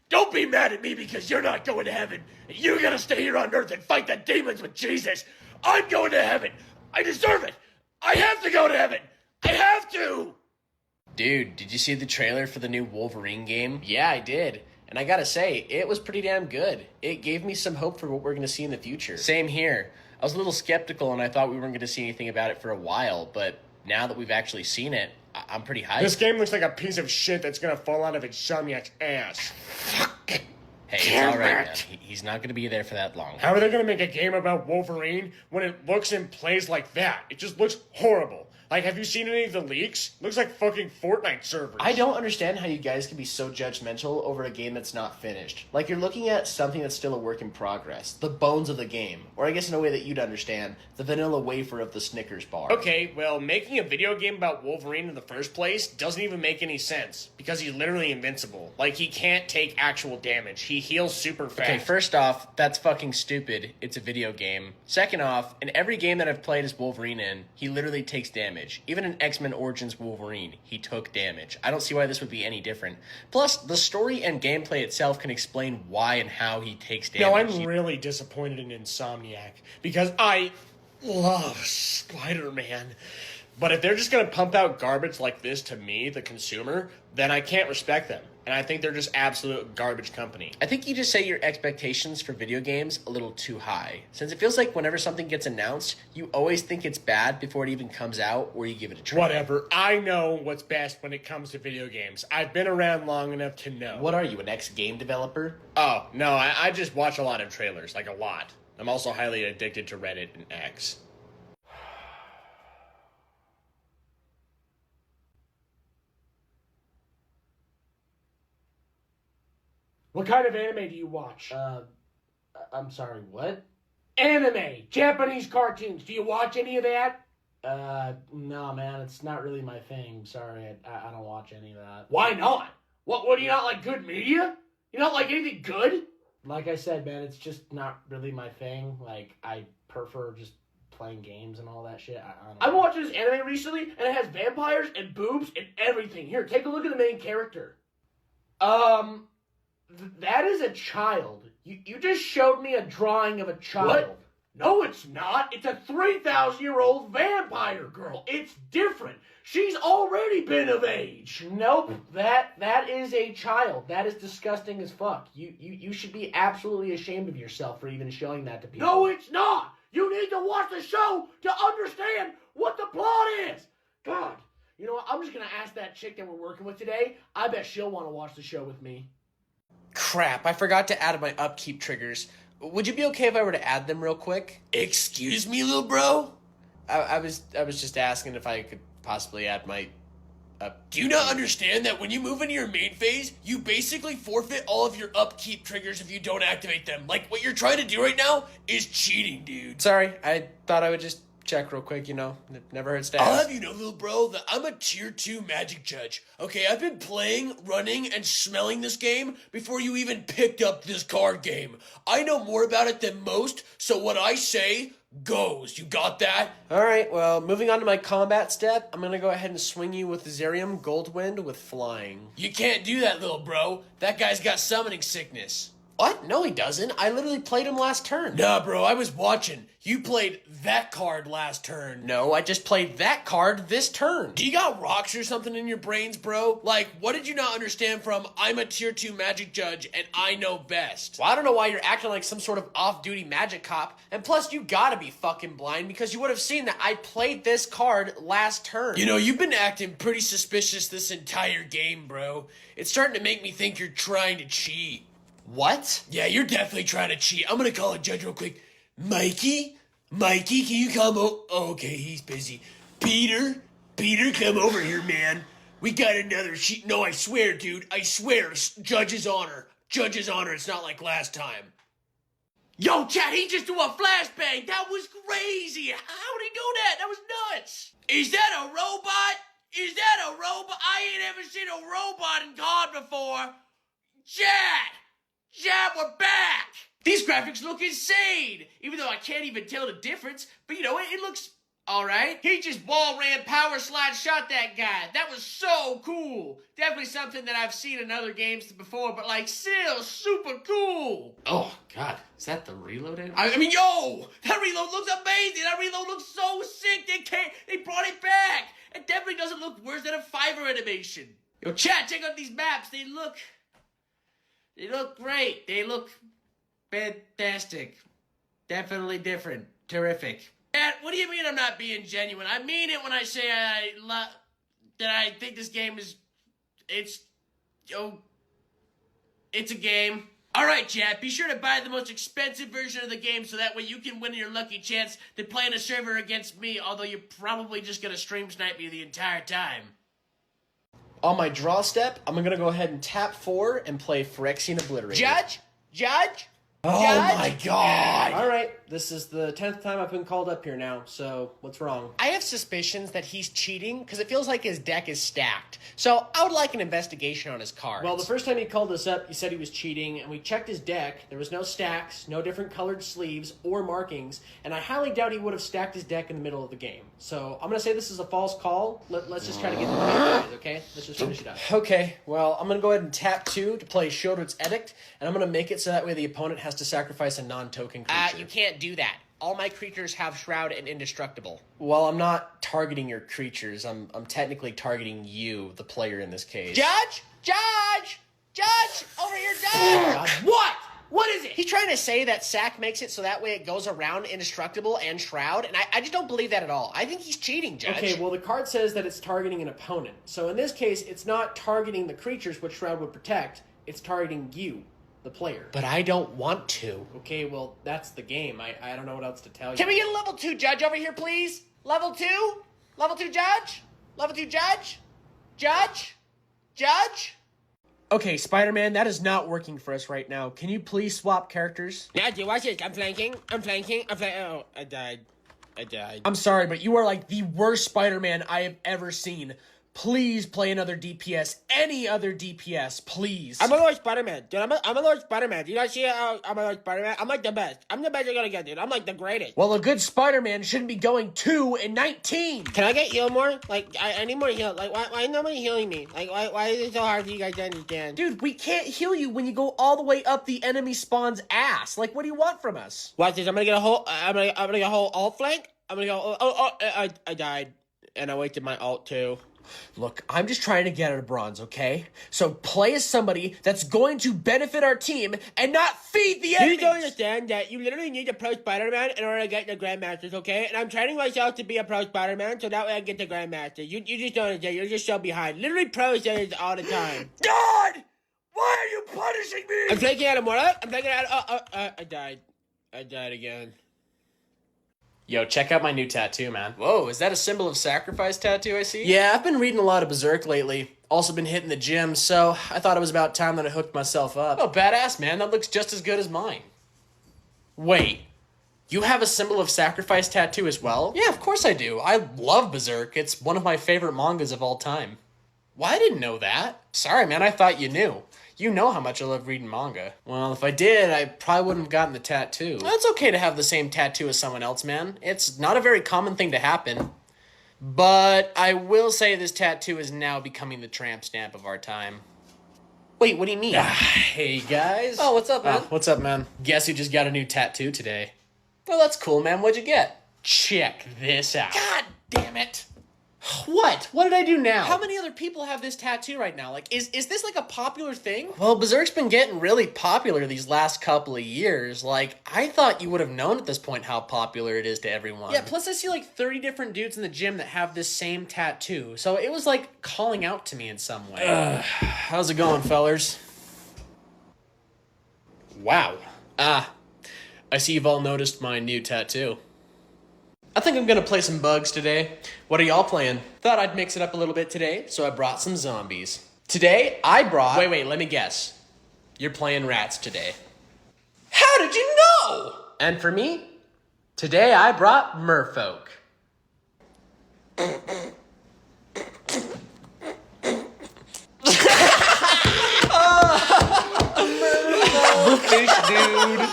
Don't be mad at me because you're not going to heaven. You're gonna stay here on earth and fight the demons with Jesus. I'm going to heaven. I deserve it. I have to go to heaven. I have to. Dude, did you see the trailer for the new Wolverine game? Yeah, I did. And I gotta say, it was pretty damn good. It gave me some hope for what we're gonna see in the future. Same here. I was a little skeptical and I thought we weren't gonna see anything about it for a while, but now that we've actually seen it, I'm pretty hyped. This game looks like a piece of shit that's gonna fall out of Insomniac's ass. Hey, it's alright, man. He's not gonna be there for that long. How are they gonna make a game about Wolverine when it looks and plays like that? It just looks horrible. Like, have you seen any of the leaks? Looks like fucking Fortnite servers. I don't understand how you guys can be so judgmental over a game that's not finished. Like, you're looking at something that's still a work in progress. The bones of the game. Or I guess in a way that you'd understand, the vanilla wafer of the Snickers bar. Okay, well, making a video game about Wolverine in the first place doesn't even make any sense. Because he's literally invincible. Like, he can't take actual damage. He heals super fast. Okay, first off, that's fucking stupid. It's a video game. Second off, in every game that I've played as Wolverine in, he literally takes damage. Even in X-Men Origins Wolverine, he took damage. I don't see why this would be any different. Plus, the story and gameplay itself can explain why and how he takes damage. No, I'm really disappointed in Insomniac. Because I love Spider-Man. But if they're just going to pump out garbage like this to me, the consumer, then I can't respect them. And I think they're just absolute garbage company. I think you just set your expectations for video games a little too high. Since it feels like whenever something gets announced, you always think it's bad before it even comes out, or you give it a try. Whatever. I know what's best when it comes to video games. I've been around long enough to know. What are you, an ex-game developer? Oh, no, I just watch a lot of trailers, like a lot. I'm also highly addicted to Reddit and X. What kind of anime do you watch? I'm sorry, what? Anime! Japanese cartoons. Do you watch any of that? No, man, it's not really my thing. Sorry, I don't watch any of that. Why not? What do you not like good media? You not like anything good? Like I said, man, it's just not really my thing. Like, I prefer just playing games and all that shit. I don't I've know. watched this anime recently, and it has vampires and boobs and everything. Here, take a look at the main character. That is a child. You just showed me a drawing of a child. What? No, it's not. It's a 3,000-year-old vampire girl. It's different. She's already been of age. Nope, that is a child. That is disgusting as fuck. You should be absolutely ashamed of yourself for even showing that to people. No, it's not. You need to watch the show to understand what the plot is. God, you know what? I'm just going to ask that chick that we're working with today. I bet she'll want to watch the show with me. Crap, I forgot to add my upkeep triggers. Would you be okay if I were to add them real quick? Excuse me, little bro? I was just asking if I could possibly add my Do you not understand that when you move into your main phase, you basically forfeit all of your upkeep triggers if you don't activate them? Like, what you're trying to do right now is cheating, dude. Sorry, I thought I would just check real quick, you know. It never hurts to ask. I'll have you know, little bro, that I'm a tier 2 magic judge. Okay, I've been playing, running, and smelling this game before you even picked up this card game. I know more about it than most, so what I say goes. You got that? Alright, well, moving on to my combat step, I'm gonna go ahead and swing you with Zerium Goldwind with flying. You can't do that, little bro. That guy's got summoning sickness. What? No, he doesn't. I literally played him last turn. Nah, bro, I was watching. You played that card last turn. No, I just played that card this turn. Do you got rocks or something in your brains, bro? Like, what did you not understand from I'm a tier 2 magic judge and I know best? Well, I don't know why you're acting like some sort of off-duty magic cop. And plus, you gotta be fucking blind because you would have seen that I played this card last turn. You know, you've been acting pretty suspicious this entire game, bro. It's starting to make me think you're trying to cheat. What? Yeah, you're definitely trying to cheat. I'm gonna call a judge real quick. Mikey, can you come okay, he's busy. Peter, come over here, man. We got another cheat. No, I swear, dude. I swear. Judge's honor. It's not like last time. Yo, Chad, he just threw a flashbang. That was crazy. How'd he do that? That was nuts. Is that a robot? I ain't ever seen a robot in COD before. Chad, we're back. These graphics look insane. Even though I can't even tell the difference. But you know, it looks alright. He just wall ran, power slide, shot that guy. That was so cool. Definitely something that I've seen in other games before, but like still super cool. Oh, God. Is that the reloaded? I mean, yo, that reload looks amazing. That reload looks so sick. They brought it back. It definitely doesn't look worse than a Fiverr animation. Yo, chat, check out these maps. They look great. They look fantastic. Definitely different. Terrific. Chat, what do you mean I'm not being genuine? I mean it when I say that I think this game is, it's a game. Alright, chat, be sure to buy the most expensive version of the game so that way you can win your lucky chance to play in a server against me, although you're probably just gonna stream snipe me the entire time. On my draw step, I'm gonna go ahead and tap 4 and play Phyrexian Obliterator. Judge? Oh my God! Alright, this is the 10th time I've been called up here now, so what's wrong? I have suspicions that he's cheating because it feels like his deck is stacked. So I would like an investigation on his cards. Well, the first time he called us up, he said he was cheating, and we checked his deck. There was no stacks, no different colored sleeves or markings, and I highly doubt he would have stacked his deck in the middle of the game. So I'm going to say this is a false call. Let's just try to get the point, okay? Let's just finish it up. Okay, well, I'm going to go ahead and tap 2 to play Shieldred's Edict, and I'm going to make it so that way the opponent has to sacrifice a non-token creature. You can't do that. All my creatures have Shroud and Indestructible. Well, I'm not targeting your creatures. I'm technically targeting you, the player in this case. Judge! Over here, Judge! What? What is it? He's trying to say that Sack makes it so that way it goes around Indestructible and Shroud, and I just don't believe that at all. I think he's cheating, Judge. Okay, well, the card says that it's targeting an opponent. So in this case, it's not targeting the creatures which Shroud would protect. It's targeting you, the player. But I don't want to. Okay, well, that's the game. I don't know what else to tell you. Can we get a level 2 judge over here, please? Level 2? Level 2 judge? Level 2 judge? Judge? Okay, Spider-Man, that is not working for us right now. Can you please swap characters? Now, do you watch this? I'm flanking. Oh, I died. I died. I'm sorry, but you are like the worst Spider-Man I have ever seen. Please play another DPS. Any other DPS, please. I'm a Lord Spider-Man. Dude, I'm a Lord Spider-Man. Do you not see how I'm a Lord Spider-Man? I'm like the best. I'm the best you're gonna get, dude. I'm like the greatest. Well, a good Spider-Man shouldn't be going 2 and 19. Can I get healed more? Like, I need more heal. Like, why nobody healing me? Like, why is it so hard for you guys to understand? Dude, we can't heal you when you go all the way up the enemy spawn's ass. Like, what do you want from us? Watch this. I'm gonna get a whole. I'm gonna get a whole alt flank. I'm gonna go. I died, and I wasted my alt too. Look, I'm just trying to get out of bronze, okay? So play as somebody that's going to benefit our team and not feed the enemies. You don't understand that you literally need a pro Spider-Man in order to get the Grandmasters, okay? And I'm training myself to be a pro Spider-Man so that way I get the Grandmaster. You just don't understand. You're just so behind. Literally pros say this all the time. God! Why are you punishing me? I'm taking out a Mortal. I'm taking out. I died. I died again. Yo, check out my new tattoo, man. Whoa, is that a symbol of sacrifice tattoo I see? Yeah, I've been reading a lot of Berserk lately. Also been hitting the gym, so I thought it was about time that I hooked myself up. Oh, badass, man. That looks just as good as mine. Wait, you have a symbol of sacrifice tattoo as well? Yeah, of course I do. I love Berserk. It's one of my favorite mangas of all time. Well, I didn't know that. Sorry, man. I thought you knew. You know how much I love reading manga. Well, if I did, I probably wouldn't have gotten the tattoo. Well, it's okay to have the same tattoo as someone else, man. It's not a very common thing to happen. But I will say this tattoo is now becoming the tramp stamp of our time. Wait, what do you mean? Hey, guys. Oh, what's up, man? What's up, man? Guess who just got a new tattoo today? Well, that's cool, man. What'd you get? Check this out. God damn it. What? What did I do now? How many other people have this tattoo right now? Like, is this like a popular thing? Well, Berserk's been getting really popular these last couple of years. Like, I thought you would have known at this point how popular it is to everyone. Yeah, plus I see like 30 different dudes in the gym that have this same tattoo. So it was like calling out to me in some way. How's it going, fellers? Wow. I see you've all noticed my new tattoo. I think I'm gonna play some bugs today. What are y'all playing? Thought I'd mix it up a little bit today, so I brought some zombies. Today, I brought... Wait, let me guess. You're playing rats today. How did you know? And for me, today I brought merfolk. Fish, dude.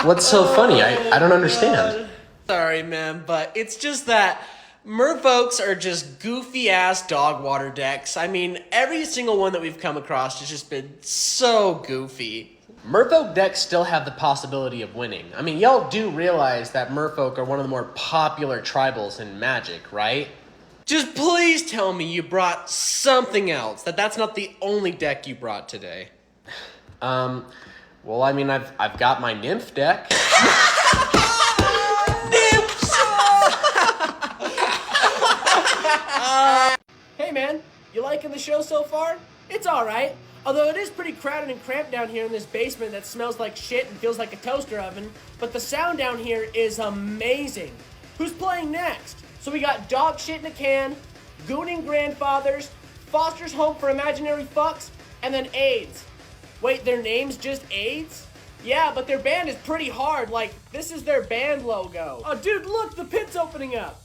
What's so funny? I don't understand. Sorry, man, but it's just that merfolks are just goofy-ass dog water decks. I mean, every single one that we've come across has just been so goofy. Merfolk decks still have the possibility of winning. I mean, y'all do realize that merfolk are one of the more popular tribals in Magic, right? Just please tell me you brought something else, that's not the only deck you brought today. Well, I mean, I've got my nymph deck. Hey man, you liking the show so far? It's alright. Although it is pretty crowded and cramped down here in this basement that smells like shit and feels like a toaster oven, but the sound down here is amazing. Who's playing next? So we got Dog Shit in a Can, Gooning Grandfathers, Foster's Home for Imaginary Fucks, and then AIDS. Wait, their name's just AIDS? Yeah, but their band is pretty hard, like, this is their band logo. Oh dude, look, the pit's opening up.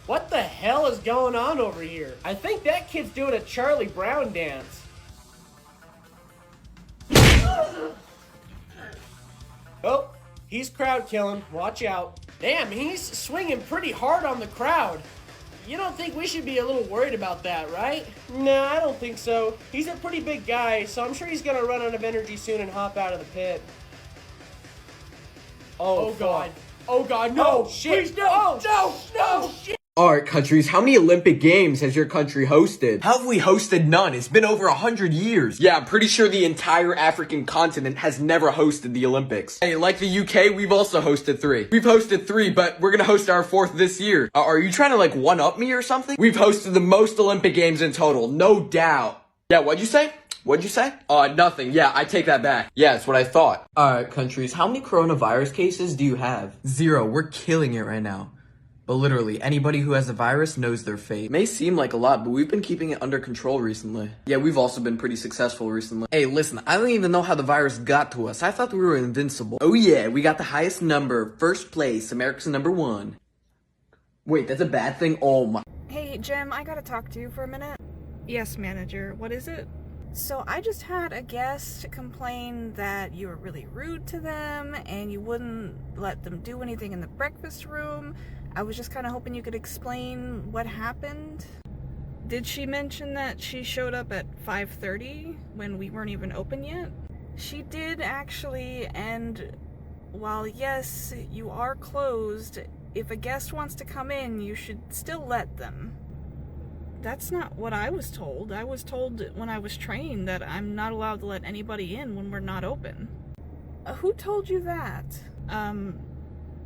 What the hell is going on over here? I think that kid's doing a Charlie Brown dance. Oh, he's crowd killing. Watch out. Damn, he's swinging pretty hard on the crowd. You don't think we should be a little worried about that, right? Nah, I don't think so. He's a pretty big guy, so I'm sure he's gonna run out of energy soon and hop out of the pit. Oh God. Oh God, no! Oh, shit! Please, no! No! Shit! Alright, countries, how many Olympic Games has your country hosted? How have we hosted none? It's been over 100 years. Yeah, I'm pretty sure the entire African continent has never hosted the Olympics. Hey, like the UK, we've also hosted 3. We've hosted 3, but we're gonna host our 4th this year. Are you trying to, like, one-up me or something? We've hosted the most Olympic Games in total, no doubt. Yeah, what'd you say? What'd you say? Nothing. Yeah, I take that back. Yeah, it's what I thought. Alright, countries, how many coronavirus cases do you have? 0. We're killing it right now. But literally, anybody who has the virus knows their fate. It may seem like a lot, but we've been keeping it under control recently. Yeah, we've also been pretty successful recently. Hey, listen, I don't even know how the virus got to us. I thought we were invincible. Oh yeah, we got the highest number. First place, America's #1. Wait, that's a bad thing? Oh my. Hey, Jim, I gotta talk to you for a minute. Yes, manager. What is it? So I just had a guest complain that you were really rude to them and you wouldn't let them do anything in the breakfast room. I was just kind of hoping you could explain what happened. Did she mention that she showed up at 5:30 when we weren't even open yet? She did, actually, and while yes, you are closed, if a guest wants to come in, you should still let them. That's not what I was told. I was told when I was trained that I'm not allowed to let anybody in when we're not open. Who told you that?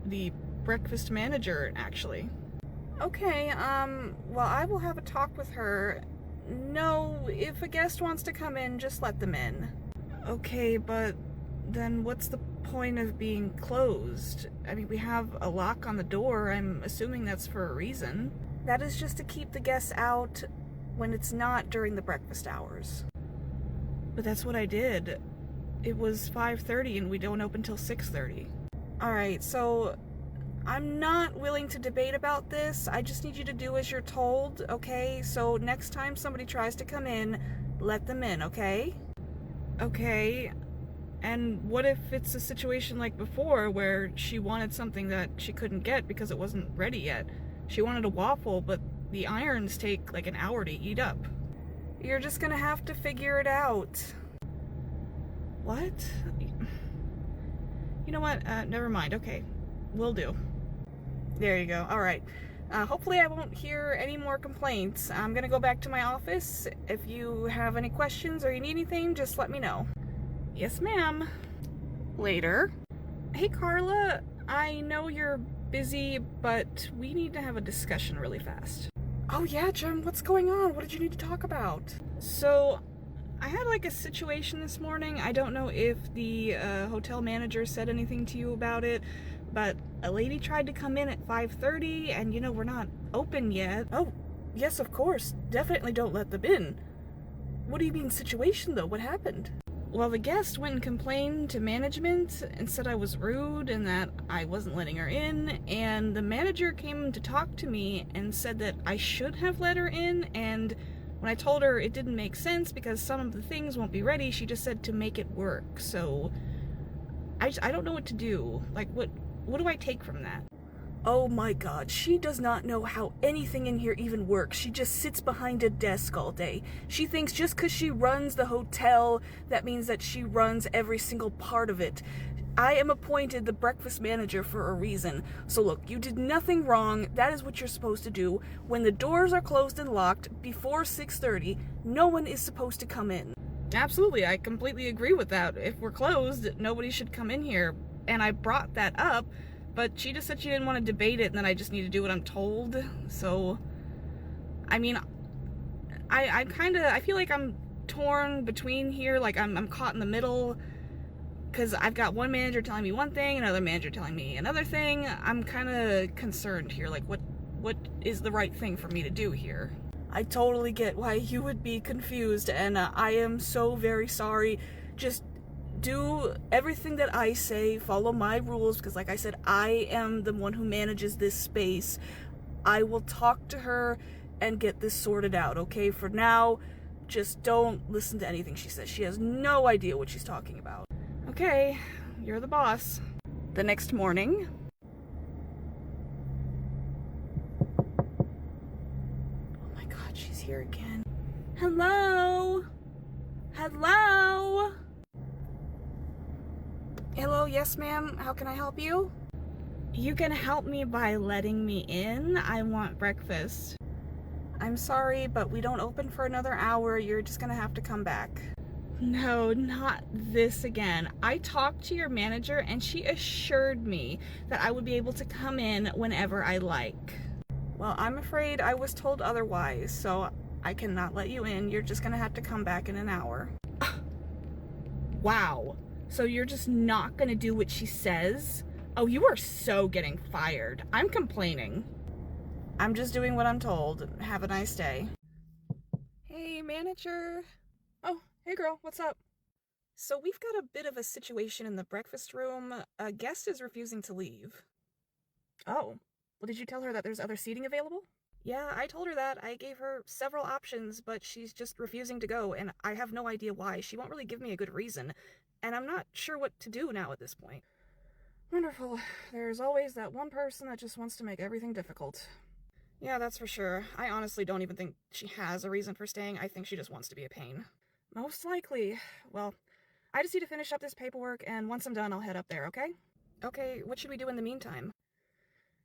The breakfast manager, actually. Okay, well, I will have a talk with her. No, if a guest wants to come in, just let them in. Okay, but then what's the point of being closed? I mean, we have a lock on the door. I'm assuming that's for a reason. That is just to keep the guests out when it's not during the breakfast hours. But that's what I did. It was 5:30 and we don't open till 6:30. Alright, so I'm not willing to debate about this. I just need you to do as you're told, okay? So next time somebody tries to come in, let them in, okay? Okay. And what if it's a situation like before where she wanted something that she couldn't get because it wasn't ready yet? She wanted a waffle, but the irons take like an hour to eat up. You're just gonna have to figure it out. What? You know what? Never mind. Okay. Will do. There you go. Alright. Hopefully I won't hear any more complaints. I'm gonna go back to my office. If you have any questions or you need anything, just let me know. Yes, ma'am. Later. Hey, Carla. I know you're busy, but we need to have a discussion really fast. Oh yeah, Jim, what's going on? What did you need to talk about? So, I had like a situation this morning. I don't know if the hotel manager said anything to you about it, but a lady tried to come in at 5:30 and you know, we're not open yet. Oh, yes, of course. Definitely don't let them in. What do you mean situation though? What happened? Well, the guest went and complained to management and said I was rude and that I wasn't letting her in, and the manager came to talk to me and said that I should have let her in, and when I told her it didn't make sense because some of the things won't be ready, she just said to make it work. So I don't know what to do. Like, what do I take from that? Oh my god, she does not know how anything in here even works. She just sits behind a desk all day. She thinks just because she runs the hotel, that means that she runs every single part of it. I am appointed the breakfast manager for a reason. So look, you did nothing wrong. That is what you're supposed to do. When the doors are closed and locked before 6:30, no one is supposed to come in. Absolutely, I completely agree with that. If we're closed, nobody should come in here. And I brought that up, but she just said she didn't want to debate it and that I just need to do what I'm told. So, I mean, I feel like I'm torn between here. Like I'm caught in the middle because I've got one manager telling me one thing, another manager telling me another thing. I'm kind of concerned here. Like what is the right thing for me to do here? I totally get why you would be confused, and I am so very sorry. Just do everything that I say, follow my rules, because like I said, I am the one who manages this space. I will talk to her and get this sorted out, okay? For now, just don't listen to anything she says. She has no idea what she's talking about. Okay, you're the boss. The next morning. Oh my god, she's here again. Hello? Hello? Hello, yes ma'am, how can I help you? You can help me by letting me in. I want breakfast. I'm sorry, but we don't open for another hour. You're just gonna have to come back. No, not this again. I talked to your manager and she assured me that I would be able to come in whenever I like. Well, I'm afraid I was told otherwise, so I cannot let you in. You're just gonna have to come back in an hour. Wow. So you're just not gonna do what she says? Oh, you are so getting fired. I'm complaining. I'm just doing what I'm told. Have a nice day. Hey, manager. Oh, hey girl, what's up? So we've got a bit of a situation in the breakfast room. A guest is refusing to leave. Oh, well, did you tell her that there's other seating available? Yeah, I told her that. I gave her several options, but she's just refusing to go, and I have no idea why. She won't really give me a good reason, and I'm not sure what to do now at this point. Wonderful. There's always that one person that just wants to make everything difficult. Yeah, that's for sure. I honestly don't even think she has a reason for staying. I think she just wants to be a pain. Most likely. Well, I just need to finish up this paperwork, and once I'm done, I'll head up there, okay? Okay, what should we do in the meantime?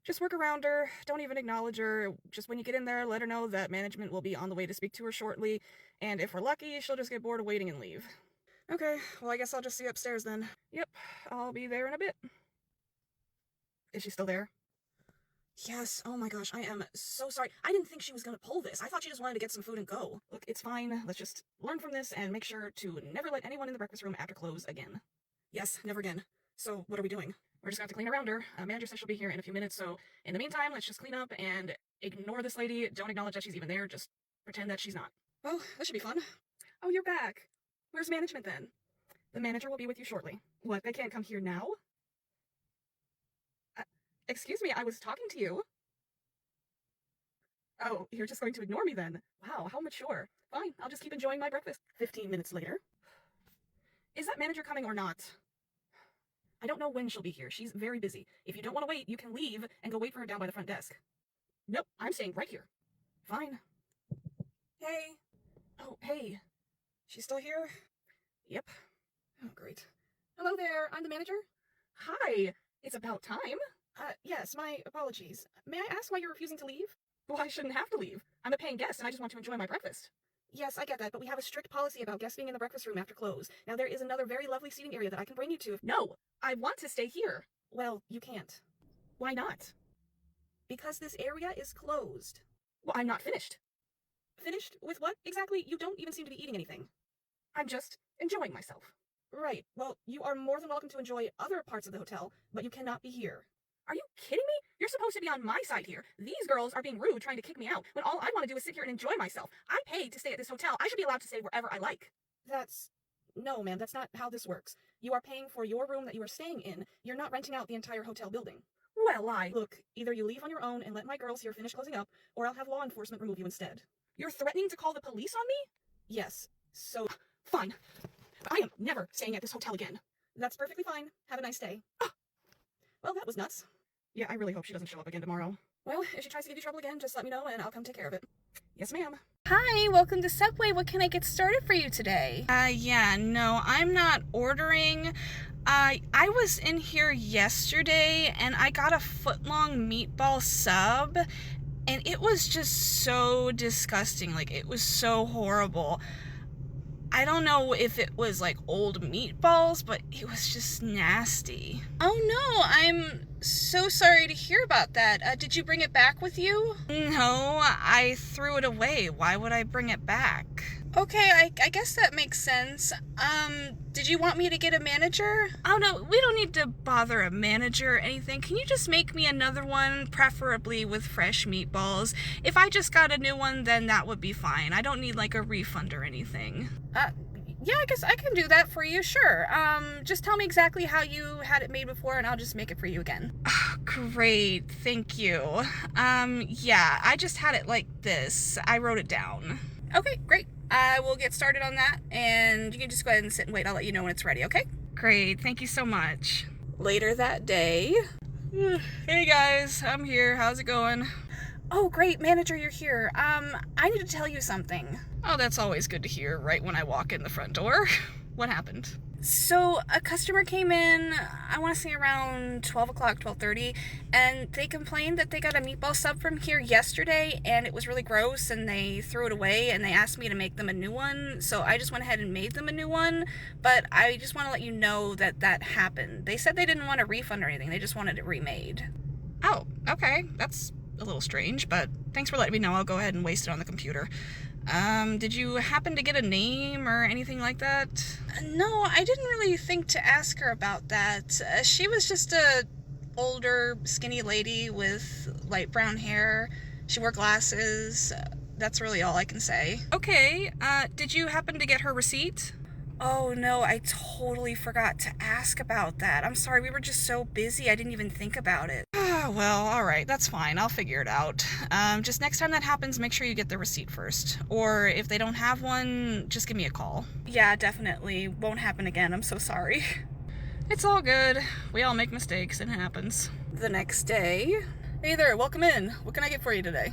Just work around her, don't even acknowledge her. Just when you get in there, let her know that management will be on the way to speak to her shortly, and if we're lucky, she'll just get bored of waiting and leave. Okay, well I guess I'll just see you upstairs then. Yep, I'll be there in a bit. Is she still there? Yes, oh my gosh, I am so sorry. I didn't think she was gonna pull this. I thought she just wanted to get some food and go. Look, it's fine. Let's just learn from this and make sure to never let anyone in the breakfast room after close again. Yes, never again. So, what are we doing? We're just gonna have to clean around her. Manager says she'll be here in a few minutes, so in the meantime, let's just clean up and ignore this lady. Don't acknowledge that she's even there. Just pretend that she's not. Well, this should be fun. Oh, you're back. Where's management then? The manager will be with you shortly. What, they can't come here now? Excuse me, I was talking to you. Oh, you're just going to ignore me then? Wow, how mature. Fine, I'll just keep enjoying my breakfast. 15 minutes later. Is that manager coming or not? I don't know when she'll be here. She's very busy. If you don't want to wait, you can leave and go wait for her down by the front desk. Nope, I'm staying right here. Fine. Hey. Oh, hey. She's still here? Yep. Oh, great. Hello there, I'm the manager. Hi, it's about time. Yes, my apologies. May I ask why you're refusing to leave? Well, I shouldn't have to leave. I'm a paying guest and I just want to enjoy my breakfast. Yes, I get that, but we have a strict policy about guests being in the breakfast room after close. Now, there is another very lovely seating area that I can bring you to. No, I want to stay here. Well, you can't. Why not? Because this area is closed. Well, I'm not finished. Finished with what exactly? You don't even seem to be eating anything. I'm just enjoying myself. Right, well, you are more than welcome to enjoy other parts of the hotel, but you cannot be here. Are you kidding me? You're supposed to be on my side here. These girls are being rude trying to kick me out, when all I want to do is sit here and enjoy myself. I paid to stay at this hotel. I should be allowed to stay wherever I like. No, ma'am, that's not how this works. You are paying for your room that you are staying in. You're not renting out the entire hotel building. Well, Look, either you leave on your own and let my girls here finish closing up, or I'll have law enforcement remove you instead. You're threatening to call the police on me? Yes, so... Fine. I am never staying at this hotel again. That's perfectly fine. Have a nice day. Well, that was nuts. Yeah, I really hope she doesn't show up again tomorrow. Well, if she tries to give you trouble again, just let me know and I'll come take care of it. Yes, ma'am. Hi, welcome to Subway. What can I get started for you today? Yeah, no, I'm not ordering. I was in here yesterday and I got a foot-long meatball sub and it was just so disgusting. Like, it was so horrible. I don't know if it was like old meatballs, but it was just nasty. Oh no, I'm so sorry to hear about that. Did you bring it back with you? No, I threw it away. Why would I bring it back? Okay, I guess that makes sense. Did you want me to get a manager? Oh no, we don't need to bother a manager or anything. Can you just make me another one, preferably with fresh meatballs? If I just got a new one, then that would be fine. I don't need like a refund or anything. Yeah, I guess I can do that for you, sure. Just tell me exactly how you had it made before and I'll just make it for you again. Oh, great, thank you. Yeah, I just had it like this. I wrote it down. Okay, great. I will get started on that, and you can just go ahead and sit and wait. I'll let you know when it's ready, okay? Great, thank you so much. Later that day. Hey guys, I'm here. How's it going? Oh, great, manager, you're here. I need to tell you something. Oh, that's always good to hear right when I walk in the front door. What happened? So, a customer came in, I want to say around 12 o'clock, 12:30, and they complained that they got a meatball sub from here yesterday, and it was really gross, and they threw it away, and they asked me to make them a new one, so I just went ahead and made them a new one, but I just want to let you know that that happened. They said they didn't want a refund or anything, they just wanted it remade. Oh, okay, that's a little strange, but thanks for letting me know. I'll go ahead and waste it on the computer. Did you happen to get a name or anything like that? No, I didn't really think to ask her about that. She was just a older, skinny lady with light brown hair. She wore glasses. That's really all I can say. Okay, did you happen to get her receipt? Oh no, I totally forgot to ask about that. I'm sorry, we were just so busy, I didn't even think about it. Well, alright, that's fine. I'll figure it out. Just next time that happens, make sure you get the receipt first. Or if they don't have one, just give me a call. Yeah, definitely. Won't happen again. I'm so sorry. It's all good. We all make mistakes. It happens. The next day... Hey there, welcome in. What can I get for you today?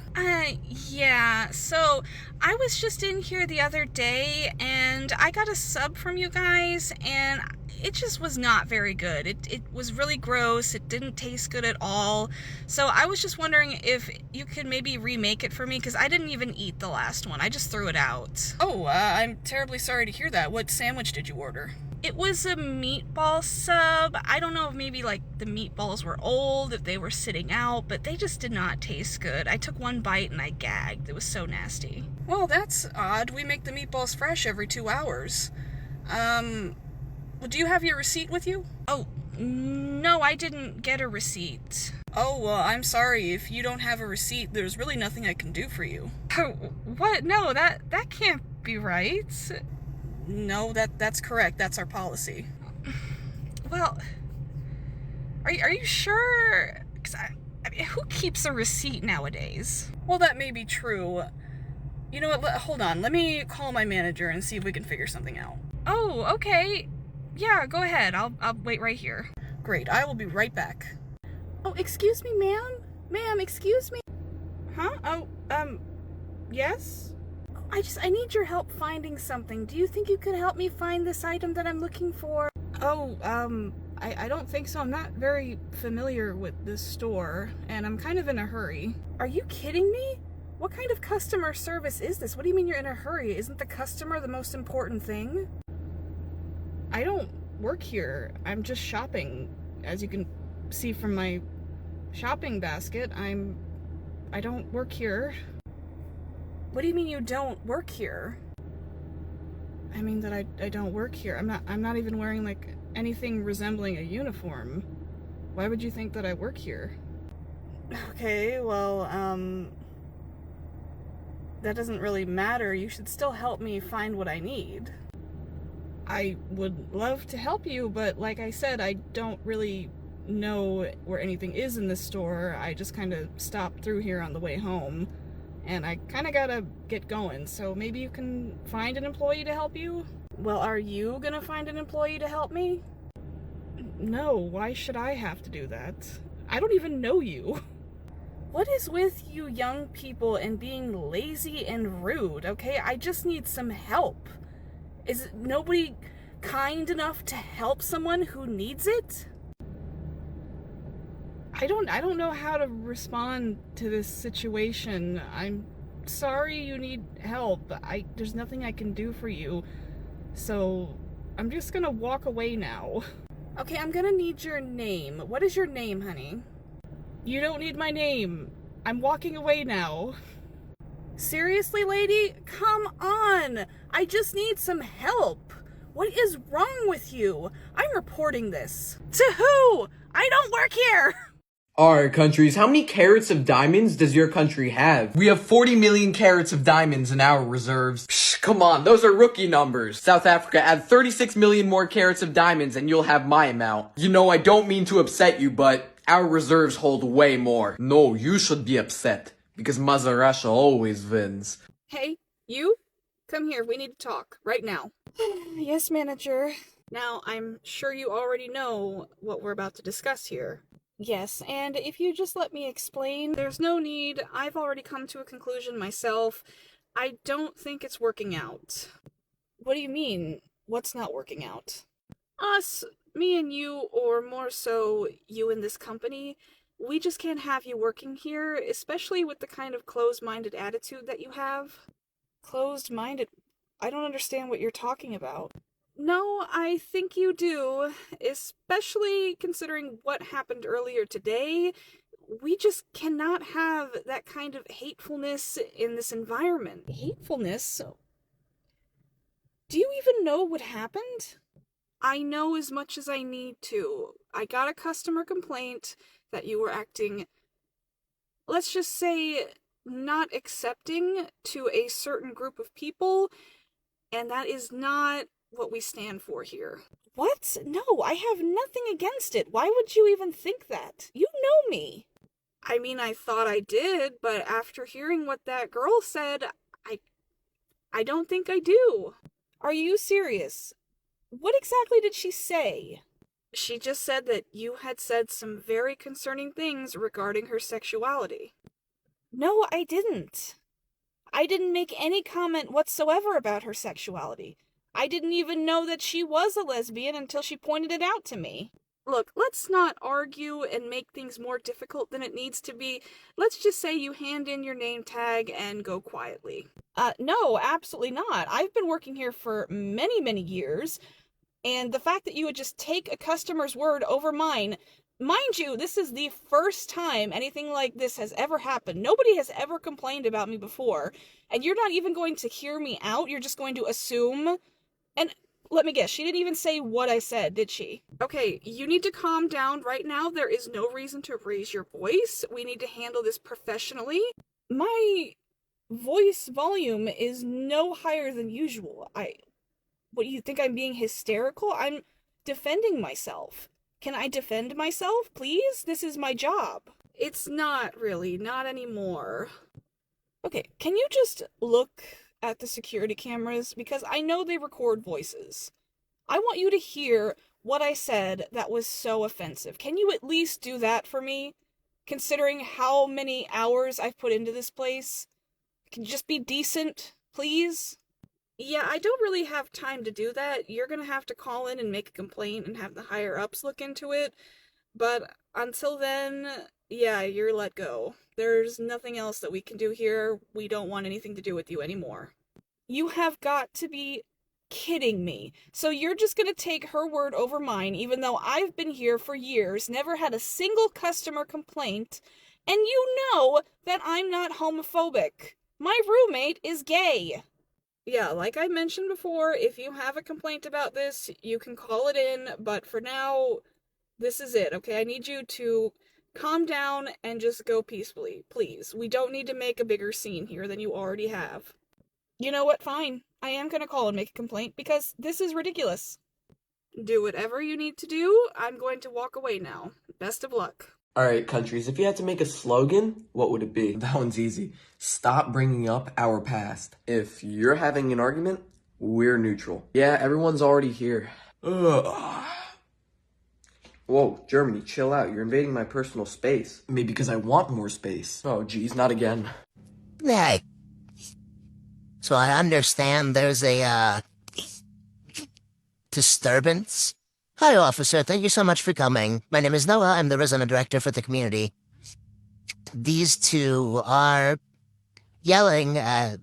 Yeah, so I was just in here the other day and I got a sub from you guys and it just was not very good. It was really gross. It didn't taste good at all. So I was just wondering if you could maybe remake it for me because I didn't even eat the last one. I just threw it out. Oh, I'm terribly sorry to hear that. What sandwich did you order? It was a meatball sub. I don't know if maybe like the meatballs were old, if they were sitting out, but they just did not taste good. I took one bite and I gagged. It was so nasty. Well, that's odd. We make the meatballs fresh every 2 hours. Do you have your receipt with you? Oh, no, I didn't get a receipt. Oh, well, I'm sorry. If you don't have a receipt, there's really nothing I can do for you. What? No, that can't be right. No, that's correct. That's our policy. Well, are you sure? 'Cause I mean, who keeps a receipt nowadays? Well, that may be true. You know what? Hold on. Let me call my manager and see if we can figure something out. Oh, okay. Yeah, go ahead. I'll wait right here. Great. I will be right back. Oh, excuse me, ma'am? Ma'am, excuse me? Huh? Oh, yes? I need your help finding something. Do you think you could help me find this item that I'm looking for? Oh, I don't think so. I'm not very familiar with this store, and I'm kind of in a hurry. Are you kidding me? What kind of customer service is this? What do you mean you're in a hurry? Isn't the customer the most important thing? I don't work here. I'm just shopping. As you can see from my shopping basket, I don't work here. What do you mean you don't work here? I mean that I don't work here. I'm not even wearing like anything resembling a uniform. Why would you think that I work here? Okay, well, that doesn't really matter. You should still help me find what I need. I would love to help you, but like I said, I don't really know where anything is in this store. I just kind of stopped through here on the way home. And I kind of gotta get going, so maybe you can find an employee to help you? Well, are you gonna find an employee to help me? No, why should I have to do that? I don't even know you. What is with you young people and being lazy and rude, okay? I just need some help. Is nobody kind enough to help someone who needs it? I don't know how to respond to this situation. I'm sorry you need help. There's nothing I can do for you. So I'm just gonna walk away now. Okay, I'm gonna need your name. What is your name, honey? You don't need my name. I'm walking away now. Seriously, lady? Come on! I just need some help. What is wrong with you? I'm reporting this. To who? I don't work here! Alright, countries, how many carats of diamonds does your country have? We have 40 million carats of diamonds in our reserves. Psh, come on, those are rookie numbers. South Africa, add 36 million more carats of diamonds and you'll have my amount. You know, I don't mean to upset you, but our reserves hold way more. No, you should be upset, because Mother Russia always wins. Hey, you? Come here, we need to talk, right now. Yes, manager. Now, I'm sure you already know what we're about to discuss here. Yes, and if you just let me explain, there's no need. I've already come to a conclusion myself. I don't think it's working out. What do you mean, what's not working out? Us, me and you, or more so, you and this company, we just can't have you working here, especially with the kind of closed-minded attitude that you have. Closed-minded? I don't understand what you're talking about. No, I think you do, especially considering what happened earlier today. We just cannot have that kind of hatefulness in this environment. Hatefulness? Do you even know what happened? I know as much as I need to. I got a customer complaint that you were acting, let's just say, not accepting to a certain group of people, and that is not what we stand for here. What? No, I have nothing against it. Why would you even think that? You know me. I mean, I thought I did, but after hearing what that girl said, I don't think I do. Are you serious? What exactly did she say? She just said that you had said some very concerning things regarding her sexuality. No, I didn't. I didn't make any comment whatsoever about her sexuality. I didn't even know that she was a lesbian until she pointed it out to me. Look, let's not argue and make things more difficult than it needs to be. Let's just say you hand in your name tag and go quietly. No, absolutely not. I've been working here for many, many years, and the fact that you would just take a customer's word over mine, mind you, this is the first time anything like this has ever happened. Nobody has ever complained about me before, and you're not even going to hear me out. You're just going to assume. And let me guess, she didn't even say what I said, did she? Okay, you need to calm down right now. There is no reason to raise your voice. We need to handle this professionally. My voice volume is no higher than usual. What, do you think I'm being hysterical? I'm defending myself. Can I defend myself, please? This is my job. It's not really, not anymore. Okay, can you just look at the security cameras? Because I know they record voices. I want you to hear what I said that was so offensive. Can you at least do that for me? Considering how many hours I've put into this place? Can you just be decent, please? Yeah, I don't really have time to do that. You're gonna have to call in and make a complaint and have the higher-ups look into it. But until then, yeah, you're let go. There's nothing else that we can do here. We don't want anything to do with you anymore. You have got to be kidding me. So you're just gonna take her word over mine, even though I've been here for years, never had a single customer complaint, and you know that I'm not homophobic. My roommate is gay. Yeah, like I mentioned before, if you have a complaint about this, you can call it in, but for now, this is it, okay? I need you to calm down and just go peacefully, please. We don't need to make a bigger scene here than you already have. You know what? Fine. I am gonna call and make a complaint, because this is ridiculous. Do whatever you need to do. I'm going to walk away now. Best of luck. Alright, countries, if you had to make a slogan, what would it be? That one's easy. Stop bringing up our past. If you're having an argument, we're neutral. Yeah, everyone's already here. Ugh. Whoa, Germany, chill out. You're invading my personal space. Maybe because I want more space. Oh, geez, not again. Hey. So I understand there's a, disturbance? Hi, officer. Thank you so much for coming. My name is Noah. I'm the resident director for the community. These two are yelling at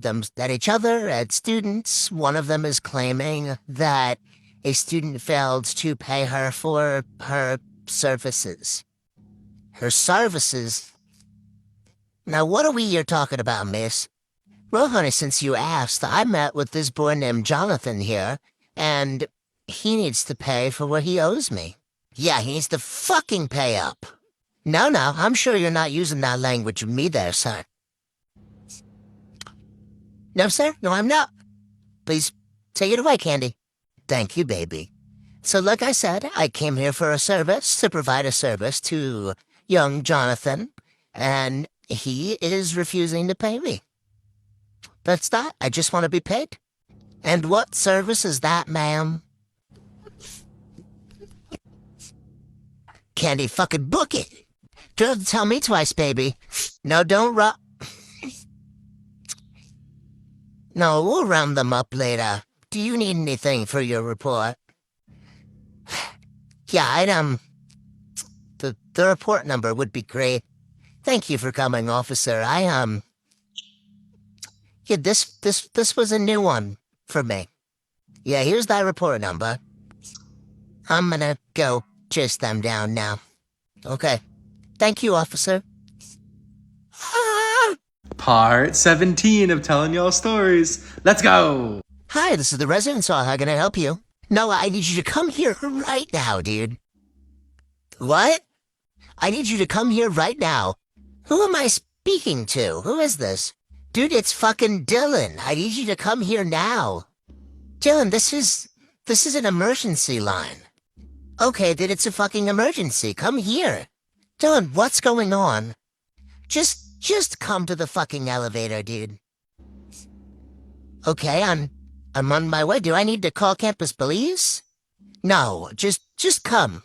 each other, at students. One of them is claiming that a student failed to pay her for her services. Her services? Now, what are we here talking about, miss? Well, honey, since you asked, I met with this boy named Jonathan here, and he needs to pay for what he owes me. Yeah, he needs to fucking pay up. No, I'm sure you're not using that language with me there, sir. No, sir, no, I'm not. Please, take it away, Candy. Thank you, baby. So like I said, I came here for a service, to provide a service to young Jonathan, and he is refusing to pay me. That's that. I just want to be paid. And what service is that, ma'am? Candy, fucking book it. Don't have to tell me twice, baby. No, don't No, we'll round them up later. Do you need anything for your report? Yeah, the report number would be great. Thank you for coming, officer. Yeah, this was a new one for me. Yeah, here's that report number. I'm gonna go chase them down now. Okay. Thank you, officer. Part 17 of telling y'all stories. Let's go. Hi, this is the Residence Hall. How can I help you? Noah, I need you to come here right now, dude. What? I need you to come here right now. Who am I speaking to? Who is this? Dude, it's fucking Dylan. I need you to come here now. Dylan, this is an emergency line. Okay, then it's a fucking emergency. Come here. Dylan, what's going on? Just come to the fucking elevator, dude. Okay, I'm on my way. Do I need to call campus police? No, just come.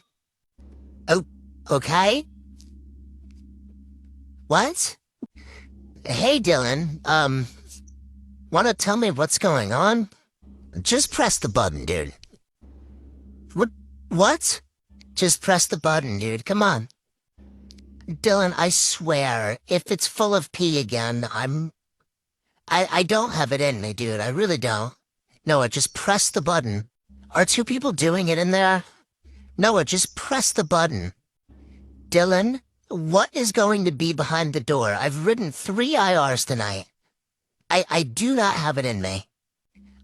Oh, okay. What? Hey, Dylan, wanna tell me what's going on? Just press the button, dude. What? Just press the button, dude. Come on. Dylan, I swear, if it's full of pee again, I don't have it in me, dude. I really don't. Noah, just press the button. Are two people doing it in there? Noah, just press the button. Dylan, what is going to be behind the door? I've ridden 3 IRs tonight. I do not have it in me.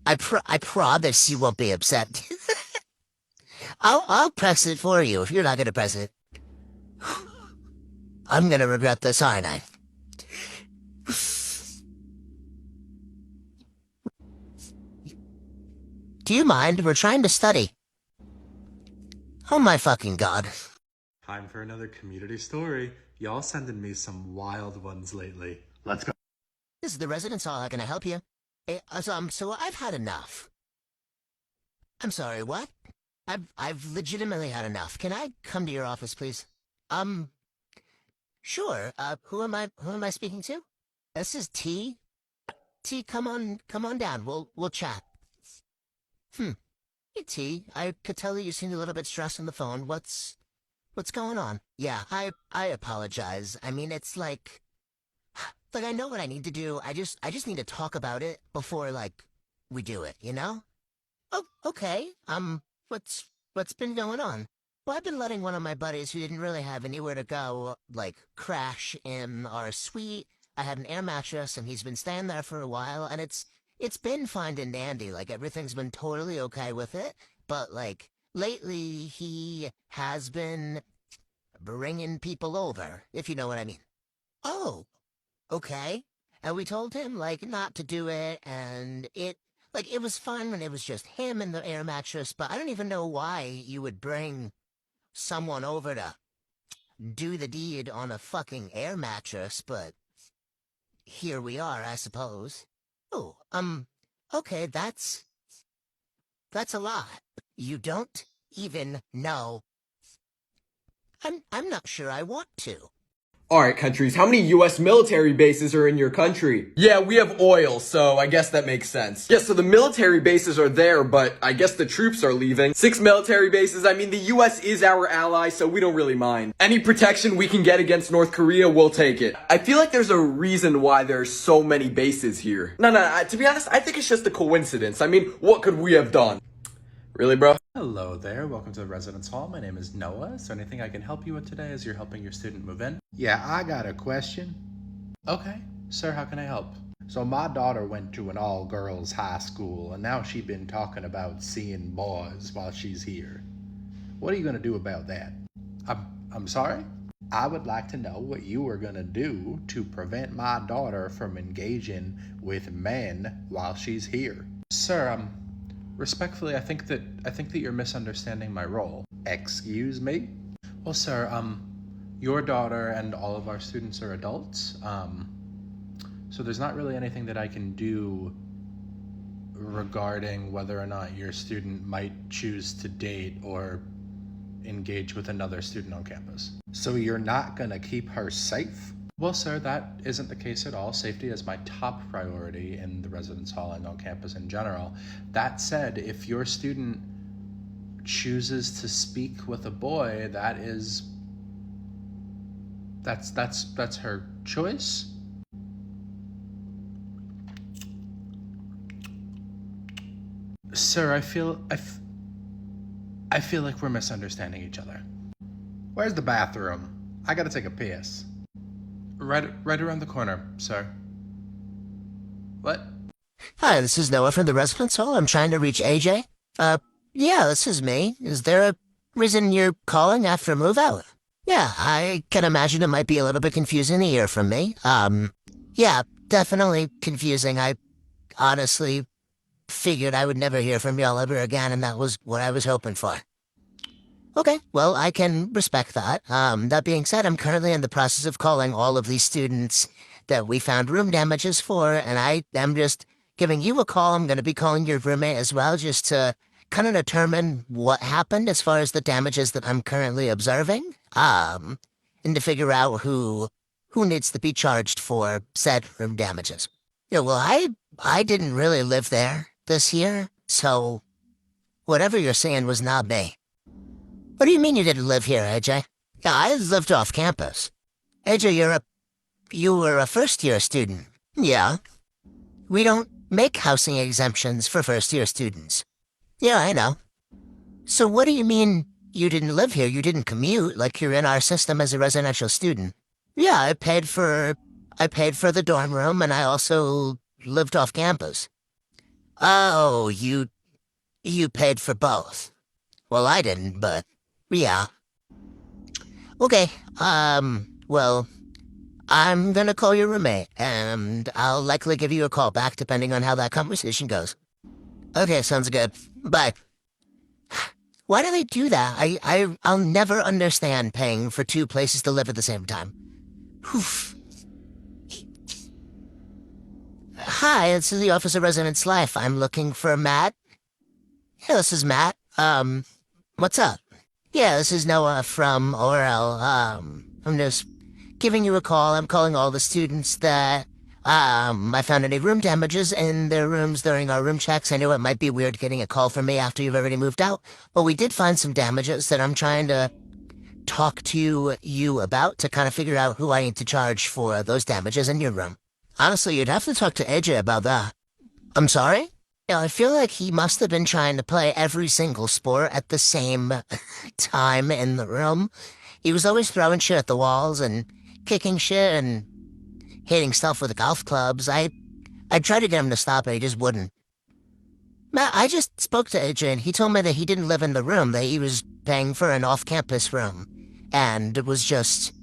I promise you won't be upset. I'll press it for you if you're not gonna press it. I'm gonna regret this, aren't I? Do you mind? We're trying to study. Oh my fucking god. Time for another community story. Y'all sending me some wild ones lately. Let's go. This is the Residence Hall. How can I help you? So I've had enough. I'm sorry, what? I've legitimately had enough. Can I come to your office, please? Sure. Who am I speaking to? This is T. T, come on down. We'll chat. Hey, T, I could tell that you seemed a little bit stressed on the phone. What's going on? Yeah, I apologize. I mean, it's like I know what I need to do. I just need to talk about it before, we do it, you know? Oh, okay. What's been going on? Well, I've been letting one of my buddies who didn't really have anywhere to go, crash in our suite. I had an air mattress, and he's been staying there for a while, and it's been fine and dandy. Everything's been totally okay with it. But, lately, he has been bringing people over, if you know what I mean. Oh, okay. And we told him, not to do it, and it was fun when it was just him and the air mattress, but I don't even know why you would bring someone over to do the deed on a fucking air mattress, but here we are, I suppose. Oh, okay, that's a lot. You don't even know. I'm not sure I want to. Alright, countries, how many US military bases are in your country? Yeah, we have oil, so I guess that makes sense. Yeah, so the military bases are there, but I guess the troops are leaving. 6 military bases, I mean, the US is our ally, so we don't really mind. Any protection we can get against North Korea, we'll take it. I feel like there's a reason why there's so many bases here. No, to be honest, I think it's just a coincidence. I mean, what could we have done? Really, bro? Hello there, welcome to the Residence Hall. My name is Noah. Is there anything I can help you with today as you're helping your student move in? Yeah, I got a question. Okay, sir, how can I help? So my daughter went to an all-girls high school, and now she's been talking about seeing boys while she's here. What are you gonna do about that? I'm sorry? I would like to know what you are gonna do to prevent my daughter from engaging with men while she's here. Sir, respectfully, I think that you're misunderstanding my role. Excuse me? Well, sir, your daughter and all of our students are adults, so there's not really anything that I can do regarding whether or not your student might choose to date or engage with another student on campus. So you're not gonna keep her safe? Well, sir, that isn't the case at all. Safety is my top priority in the residence hall and on campus in general. That said, if your student chooses to speak with a boy, that's her choice. Sir, I feel like we're misunderstanding each other. Where's the bathroom? I gotta take a piss. Right around the corner, sir. What? Hi, this is Noah from the residence hall. I'm trying to reach AJ. Yeah, this is me. Is there a reason you're calling after move out? Yeah, I can imagine it might be a little bit confusing to hear from me. Yeah, definitely confusing. I honestly figured I would never hear from y'all ever again, and that was what I was hoping for. Okay, well, I can respect that. That being said, I'm currently in the process of calling all of these students that we found room damages for, and I am just giving you a call. I'm going to be calling your roommate as well, just to kind of determine what happened as far as the damages that I'm currently observing, and to figure out who needs to be charged for said room damages. Yeah, well, I didn't really live there this year, so whatever you're saying was not me. What do you mean you didn't live here, AJ? Yeah, I lived off campus. AJ, you were a first-year student. Yeah. We don't make housing exemptions for first-year students. Yeah, I know. So what do you mean you didn't live here? You didn't commute like you're in our system as a residential student? Yeah, I paid for the dorm room, and I also lived off campus. Oh, you paid for both. Well, I didn't, but yeah. Okay, well, I'm gonna call your roommate, and I'll likely give you a call back depending on how that conversation goes. Okay, sounds good. Bye. Why do they do that? I'll never understand paying for two places to live at the same time. Oof. Hi, this is the Office of Residence Life. I'm looking for Matt. Yeah, this is Matt. What's up? Yeah, this is Noah from ORL. I'm just giving you a call. I'm calling all the students that, I found any room damages in their rooms during our room checks. I know it might be weird getting a call from me after you've already moved out, but we did find some damages that I'm trying to talk to you about to kind of figure out who I need to charge for those damages in your room. Honestly, you'd have to talk to AJ about that. I'm sorry? Yeah, I feel like he must have been trying to play every single sport at the same time in the room. He was always throwing shit at the walls and kicking shit and hitting stuff with the golf clubs. I tried to get him to stop it, he just wouldn't. Matt, I just spoke to AJ and he told me that he didn't live in the room, that he was paying for an off-campus room. And it was just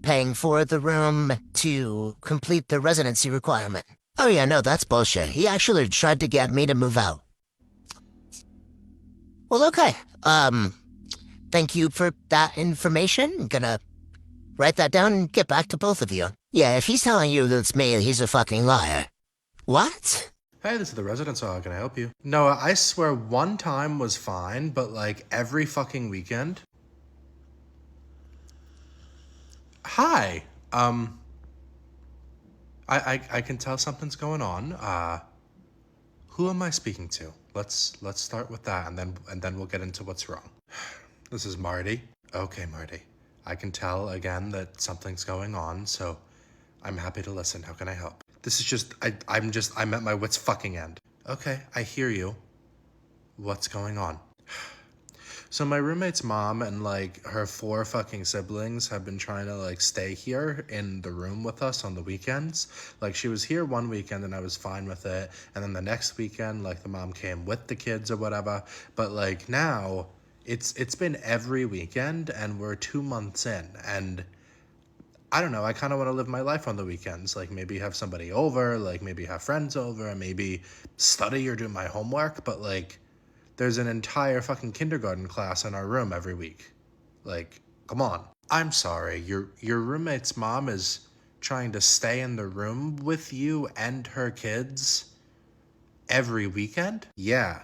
paying for the room to complete the residency requirement. Oh yeah, no, that's bullshit. He actually tried to get me to move out. Well, okay. Thank you for that information. I'm gonna write that down and get back to both of you. Yeah, if he's telling you that it's me, he's a fucking liar. What? Hey, this is the residence hall. How can I help you? Noah, I swear one time was fine, but like every fucking weekend. Hi. I can tell something's going on. Who am I speaking to? Let's start with that, and then we'll get into what's wrong. This is Marty. Okay, Marty. I can tell again that something's going on, so I'm happy to listen. How can I help? This is just I'm at my wit's fucking end. Okay, I hear you. What's going on? So my roommate's mom and like her 4 fucking siblings have been trying to like stay here in the room with us on the weekends. Like she was here one weekend and I was fine with it. And then the next weekend, like the mom came with the kids or whatever. But like now it's been every weekend and we're 2 months in and I don't know, I kind of want to live my life on the weekends. Like maybe have somebody over, like maybe have friends over, and maybe study or do my homework. But like there's an entire fucking kindergarten class in our room every week. Like, come on. I'm sorry, your roommate's mom is trying to stay in the room with you and her kids every weekend? Yeah.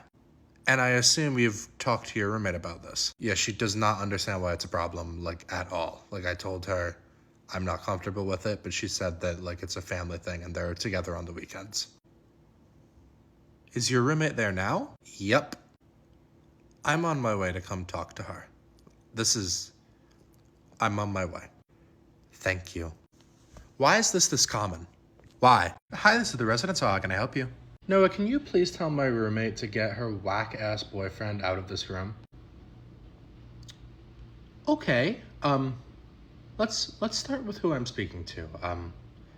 And I assume you've talked to your roommate about this. Yeah, she does not understand why it's a problem, like, at all. Like, I told her I'm not comfortable with it, but she said that, like, it's a family thing and they're together on the weekends. Is your roommate there now? Yep. I'm on my way to come talk to her. I'm on my way. Thank you. Why is this common? Why? Hi, this is the residence hall. How can I help you? Noah, can you please tell my roommate to get her whack-ass boyfriend out of this room? Okay, let's start with who I'm speaking to.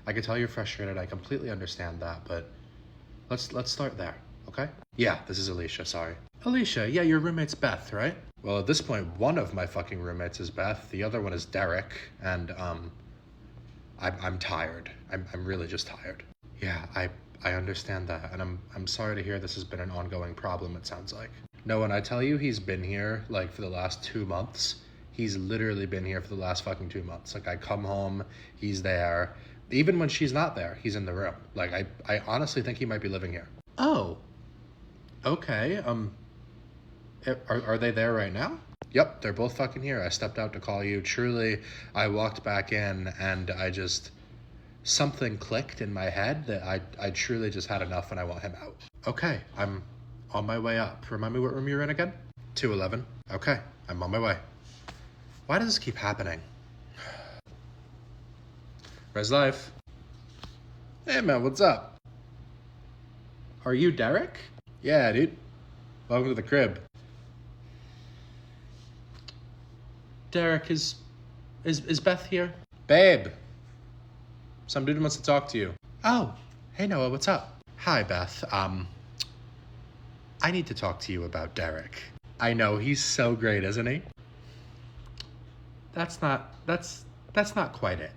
I can tell you're frustrated. I completely understand that, but let's start there, okay? Yeah, this is Alicia, sorry. Alicia, yeah, your roommate's Beth, right? Well, at this point, one of my fucking roommates is Beth, the other one is Derek, and I'm tired. I'm really just tired. Yeah, I understand that, and I'm sorry to hear this has been an ongoing problem, it sounds like. No, when I tell you he's been here, like, for the last 2 months, he's literally been here for the last fucking 2 months. Like, I come home, he's there. Even when she's not there, he's in the room. Like, I honestly think he might be living here. Oh. Okay, are they there right now? Yep, they're both fucking here. I stepped out to call you. Truly, I walked back in and something clicked in my head that I truly just had enough and I want him out. Okay, I'm on my way up. Remind me what room you're in again? 211. Okay, I'm on my way. Why does this keep happening? Res Life. Hey man, what's up? Are you Derek? Yeah, dude. Welcome to the crib. Derek, is Beth here? Babe. Some dude wants to talk to you. Oh, hey Noah, what's up? Hi, Beth. I need to talk to you about Derek. I know, he's so great, isn't he? That's not quite it.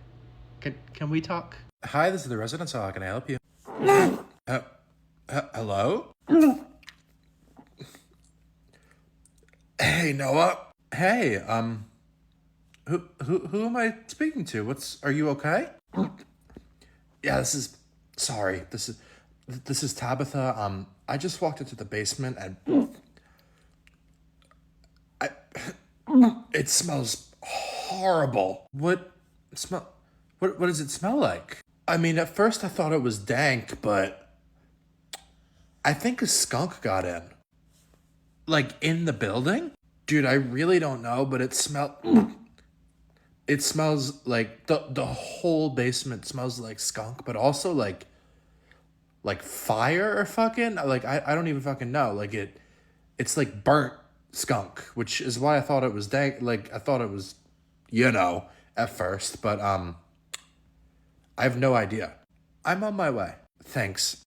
Can we talk? Hi, this is the resident, so how can I help you? Hello? Hey, Noah. Hey, who am I speaking to? Are you okay? Yeah, sorry. This is Tabitha. I just walked into the basement and it smells horrible. What does it smell like? I mean, at first I thought it was dank, but I think a skunk got in. Like, in the building? Dude, I really don't know, but it smells like the whole basement smells like skunk, but also like fire or fucking, like, I don't even fucking know. Like, it's like burnt skunk, which is why I thought it was dank. Like, I thought it was, at first, but I have no idea. I'm on my way. Thanks.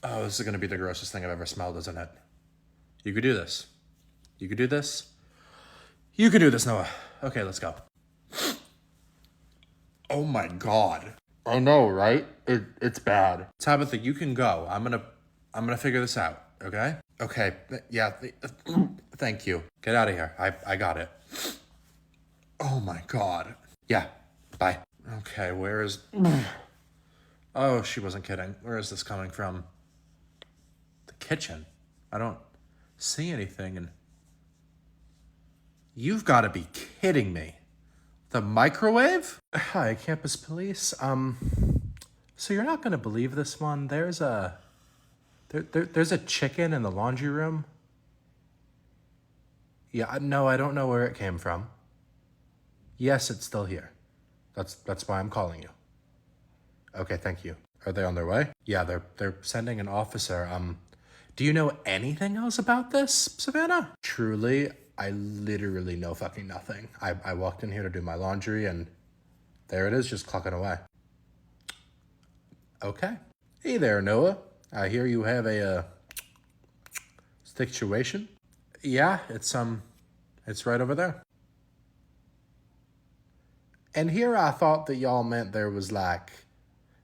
Oh, this is gonna be the grossest thing I've ever smelled, isn't it? You could do this. You could do this. You can do this, Noah. Okay, let's go. Oh my God. I know, right? It's bad. Tabitha, you can go. I'm gonna figure this out, okay? Okay, yeah, thank you. Get out of here. I got it. Oh my God. Yeah, bye. Okay, where is... Oh, she wasn't kidding. Where is this coming from? The kitchen. I don't see anything, and... You've got to be kidding me. The microwave? Hi, campus police. So you're not going to believe this one. There's a chicken in the laundry room. Yeah, no, I don't know where it came from. Yes, it's still here. That's why I'm calling you. Okay, thank you. Are they on their way? Yeah, they're sending an officer. Do you know anything else about this, Savannah? Truly, I literally know fucking nothing. I walked in here to do my laundry and there it is, just clucking away. Okay. Hey there, Noah. I hear you have a situation. Yeah, it's right over there. And here I thought that y'all meant there was like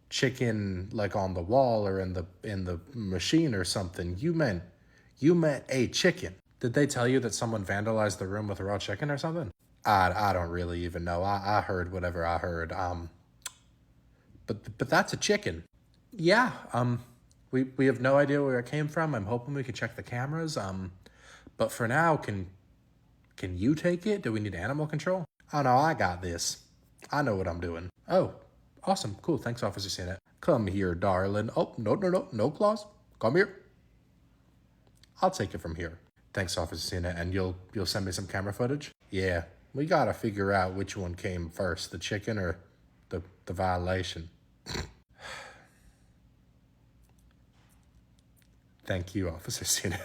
chicken like on the wall or in the machine or something. You meant a chicken. Did they tell you that someone vandalized the room with raw chicken or something? I don't really even know. I heard whatever I heard. But that's a chicken. Yeah. We have no idea where it came from. I'm hoping we can check the cameras. But for now, can you take it? Do we need animal control? Oh no, I got this. I know what I'm doing. Oh, awesome. Cool. Thanks, Officer Sennett. Come here, darling. Oh, no claws. Come here. I'll take it from here. Thanks, Officer Sennett. And you'll send me some camera footage? Yeah. We gotta figure out which one came first, the chicken or the violation. Thank you, Officer Sennett.